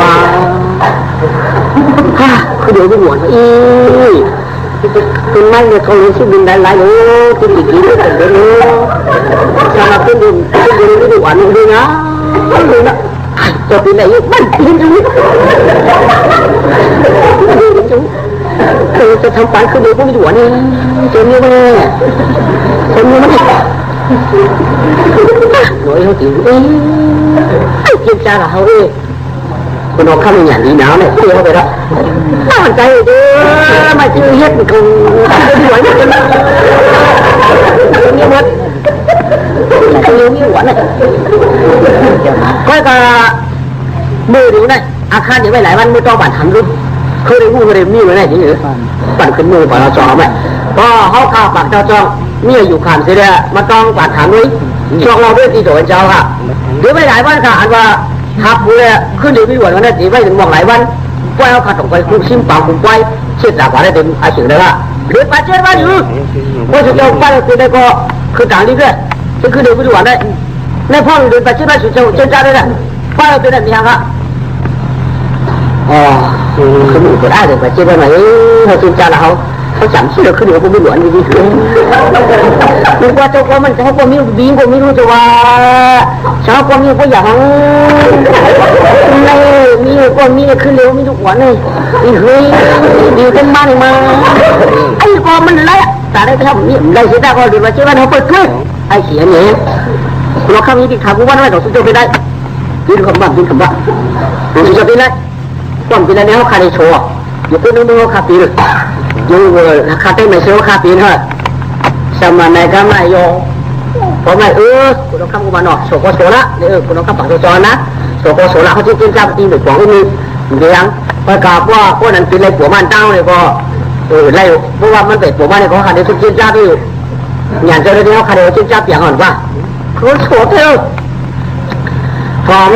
มาฮ่าคือเดี๋ยวไปหวนเป็นไม่เนี่ยเขารู้สึกบินได้หลายเลยกินอีกทีก็เป็นเลยชามาเป็นดินไม่ดูหวานเลยนะเลยนะจะเป็นอะไรอยู่บ้านเป็นจังจะทำฝันคือเดี๋ยวพวกไม่ดูหวานนี่เจอเนี่ยแม่เจอเนี่ยแม่หน่วยเขาติ๋วเกี่ยจ้ากับเขาคนออกข้ามอย่างนี้หนาวเนี่ยเที่ยวไปแล้วน่าสนใจเลยมาจิ้มเฮ็ดคงสวยมากเลยเนี่ยหมดเลี้ยวนี่หวานเลยก็มือเดี๋ยวนี่อาคารเดี๋ยวไปหลายวันมือต้องปั่นทำดูเคยได้พูดเคยได้มีไว้ไหนจริงหรือปั่นขึ้นมือปั่นเราจอไหมพอเขาข้าวปากเจ้าจองเนี่ยอยู่ขามเสียเลยมาต้องปั่นถามด้วยช่วงเราด้วยตีโดนเจ้าค่ะเดี๋ยวไปหลายวันค่ะอันว่าทับผู้เลยขึ้นเดี๋ยวพี่หวนวันนั้นตีไว้ถึงมองหลายวันปล่อยเอาขาดตกไปคุ้มชิมปากคุ้มไปเช็ดหลักว่าได้เต็มอาชีพเลยละเดือดปาเช็ดมาอยู่ว่าจะเจ้าป้าคือได้ก็คือต่างนี้ด้วยจะขึ้นเดี๋ยวพี่หวนได้ในพ่อเดือดปาเช็ดมาสุดเจ้าเจ้าจ้าได้ละป้าเราเป็นแบบนี้ครับอ๋อคือมีตัวได้เดือดปาเช็ดได้ไหมเขาจุนจ้าเรา เขาจำชื่อขึ้นเดี๋ยวผมไม่หลวนดีๆคือนึกว่าเจ้าก็มันเจ้าก็มีบีก็ไม่รู้จะว่าเจ้าก็มีก็อย่างไม่มีก็มีขึ้นเร็วมีทุกวันเลยนี่เฮ้ยดีขึ้นมาเลยมาไอ้ก็มันไรแต่ได้ทำนี่ได้เสียได้ก็ดีว่าเชื่อว่าเขาเปิดขึ้นไอ้เสียเนี่ยเราข้ามีที่ขากูว่าไม่ต้องสุดไปได้กินคำบ้ากินคำบ้าดูสิจะเป็นไรป้อมเป็นอะไรเขาคาในโชว์อยู่คนนึงมึงเขาคาปีเลยอยู่คาเต้ไม่เชื่อคาปีเถอะสมัยไหนก็ไม่ยอมเพราะไม่คุณต้องข้ามกูมาหนอกโชว์ก็โชว์ละคุณต้องข้ามฝั่งโชว์นะโชว์ก็โชว์ละเขาที่กินข้าวตีหนึ่งของที่มีเดียงประกาศว่าพวกนั้นเป็นอะไรผัวมันเต้าเลยก็ไล่เพราะว่ามันเป็นผัวมันเนี่ยเขาขาดในทุกกินข้าวที่อย่างเจ้าเรื่องเขาขาดในกินข้าวเปียกอ่อนว่าเขาโชว์เท่าถอม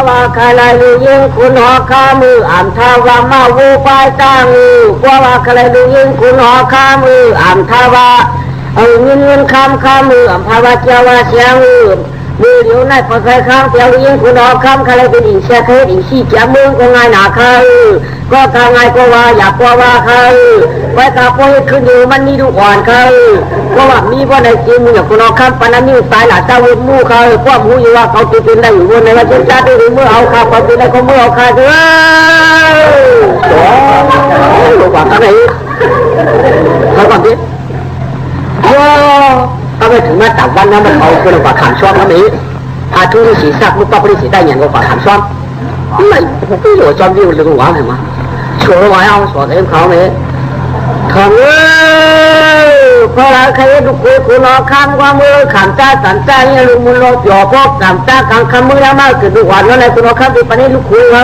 ว่าใครลูกยิงคุณหอข้ามืออ่านท่าว่ามาวูไปตั้งว่าใครลูกยิงคุณหอข้ามืออ่านท่าว่าเงินข้ามมืออ่านภาวะเจ้าว่าเสียงมือเดียวในพอใส่ข้ามเดียวยิงคุณหอข้ามใครเป็นอินเสียเทอินซีเจ้ามือก็ง่ายหนาเขาก็ทางไงก็ว่าอยากว่าเขาไว้ตาโป้ขึ้นอยู่มันนี่ดูอ่อนเขาเพราะว่ามีว่าในจีนมึงอย่างคุณหอข้ามปนันนี่สายหลาเจ้าวุ้นมู่เขาพวกมูอยู่ว่าเขาติดเป็นได้อยู่บนในว่าเจ้าจ้าได้เมื่อเอาข้าพอติดได้ก็เมื่อเอาข้าเด้อหลวงพ่อท่านไหนเขาก่อนดิถ้าไปถึงมาตัดวันนั้นมันเอาเป็นหลวงพ่อขามช่วงนั้นนี้อาทุริสีสักลูกป้าปริสีได้อย่างหลวงพ่อขามช่วงไม่ผมไม่รู้จอมยิ่งเลยหลวงพ่อเห็นไหมชัวร์ไว้เอาสอนเองเขาไหมทองพอเราเคยดูคุยคุณน้องข้ามว่ามือขามจ้าสันจ้าเนี่ยลุงมุนโลหย่อพวกขามจ้าขังคำมือแล้วมากเกิดดูหวานแล้วในคุณน้องข้ามดีปานนี้ลูกคุยเขา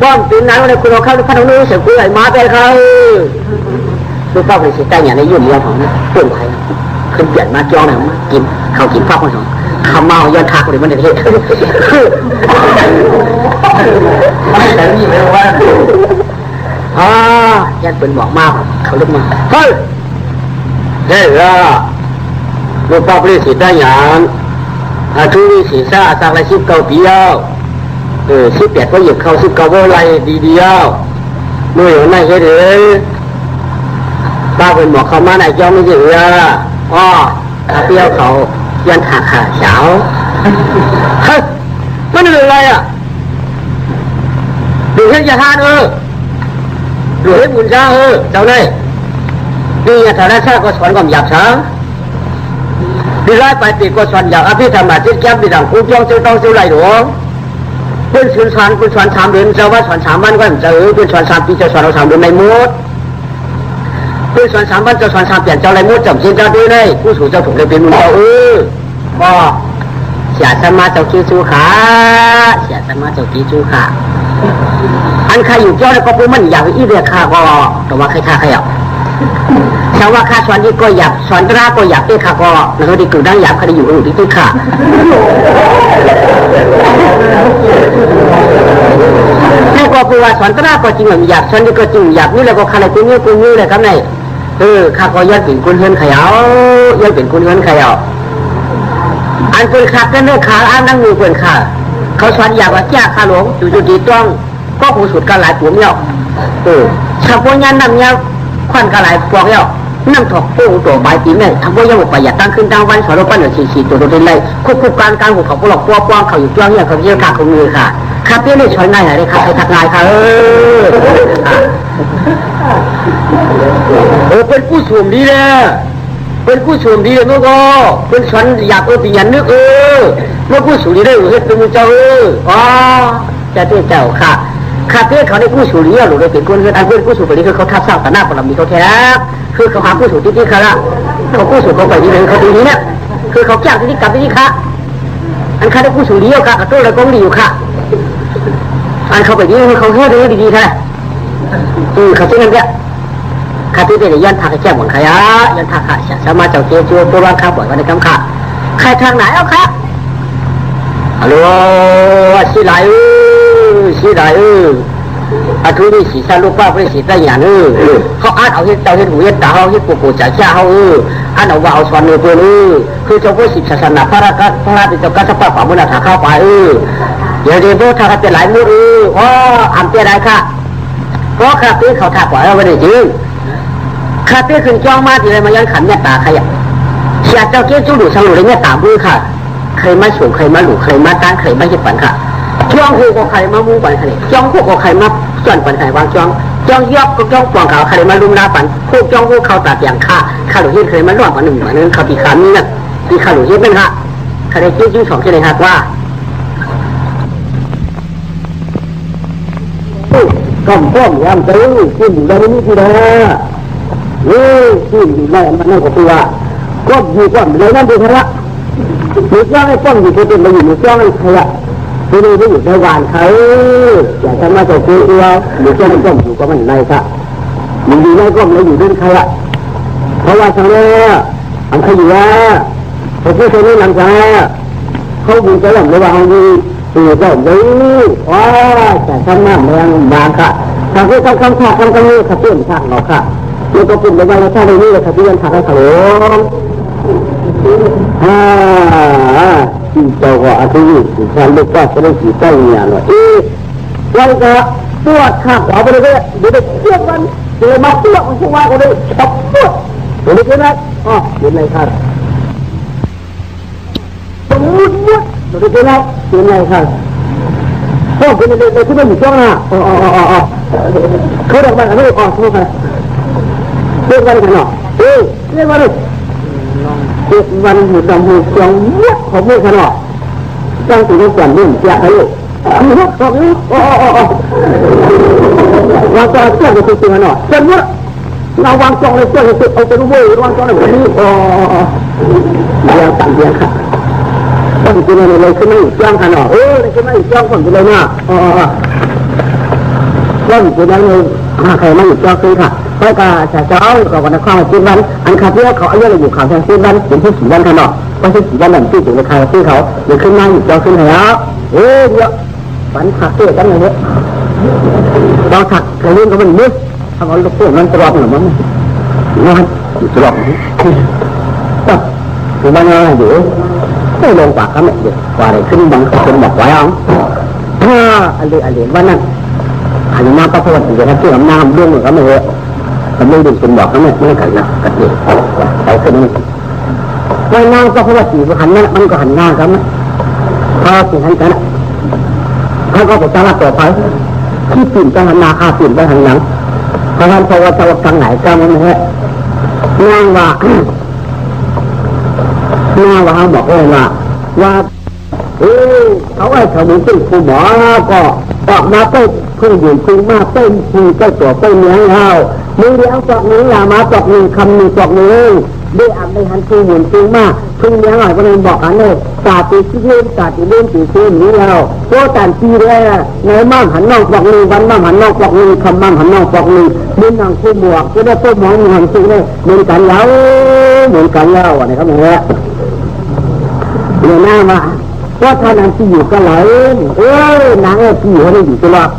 ป้อมตีนนั้นในคุณน้องข้ามพันธุ์นู้นเสียงคุยไหลมาไปเขาลูกป้าปริสีได้อย่างในยุ่งเรื่องของเพื่อนไทยขึ้นเปลี่ยนมาจ้องเนี่ยมากินเขากินข้าวคนสองข้าวเมาย้อนทากเลยมันเด็ดเด็ดแต่นี่ไม่ว่ายันเป็นบอกมากเขาลุกมาเฮ้ยละลูกป้าปริสีได้อย่างอาทุริสีซ่าสักไรสิบเก้าปีแล้ว18ก็หยิบเข้า19ก็ไล่ดีเดียวเมื่ออยู่ในเฮ็ดเองป้าเป็นบอกเขามาไหนจ้องไม่ถึงถ้าเปี้ยวเขายันหักขาเฉาเฮ้ยมันเป็นอะไรดูเห็นยาทานดูเห็นบุญชาเจ้าเลยนี่ยาธาราชาก็สอนความหยาบช้าดีไล่ไปปีก็สอนหยาบอภิธรรมะที่แก้มดีดังคู่จ้องเจ้าต้องเจ้าไหลหลวงเป็นสอน3 เดือนเจ้าว่าสอน3 วันก็เจอเป็นสอน3 ปีเจ้าสอนเรา3 เดือนในมุดเป็นสอน3 วันเจ้าสอน3 เปลี่ยนเจ้าไรมุดจำเส้นเจ้าด้วยเลยผู้สูงเจ้าถูกเลยเป็นมุนเจ้าก็เสียสมาเจ้ากีจูขาเสียสมาเจ้ากีจูขาอันใครอยู่เจ้าแล้วก็พูดมันอยากอีเดียข้าก็แต่ว่าใครข้าขยับชาวว่าข้าสอนนี่ก็อยากสอนตราก็อยากเต้ข้าก็แล้วก็ดีกึ่งดังอยากใครอยู่ที่ตุ้ข้าแล้วก็พูดว่าสอนตราก็จริงแบบอยากสอนนี่ก็จริงอยากนี่แล้วก็ใครกูนี่เลยครับนายข้าก็ย้อนเป็นคุณเฮือนขยาวย้อนเป็นคุณเฮือนขยาวอันเป็นขาดกันเนื้อขาอันนั่งมือเป็นขาเขาสอนอยากว่าแก้ขาหลงอยู่ดีต้องก็หูสุดกันหลายปวงเนาะชาวพวกยันนำเนาะควันกันหลายปวงเนาะนั่งถกปูตัวใบตีเนี่ยทำพวกยังหมดไปอย่าตั้งขึ้นตั้งวันสอนเราปั้นเหนือฉีตัวตัวเลยควบการหูเขาพวกเราป้องเขาอยู่จ้องเนี่ยเขาเยี่ยมขาของมือค่ะข้าเปี้ยเลยช้อยง่ายเลยค่ะใครทักง่ายค่ะเป็นผู้สูงดีเลยเป็นผู้สูงดีเลยเมื่อก็เป็นสอนอยากปียันนึกเมื่อผู้สูงดีได้เฮ็ดเป็นเจ้าจะเตี้ยเจ้าค่ะข้าเตี้ยเขาได้ผู้สูงดีหรือได้เป็นคนเงินอันเป็นผู้สูงดีคือเขาทับสร้างแต่หน้าคนเรามีเขาแท้คือเขาหาผู้สูงที่เขาละเขาผู้สูงเขาไปดีเลยเขาดีนี้เนี่ยคือเขาจ้างที่กลับที่ค่ะอันข้าได้ผู้สูงดีอยู่ค่ะกระตุ้นอะไรก็ดีอยู่ค่ะอันเขาไปดีเขาเฮ็ดได้ดีๆค่ะเขาชื่อนั่นเนี่ยข้าที่ได้ยันทางแก้หมดขยะยันทางขาสามารถเจ้าเตี้ยชัวตัวร่างข้าบ่อยวันในคำขาใครทางไหนเอาครับฮัลโหลสิไหลอาทุริสีสันลูกป้าไม่สีได้อย่างเขาอ่านเอาเห็ดเต่าเห็ดหูเห็ดตาเขาเห็ดปูจ่าเจ้าเขาอ่านเอาว่าเอาสอนตัวคือเจ้าผู้ศิษย์ศาสนาพระราชเจ้ากัสสปะฝ่ามุนาถาเข้าไปเดี๋ยวพวกท่านเป็นหลายมืออ่านเตี้ยได้ค่ะ ราะคาเฟ่เขาถักไว้เอาไว้ได้จริงคาเฟ่ขึ้นจ้องมาทีไรมายันขันเนี่ยตาใครอ่ะเสียเจ้าเกี้ยจู้ดูช่างหลุดเนี่ยตามมือค่ะเคยมาสูงเคยมาหลุดเคยมาตั้งเคยมาเหยียบฝันค่ะจ้องหูก็ใครมามุ่งฝันใครจ้องหูก็ใครมาจอนฝันใครวางจ้องจ้องยอกก็จ้องปองเขาใครมาลุมนาฝันคู่จ้องหูเขาตาเตียงค่ะข้าหลุดเคยมาล่วงวันหนึ่งวันนึงเขาตีขามีน่ะตีข้าหลุดเป็นค่ะใครได้จิ้วสองใช่ไหมฮะว่าก็ป้อมยามใจขึ้นอยู่ได้นี่ทีเดียวขึ้นอยู่ได้มันนั่นก็คือว่าก็อยู่ก่อนเลยนั่นเป็นละมีเจ้าให้ป้อมอยู่ตัวเต็มไปอยู่มีเจ้าให้ใครอะที่นี่ที่อยู่ในวานเขาอยากจะมาจะคุยเราหรือเจ้าให้ป้อมอยู่ก็มันไรค่ะมันอยู่ในป้อมแล้วอยู่ด้วยใครอะเพราะว่าทางนี้อันขยันเขาพูดตรงนี้หลังจากเขาบุญใจหลังระหว่างนี้ตัวเจ้าเลยว้าแต่ทำหน้าแรงบางค่ะทางที่ทำคำขาดคำกำลังขับเปลี่ยนทางเราค่ะแล้วก็ปุ่นไปไว้แล้วถ้าในนี้เราขับเปลี่ยนทางให้เขาที่เจ้าว่าอาทิตย์ฉันลูกก็จะได้สีใต้เนี่ยหน่อยวันก็ปวดขาขวาไปเลยเดี๋ยวเชื่อมันเดี๋ยวมาปวดของผู้ว่าก็ได้ตับปวดเดี๋ยวนี้นะอ๋อเดี๋ยวไหนครับมุดเดี๋ยวนี้นะเดี๋ยวไหนครับพวกคุณเลยที่ไม่มีช่องอ่ะเขาเรียกว่าอะไรอ๋อเขาเรียกว่าอะไรกันเนาะเรียกว่าอะไรเจ็ดวันอยู่ดำหูจองมุดของมือขนาดตั้งตัวก่อนรุ่นแจกให้ลูกมุดของนี้วางจองเสื้อกับตัวขนาดจนมุดเราวางจองเลยเสื้อกับตัวเอาไปรู้เว้ยวางจองเลยแบบนี้เดี๋ยวตัดเดี๋ยวค่ะต้องกินอะไรเลยขึ้นมาอีกจ้องขนาดเลยขึ้นมาอีกจ้องคนไปเลยนะต้องกินอะไรเลยใครมาอีกจ้องขึ้นค่ะเพราะการจะจ้องกับวันข้าวกินวันอันคาเฟ่เขาเอาเรื่องอยู่ข่าวทางกินวันเป็นที่สีวันขนาดก็ที่สีวันหลังที่ถึงราคาที่เขาเดี๋ยวขึ้นมาอีกจ้องขึ้นแล้วเยอะฝันขาเฟ่กันเลยเราถักกระเรื่องก็มันมืดถ้าเราลูกโป่งมันตลอดหรือมั้งมันตลอดตับคือมันอะไรอยู่ไม่ลงปากเขาไม่เด็กกว่าอะไรขึ้นบังคับเป็นแบบไว้อ๋ออะไรวันนั้นอันน้ำพระพุทธเจ้าที่ทำน้ำร่วงเหมือนกันเลยทำเรื่องดึงเป็นบอกเขาไม่กันนะกระเจี๊ยบเอาขึ้นว่าน้ำพระพุทธเจ้าหันนั้นมันก็หันหน้ากันนะพอสิ่งนั้นกันเขาก็ไปจ้างต่อไปที่ปิ่นไปหันหน้าข้าปิ่นไปหันหลังเพราะฉะนั้นพอว่าจะทางไหนก็มันแค่นั่งว่าเขาบอกว่าเขาไอ้เขาเหมือนเป็นครูหมอก็ออกมาเป็นพึ่งอยู่พึ่งมาเป็นพึ่งเจ้าตัวเป็นเนื้อเรามือเดียวจอกนี้อย่ามาจอกหนึ่งคำหนึ่งจอกหนึ่งได้อ่านได้หันพึ่งหมุนพึ่งมาพึ่งเนื้อหน่อยก็เลยบอกกันเลยศาสตร์ตีที่เล่นศาสตร์ตีเล่นตีเล่นนี้เราโคตันตีเลยในมั่งหันนอกจอกหนึ่งวันมั่งหันนอกจอกหนึ่งคำมั่งหันนอกจอกหนึ่งมือหนังคู่หมวกก็ได้ตัวหมองหันซึ่งเลยเหมือนกันแล้วอะไรครับมึงเนี่ยเรื่องหน้ามาว่าท่านั้นที่อยู่ก็ไหลนางที่อยู่เขาอยู่ตลอด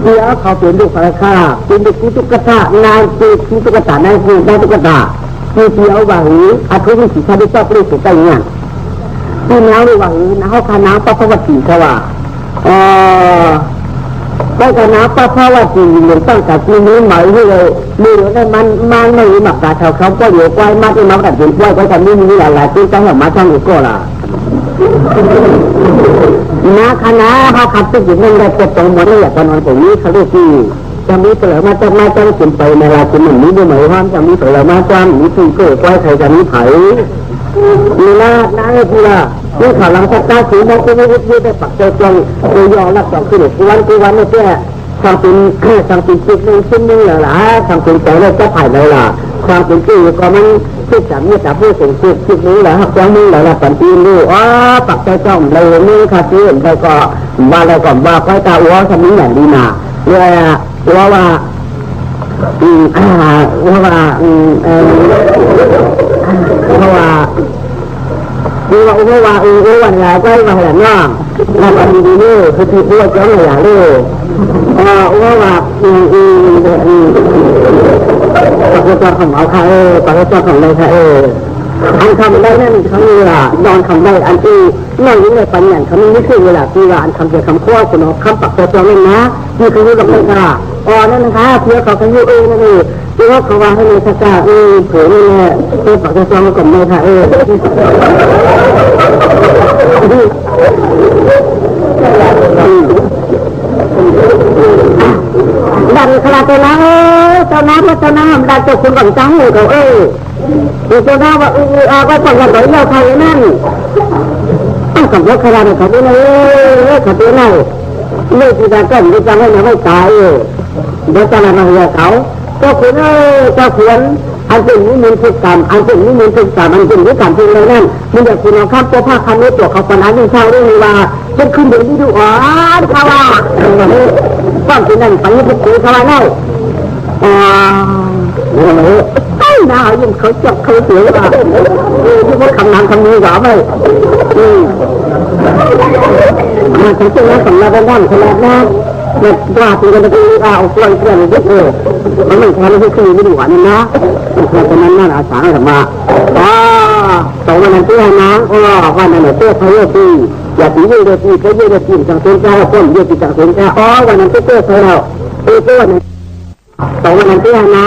เดี๋ยวเขาเป็นลูกพระข้าเป็นเด็กที่ตุ๊กตานายคือที่ตุ๊กตานายคือได้ตุ๊กตาที่เดียวว่าหืออาทุวิสิชาดิชอบเรื่องสุดใจเนี่ยที่น้าหรือว่าหือน้าเขาคาน้าพระพวัตถีเขาว่าได้คาน้าพระพวัตถีเหมือนตั้งแต่ที่นี้หมายเลยมือเนี่ยมันไม่หมักตาเขาก็อยู่ใกล้มากที่มาแต่เป็นใกล้ก็ทำนี่มีหลายๆที่ต้องมาช่างอีกก็ล่ะนาคณะเขาขับไปอยู่นั่นได้ปกตรงหมดเลยตอนนั้นผมนี้เขาเรียกที่จะมีเปลือกมาจะมาจ้างกินไปในราชินีนี้ด้วยไหมว่าจะมีเปลือกมาจ้างมีที่เกิดไว้ใครจะมีไผ่มีน้าที่ละนี่ข่าวหลังจากการถือมองคุณไม่ได้ปักใจตรงตัวยอรับสองคือกุวันนี่แค่ทางเป็นจุดหนึ่งชิ้นหนึ่งเหรอล่ะทางเป็นใจเลยจะไผ่เลยล่ะความเป็นที่ก็มันที่จับเนี่ยจับผู้สูงสุดจุดนี้แหละครับยังมีหลายปัจจัยรู้ปักใจจ้องเลยนี่ค่ะที่เห็นใครก็ว่าอะไรก่อนว่าใครตาอ้วทำนี้อย่างดีนาว่าวันไหนก็มาเห็นหน้าเราทำดีนี่คือที่พูดจ้องอย่างนี้ปากกาของเอาค่ะปากกาของเลยค่ะ อันทำได้นั่นเขามีว่านอนทำได้อันที่นอนอยู่ในปัญญาเขาไม่คือเวลาที่ว่าอันทำเกี่ยวกับคำข้อคุณคำปักตัวนั่นนะนี่คือรู้กับเลยค่ะอ๋อนั่นนะคะเพื่อเขาเขาอยู่นั่นเองที่ว่าเขาว่าให้ในสักการเผยนี่แหละตัวปักตัวมันก็ไม่ค่ะดันขนาดตัวน้ำเจ้าน้ำดันเจ้าคุณบังจังเลยเขาเจ้าน้ำว่าก็ต้องกันต่อยเราใครนั่นต้องกับรถขนาดเขาด้วยเลยเขาด้วยเลยเรื่องที่จะก้มจะให้ไม่ตายเดี๋ยวจะมาเรียกเขาเจ้าคุณเจ้าคุณอันเป็นนี้มันถูกกรรมอันเป็นนี้มันถูกกรรมอันเป็นนี้กรรมเป็นอะไรนั่นมันอยากคุณเอาข้ามตัวผ้าคำนี้ตัวเขาปนัดยิ่งเช่าเรื่องว่าฉันขึ้นเดี๋ยวนี้ดูอ๋อเขาว่าความจริงนั่นไปญี่ปุ่นเขาว่าเล่าไอ้หน้ายิ่งเขาจับเขาเสียว่าที่เขาคำนำคำนี้หรอไม่มาถึงตรงนั้นสำหรับด้านขนาดนั้นเนี่ยว่าถึงกันไปเอาปล่อยเพื่อนเยอะมันไม่แค่ไม่คือไม่ดูหวานนะแค่ตอนนั้นน่าอาสาธรรมะสองวันนั้นเพื่อนนะวันนั้นเพื่อเขาเยอะปีอย่าตีเยอะปีเขาเยอะปีจังเส้นแก้วต้นเยอะปีจังเส้นแก้ววันนั้นเพื่อเขาเราเพื่อนสองวันนั้นเพื่อนนะ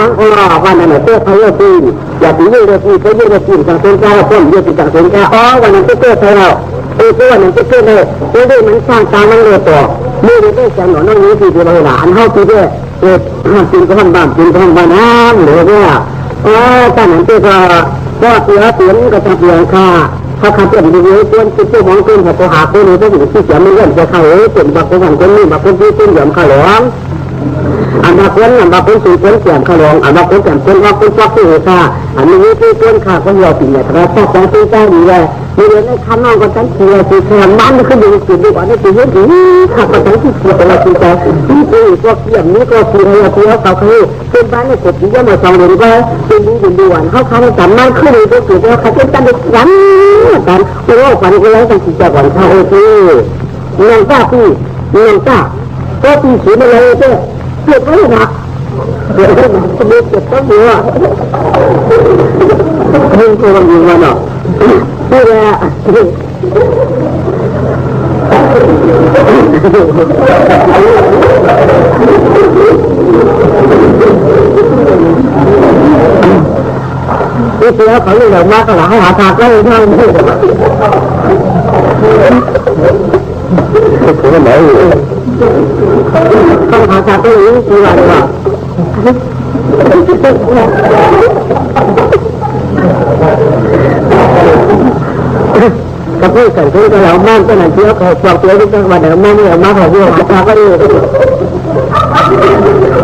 วันนั้นเพื่อเขาเยอะปีอย่าตีเยอะปีเขาเยอะปีจังเส้นแก้วต้นเยอะปีจังเส้นแก้ววันนั้นเพื่อเขาเราเพื่อนนั้นเพื่อเลยด้วยมันสร้างตามันเลยต่อมือได้แสงหนอนน้องนี้ที่เราหลานเฮาที่ด้วยกินก็ห้องบ้านกินก็ห้องบ้านน้ำหรือว่าตอนนั้นก็เสียเสียงก็จะเปลี่ยนค่าเขาขับเปลี่ยนดีๆควรคิดตัวมองตัวหัวตัวหาตัวนี้ตัวอยู่ที่เสียไม่เลื่อนจะเข้าเป็นบางคนคนนี้บางคนที่เป็นเหลี่ยมข้าหลวงอันบางคนสี่คนเสียมข้าหลวงอันบางคนแก่คนว่าคนชอบที่หัวค่าอันนี้ที่คนข้าคนเดียวสิ่งเนี่ยแต่ชอบของที่เจ้าดีเลยมีเรื่องในข้างนอกก็ฉันเสียสีแขนบ้านนี่คือดูสิดีกว่านี่คือเรื่องที่ข้าก็ฉันที่เสียอะไรที่แต่ที่คือก็เกี่ยมนี้ก็คืออะไรที่เขาคือเป็นบ้านในกฎที่จะมาสองเดือนก็เป็นดีด่วนเขาจำมันขึ้นเลยก็คือว่าเขาเป็นการเด็กยันกันโอ้ฝันก็แล้วกันที่จะก่อนเขาเงินก้าพี่เงินก้าก็ปีสีมาเลยเจ้เก็บไว้นะเก็บไว้นะจะมีเก็บต้องอยู่อ่ะเฮ้ยตัวมันอยู่มาเนาะนี่แหละที่เสียเขาอยู่แบบมากก็หลายหาทางก็เลยไม่ได้คือไหนต้องหาทางก็รู้คืออะไรวะกับผู้ใส่ชุดก็แล้วมั่นก็นั่นเชื่อเขาความตัวที่จังหวัดเดิมมั่นเนี่ยมาขอผู้หาทางก็รู้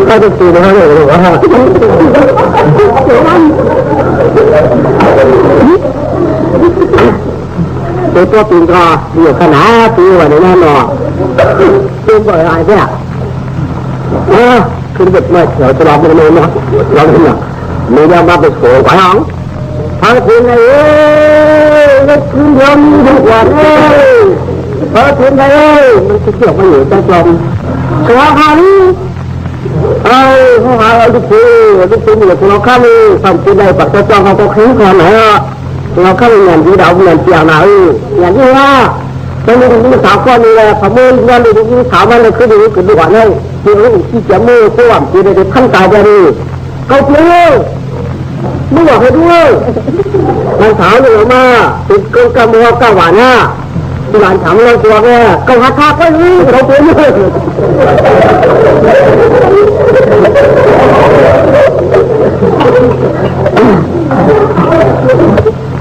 ก็จะตีเขาเลยว่าตัวปีนก็อยู่ขนาดปีวันนี้แน่นอนปีนบ่อยอะไรเนี่ยขึ้นเบ็ดไม่เดี๋ยวจะลองไปเลยเนาะลองดูหน่อยมีเรื่องมาเป็นโขกไปห้องทั้งคืนเลยคืนเดียวมีทุกวันเลยคืนเลยมันจะเกี่ยวมาอยู่ใจจมขอหานี่เขาหาลูกซื้ออยู่ที่เราข้ามนี่ทำที่ใดปักใจจมเขาก็แข็งแรงหน่อยเราเข้าไปเงินที่ดาวเงินเกี่ยวหนาอย่างที่ว่าตอนนี้ดูสาวคนนี้แหละพอมือเงินดูสาวมันเลยคือดูกระดูกอ่ะเนี่ยที่ที่เจ้ามือพวกที่ได้ขั้นตายไปนี่เขาเพื่อไม่บอกให้ด้วยมันสาวเนี่ยมาติดกงกระมัวกระหวานน่ะที่หลานถามเราตัวแม่ก็หัดทักไปนี่เขาเพื่อ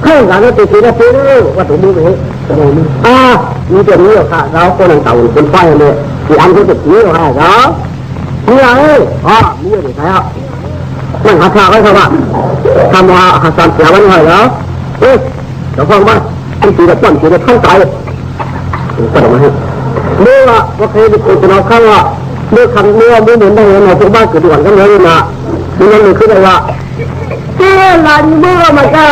ให้หลานเราติดนะพี่ว่าถูกมือไหมมีเจ้านี้เหรอค่ะเราคนนั่งเต่าคนไฟเลยที่อันเขาติดนี้เหรอค่ะเรามีอะไรมีอะไรใช่ไหมมันหาทางไว้ครับว่าทำว่าหาสารเสียวันหน่อยเหรอเดี๋ยวฟังบ้างอันตีแบบต้นตีแบบขั้นตายก็ได้มาให้เมื่อว่าเคยดูคนเราข้างว่าเมื่อคำเมื่อเหมือนได้ยังไงพวกบ้านเกิดด่วนกันเลยนะมีเงินเลยขึ้นเลยว่าเจ้าหลานเมื่อมาได้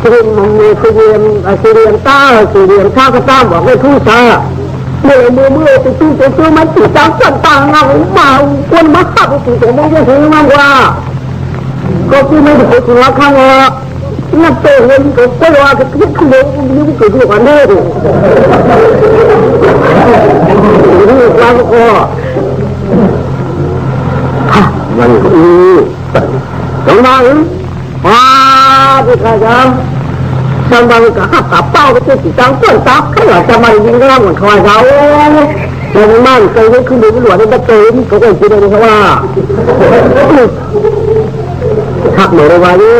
คือมันมีคือเรียนต้าคือเรียนข้าวก็ต้าบอกให้ผู้ชาเมื่อไปตู้มันติดตามสั่งต่างเงาเมาคนมาขับไปติดตัวมันจะถึงมากกว่าก็คือไม่ได้คนละข้างว่า นับเตะเงินก็ไม่ว่าก็คิดขึ้นเลยนี่มันเกิดขึ้นวันนี้นี่เราก็มันตรงนั้นที่ใครจะทำบางกะหักกับเป้าก็จะติดตั้งต้นตับเขาอยากจะมายิงร่างเหมือนคอยเขาแต่มันเคยได้ขึ้นดูไม่หลวงนี่ก็เจอที่เขาเคยคิดเลยนะว่าหักหนูเลยว่านี่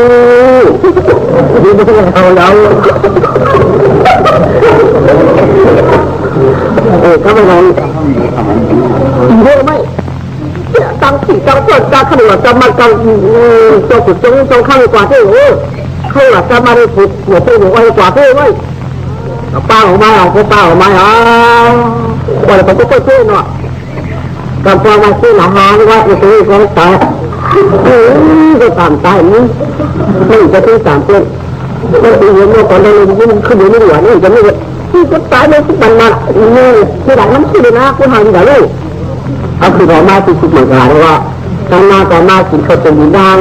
ไม่ใช่เขาแล้วก็ไม่ได้เยอะไหมตั้งที่ตั้งต้นตั้งขนมจะมาตั้งตัวขุดจงข้างกว่าที่เขาหลับจะมาได้ขุดหัวตัวหัวไอ้กว่าที่ไว้ป้าออกมาเอาป้าออกมาว่าแต่ผมก็ช่วยหน่อยการพอมาช่วยหาว่าไอ้ตัวนี้ก็ตายก็ตามตายนี่ไม่จะที่3 ต้นไม่ตีเงินตอนนี้มันขึ้นอยู่ไม่หลวนี่จะไม่ที่ก็ตายเลยที่มันมานี่ที่ไหนน้ำชื่อนะคุณหายอย่างนี้เอาคือเรามาที่สุดเหมือนกันว่าตอนมาก่อนมากินข้าวต้มดัง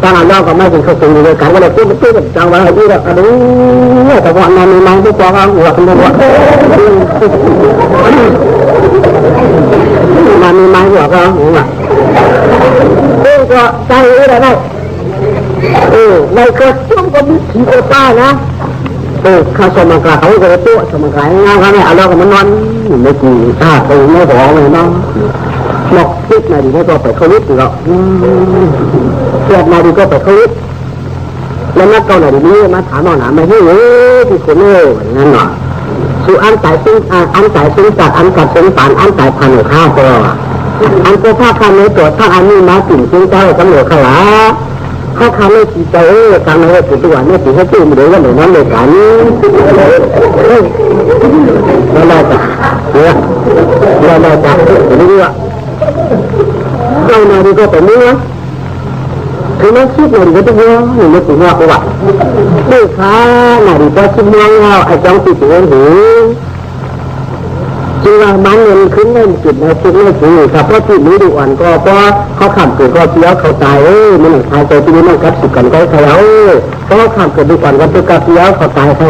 ตอนนั้นก็มากินข้าวต้มด้วยกันก็เลยพูดแบบจังหวะที่แบบอันนี้แต่ว่ามันมีมันที่ตัวเขาหัวกันหมดมันมีมันหัวเขาหัวก็ใจอะไรได้ในกระตุ้มก็มีผีโอป้านะข้าสมการเขาก็ตัวสมการงานเขาเนี่ยเราก็มันนอนไม่กี่ไปไม่หอเลยเนาะหลอกติดมาดีก็ไปเขาลิฟต์หรอกเกิดมาดีก็ไปเขาลิฟต์แล้วนักเกาหลีนี้มาถามหน่อยมาที่ที่คนนี้นั่นหน่อยสู่อันจ่ายซึ่งจากอันกัดซึ่งสารอันจ่ายพันหรือข้าวก็อันก็ถ้าคำนี้ตัวถ้าอันนี้มาติ่งซึ่งเจ้าตำรวจขลาถ้าคำนี้จีเจ้การไม่ให้ตัวเนี่ยจีให้ตู้มือว่าหนูนั่นเลยกันแล้วเราจะเนี่ยเราจะนี่ว่าเราหน้าดีก็เป็นเนื้อคือไม่คิดเลยก็ต้องเนื้อหนูไม่ถึงว่าประวัติด้วยค้าหน้าดีก็ชิ้นเนื้อเราไอ้จ้องติดตัวหูจีว่ามันเงินขึ้นเงินจุดในชุดในถุงครับเพราะที่นี้ดูอ่อนก็เพราะเขาขับเกิดก็เสียเขาตายมันหายใจที่นี้มันกับสุกันก็เขาเพราะขับเกิดดูอ่อนก็ตัวกับเสียเขาตายเขา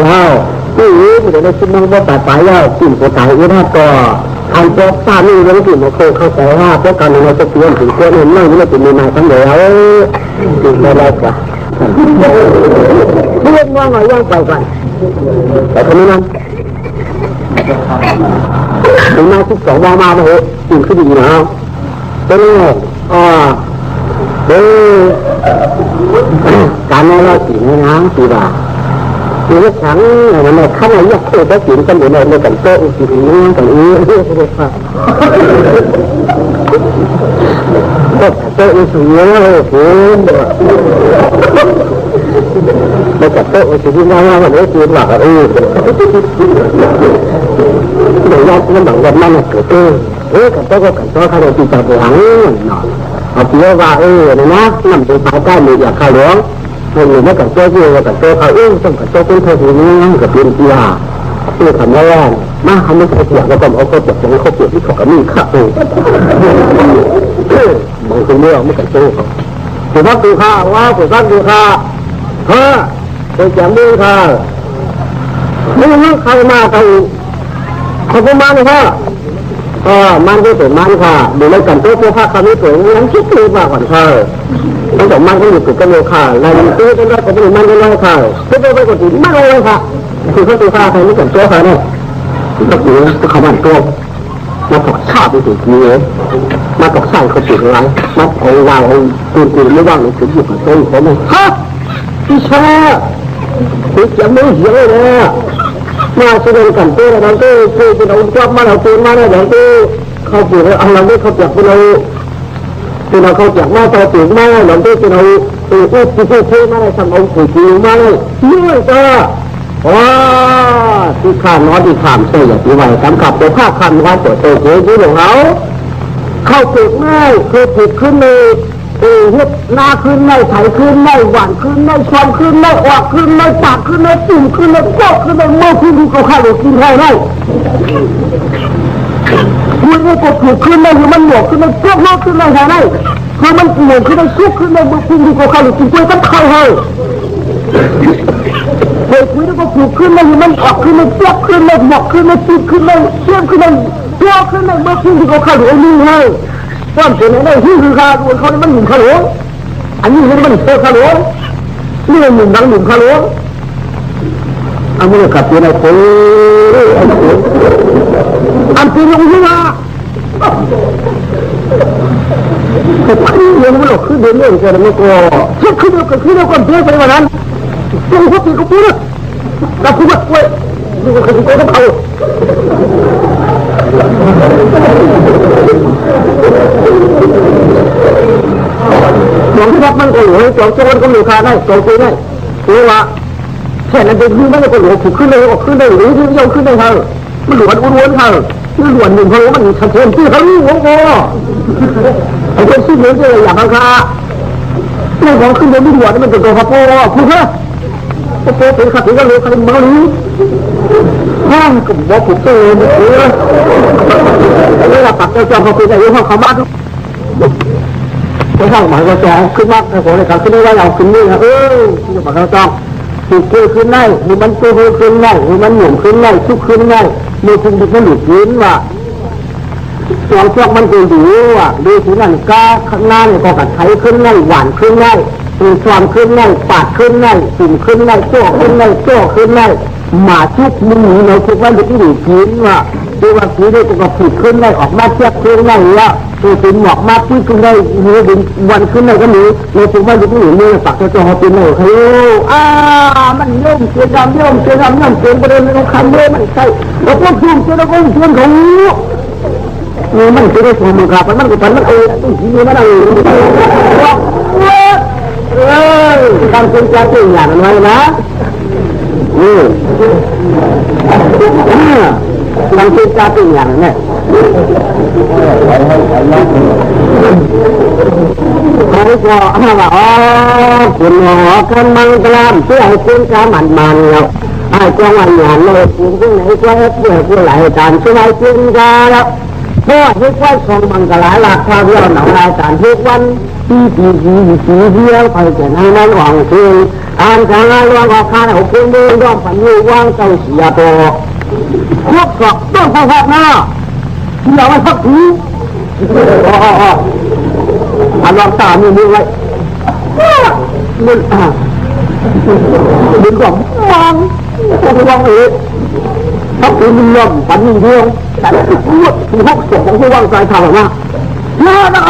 นี่เดี๋ยวในชุดน้องว่าตายไปแล้วสิ่งเขาตายอีน่าก็อันพบทราบนี่เรื่องที่มันเคยเข้าใจว่าเพราะการเราจะเปลี่ยนถึงตัวนี้ไม่ไม่เป็นมาทั้งเดียวสิ่งใดๆจ้ะเรื่องว่าไงย่างไปกันแต่คนนี้นั้นถึงมาที่2มาเหอะสิ่งที่ดีนะเป็นการในเราสิ่งนี้นะสีดามีเรื่องฉันในขั้นไหนอยากเจอได้สิ่งกันอยู่ในกันโต๊ะสิ่งนี้กันนี้ก็โต๊ะสิ่งนี้เลยคุณไม่จับโต๊ะสิ่งนี้นะวันนี้จีนหลักเดี๋ยวยัดน้ำหนักยัดมันเกิดกันโต๊ะก็กันโต๊ะข้าวตีจับหลังหน่อยเอาเพี้ยว่าเนี่ยนะน้ำตีปลายใต้มีอยากข้าวหลวงคนหนึ่งไม่กับโต๊ะที่กับโต๊ะเขาต้องกับโต๊ะเป็นเท่านี้กับเป็นกีฬาที่ทำได้แล้วมาเขาไม่ใช่เสียงแล้วก็เอาเขาจับตรงเขาเปลี่ยนที่เขาก็มีข้าวบางคนเมื่อไม่กับโต๊ะเขาถือว่าดูข้าว่าถือว่าดูข้าเป็นแจมดูข้าไม่รู้ใครมาใครเขาก็มาเลยค่ะมันก็เป็นมันค่ะดูในกันโต๊ะพวกข้าคำนี้สวยงั้นคิดเลยมากกว่าเธอตั้งแต่มันก็อยู่ติดกันเลยค่ะในตู้ก็ได้ก็ไม่มันก็ได้ค่ะไม่ได้ไปกดติดไม่เลยค่ะคือเขาตัวข้าใครไม่กันโต๊ะค่ะเนี่ยก็คือเขาบ้านโต๊ะมาตกชาติไปถึงนี้มาตกใส่เขาติดอะไรมาเอาวางตื่นไม่ว่างเลยถึงอยู่กับโต๊ะเขาเลยฮะพี่ชาติดจะไม่เหี้ยเลยมาแสดงกันตัวเราตัวคือเป็นองค์จอมมาเราตัวมาเนี่ยอย่างตัวเขาปลูกเอาเราไม่เขาจับเราเขาจับมาตัวปลูกมาเราตัวเราที่มาเลยทำองค์ปลูกมาเลยนี่ก็ว้าที่ข้ามน้อยที่ข้ามเสียที่ไหวสำคัญตัวข้าข้ามน้อยตัวเตะเยอะของเขาปลูกง่ายคือปลูกขึ้นเลยเฮ็ดหน้าขึ้นไม่ไถขึ้นไม่หวานขึ้นไม่ชอมขึ้นไม่ออกขึ้นไม่ปากขึ้นไม่ตุ่มขึ้นไม่โป๊กขึ้นไม่เมื่อขึ้นที่เขาข้าวกินให้ได้คุณนี่ก็ถูกขึ้นไม่หรือมันหมวกขึ้นไม่โป๊กโลกขึ้นไม่ได้คือมันหมวกขึ้นไม่ซุกขึ้นไม่เมื่อขึ้นที่เขาข้าวกินกล้วยต้องเข้าให้ เฮ้ยคุยแล้วก็ผูกขึ้นเลยมันออกขึ้นเลยเปียกขึ้นเลยหมอกขึ้นเลยติดขึ้นเลยเชื่อมขึ้นเลยตัวขึ้นเลยเมื่อคืนที่เขาขาดหัวนี่ให้ความเป็นอะไรที่คือขาดหัวเขาเนี่ยมันหนุนขาดหัวอันนี้มันเสือขาดหัวนี่มันหนุนดังหนุนขาดหัวอันนี้ขับเป็นอะไรอันเป็นลงที่มาขึ้นเงินมันหลอกขึ้นเดือนเรื่องกันไม่กลัวขึ้นเดียวกันขึ้นเดียวกันเพื่อไปวันนั้นตัวเขาตีเขาพูดกับผู้แบบเว้ยนี่ก็คือตัวเขาหลวงที่รับมันก็หลวงจองโจรก็หลวงคาได้จองโจรได้ตัวละแค่นั้นเองคือมันก็หลวงถูกขึ้นเลยออกขึ้นเลยหรือที่ยาวขึ้นเลยเธอมันหลวงอ้วนๆเธอมันหลวงหนึ่งเขามันชัดเจนที่เขาหลวงโง่ไอ้คนที่เหลือจะอย่างราคาเรื่องของขึ้นเลยไม่หลวงมันเป็นตัวพระโป้พูดเถอะพระโป้เป็นขัดถึงกันเลยใครมารู้ห้องกับบอกผมเจอเนี่ยแล้วปักเจ้าจอมเขาเป็นอะไรห้องเขาบ้านไม่ช่างหมายว่าจองขึ้นมากแต่ผมเลยครับขึ้นได้ว่าเราขึ้นนี่ครับที่ปักเจ้าจองถูกเกยขึ้นได้หรือมันเกยขึ้นได้หรือมันหนุ่มขึ้นได้ชุกขึ้นได้มือคุณดิบมันหลุดพื้นว่ะจองช่วงมันจะอยู่ว่ะดูถึงนั่นก้าข้างหน้าเนี่ยก็กัดไถขึ้นได้หวานขึ้นได้ตีความขึ้นได้ปาดขึ้นได้ตุ่มขึ้นได้โจ้ขึ้นได้โจ้ขึ้นได้หมาชุกมึงเราคิดว่าจะที่หลุดพื้นว่ะตัวว่าพื้นได้ก็ผุดขึ้นได้ออกมาเทียบขึ้นได้แล้วตัวเป็นหมอกมาพื้นขึ้นได้เนื้อเป็นวันขึ้นได้ก็มีเราคิดว่าจะที่หลุดมือปักจะเขาเป็นเลยเขามันย่อมเสียดำย่อมเสียดำย่อมเสียประเด็นเราคำเลยมันใช่เราพูดถึงเสียดำก็เสียดของนี่มันคือได้สมกับมันก็มันต้องทีนี้มันอะไรการเป็นการเป็นอย่างไรนะการเป็นการเป็นอย่างนี้เขาก็ว่าอ๋อคุณหมอกันมังกรามเพื่อให้คุณจะหมันแล้วไอ้จังหวัดหยาดเลยคุณที่ไหนก็ให้เพื่อผู้หลายการช่วยคุณกันแล้วเพราะทุกวันของมังกรหลักพาเรื่องหนังรายการทุกวันที่เดียวไปแต่ในนั้นหวังคืนอ่านการเรื่องของข้าเอาคุณเดินย่อมฝันอยู่ว่างเจ้าเสียตัวครบสอบต้องเข้าพักหน้าที่เราไม่พักผีอันลองตามีมือไว้มันก็มองต้องมองเลยพักผีมันย่อมฝันอยู่เดียวแต่พูดถึงพวกศพของผู้ว่างใจทำออกมาน่านะ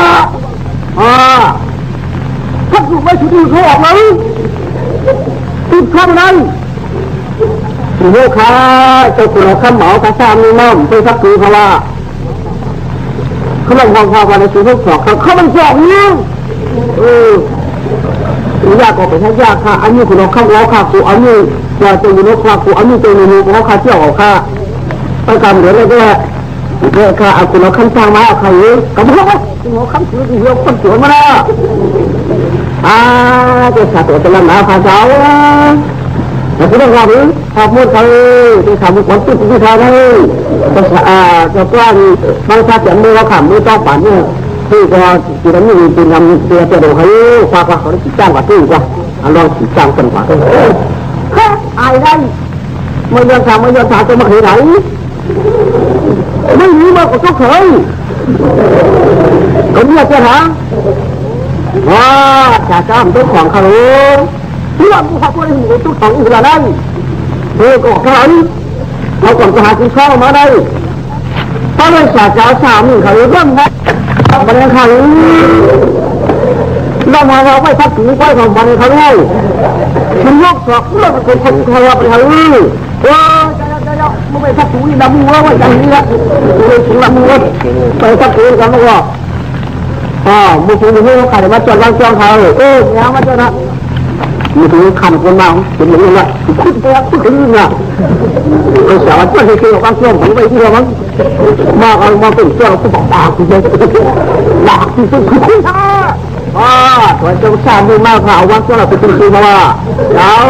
ถ้าถูกไม่ชุดอื่นเขาออกเลยติดข้างในโมฆะเจ้าคุณเราข้ามเหมากระซามีน้ำเป็นสักคือเขาว่าเขาลงฟังข่าววันในสุดทุกสอบเขาไม่จอกเนี่ยยากกว่าไปทั้งยากค่ะอันนี้คุณเราข้ามแล้วค่ะกูอันนี้เราจะอยู่นกค่ะกูอันนี้จะอยู่นกเขาค่ะเที่ยวค่ะไปการเหลือเลยด้วยเนี่ยค่ะเอาคุณเราข้ามสร้างมาเอาใครเยอะกับพวกคุณเราข้ามถือที่เยอะคนสวยมาแล้วจะสัตว์ตัวละหนาภาษาแต่ที่ต้องการนี้ทำมุดเขาที่ทำมุดคนติดที่ทำให้จะกว้างบางชาติอย่างนี้เราขำไม่ต้องปั่นเนี่ยที่ก็ที่นั้นมีเป็นทำเตียจะโดนเขาฝากว่าเขาได้ติดจ้างกว่าที่กว่าลองติดจ้างกันกว่าไอ้ได้ไม่ยอมทำไม่ยอมทำจะมาเหตุไหนไม่มีมากกว่าทุกเคยคนนี้จะหาจะจ้างทุกของเขาที่ว่าผู้ขับรถให้หนูทุกของอื่นละได้ก็ขนาดเขาก่อนจะหากินข้าวมาได้ตอนนั้นสาเจ้าสามีเขาเริ่มนะบันทึกเขาเรามาเราไม่พักถึงไว้ของบันทึกเขาเลยคุณยกสอบเพื่อเป็นคนเขาไปเขามึงไปพักถึงนี่ดำมัวไว้อย่างนี้ละถึงดำมัวไปพักถึงกันแล้วก็มึงถึงนี่เขาขายมาจอดวางจองเขาเนี่ยมาจอดนะมีถึงขันคนมาเป็นอย่างนี้ละคุณไปแล้วคุณถึงนี่ละไอ้สาวจ้าที่เราตั้งช่วงของไปที่เรามั้งมาเอามาเป็นเจ้าผู้บอกตาคุณเลยหลักที่สุดคือคุณท่าตัวเจ้าชาติมากค่ะวางเจ้าเราเป็นคือมาว่าแล้ว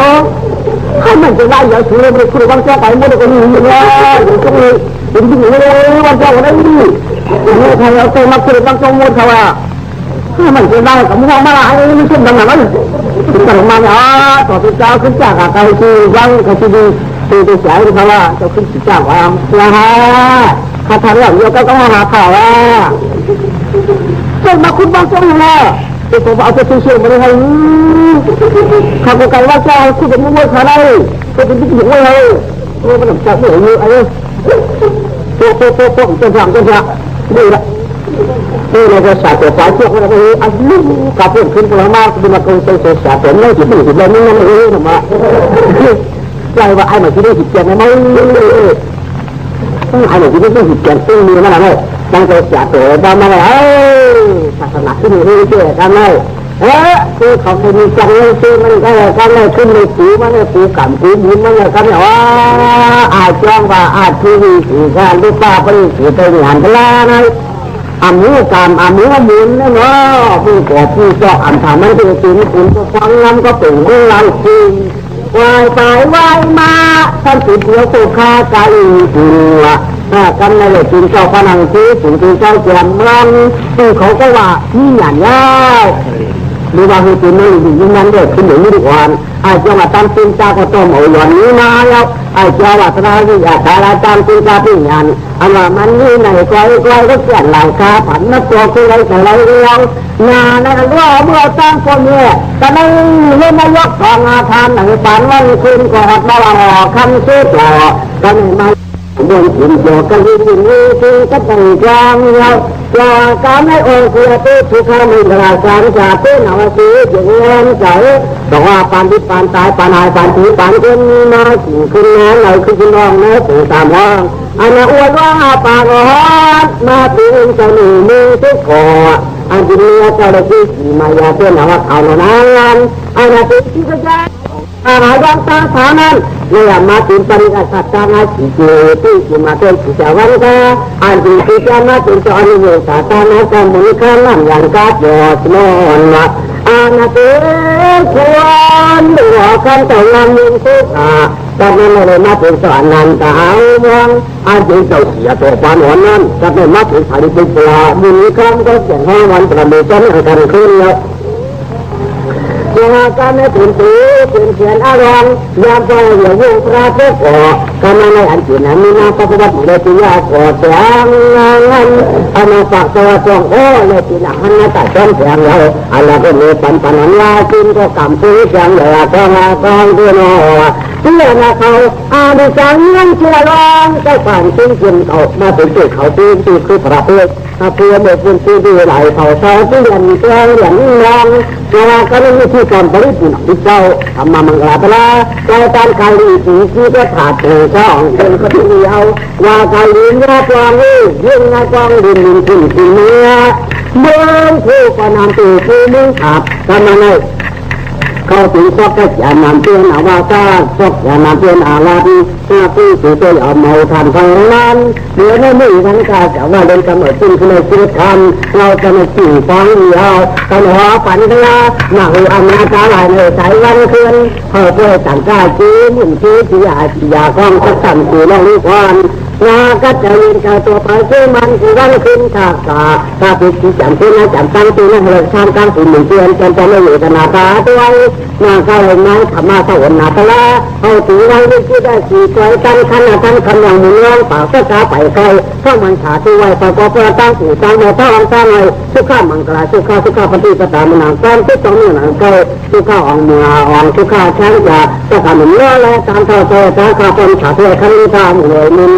ให้มันจะได้อย่างถือเลยคุณวางเจ้าไปหมดก็มีอย่างนี้อย่างตรงนี้เป็นที่อยู่เลยวางเจ้าก็ได้ดีนี่ใครเอาตัวมาคุณวางเจ้าหมดเขาว่า มันจะได้กับมึงมาละไอ้ไม่ใช่ดังนั้นถึงจะมาเนี่ยต่อไปเจ้าขึ้นจากอะไรคือยังก็คือตัวเสียที่เขาว่าจะขึ้นจากความนะฮะคาถาเรื่องเดียวก็มาหาข่าวว่าเจ้ามาคุณบางส่วนแล้วตัวผมเอาไปซื้อเชื่อมาเลยให้ข้าพเจ้าว่าเจ้าคุณเป็นมือขาได้คุณเป็นผู้หญิงเลยตัวมันจับเหนื่อยอยู่ไอ้ตัวจนดีละนี่เราจะสาตัวสายเชือกเราไปอันนี้กับเพื่อนขึ้นพลังมากดีมาคงใช้สาตัวไม่จิตดีจิตเลยนี่นั่นเองนะมาใจว่าไอ้หนุ่มที่ได้จิตเจนไหมไอ้หนุ่มที่ได้จิตเจนซึ่งมีมันอะไรตั้งใจสาตัวบ้างมาเลยศาสนาที่มีให้เชื่อกันเลยคือเขาจะมีจังเลยคือมันก็กันเลยขึ้นในปูมันเลยปูกำปูบุญมันเลยกันเนี่ยว่าอาจจ้องว่าอาจที่มีสีการลูกป้าไปสีไปงานกันแล้วนะอามือกำอามือบุญเนี่ยเนาะผู้ก่อผู้เจาะอันทำมันคือสิ่งคุณก็ฟังน้ำก็เป็นของเราจริงวายไปวายมาท่านติดเดียวตัวข้าใจจริงละกันในเลยจริงเจ้าพนังซื้อสิ่งที่เจ้าแจมมันซึ่งเขาก็ว่านี่อย่างยาวหรือว่าคือจริงไม่ดียิ่งนั้นเด็กขึ้นหนึ่งดีกว่าอาจจะมาตามจริงจ้าก็ต้องเอาหย่อนนี้มาแล้วอาจจะว่าสนาที่อยากตาลาตามจริงจ้าพี่ยันอันว่ามันนี่ในใจใกล้ก็เสียหลังคาผันนับตัวคือไรแต่ไรเรางานในอันว่าเมื่อตั้งคนเนี่ยจะได้เล่นนายกของอาคารหนังฝันวันคืนก่อนมาหล่อคำชื่อหล่อกันมาเรื่องสิ่งเดียวกันที่มีคือก็ต้องกลางเราจากการให้องค์เสียตู้ทุกข้ามีราชาจากตู้หนาวสีอย่างเงินใจบอกว่าปานที่ปานตายปานหายปานผีปานคนมาสิ่งขึ้นนั้นเราคือคุณน้องเนื้อถึงตามร้องอันนั้นอวดว่าปากร้อนมาถึงจะหนีมือทุกขออันที่นี้เจ้าได้ที่สีมายาเพื่อนว่าเขาหนานั้นอันนั้นที่ก็จะอาหารยังตาฐานั้นเมื่อมาถึงปริยัติสัจจานาจิเจติจิมาเป็นจิจวันกาอันที่จิจานาจิจอนิโยสาตานาจามุนิคานันยังกาโยสโนนะอาณาเตควรดูคันแต่งานมิงสุขาตอนนั้นเลยมาถึงสวรรค์นันตาเมืองอันที่เจ้าเสียตัวปานหัวนั้นจะเป็นมาถึงสาริบุตรมุนิคามก็เขียน5 วันประเมินต้นอาการขึ้นแล้วการในถิ่นตีถิ่นเขียนอารมณ์ยามใจเหยื่อวงพระเจ้าก่อการในอันจีนมีนาปฏิบัติเลยที่ยาก่อแสงงานอาณาจักรตัวจงโอ้เลยที่นาหันนาตัดต้นแสงเราอะไรก็มีปันปันนันลาจินก็กำซื้อแสงเลยก็มากองด้วยนอเพื่อนาเขาอาดิจังยังเชื่อร้องได้ผ่านซึ่งจินเขามาถึงจุดเขาที่คือพระเพื่อเพื่อเมื่อคุณที่ดีไหลเขาเช้าที่เรียนเรียนเรียนนองเราก็ไม่มีที่การบริบูรณ์ที่เจ้าทำมามังลาตระเราการการลีสีที่ก็ขาดเลยเจ้าเป็นคนที่เดียวว่าการลีนยาปลองนี่ยิ่งยาปลองดินดินขึ้นขึ้นเนื้อเมืองผู้ปนามตื่นผู้มุ่งขับทำมาในเขาถึงชอบก็อย่านำเตือนอาว่าซาชอบอย่านำเตือนอาลาที่หน้าที่สุดเลยเอาเมาทำทางนั้นเดี๋ยวไม่มีทั้งการจะว่าเดินกำเนิดขึ้นในชีวิตทำเราจะมาขี่ฟังเดียวกันหัวฝันกันละหนักอำนาจอะไรในสายวันคืนเพื่อต่างกายชี้มุ่งชี้ที่อยากก้องสักสั่นสู่น้องลูกวันนาก็จะยืนกับตัวไปชื่อมันคือวันคืนขาตาปิดที่จำที่นั่นจำตั้งที่นั่นเลยทำกลางสิ่งหนึ่งเตือนจะไม่อยู่กันนาตาด้วยนาก็เลยนั่งธรรมะสวรรค์นาตละเอาถึงวันที่ได้สี่ใจตั้งขันตั้งคำอย่างมุ่งร้องเปล่าก็จะไปไกลเพราะมันขาดที่ไว้ประกอบตั้งสู่ตั้งโมท่าอังตั้งเลยสุขามังกรสุขาปฏิปตามนางตั้งที่ตรงนี้หนังเกยสุขาอ่องมืออ่องสุขาช้างจะจะทำเหมือนเล่และตามเท่าใจจะขาดคนขาดเลยขันทางเลยมึง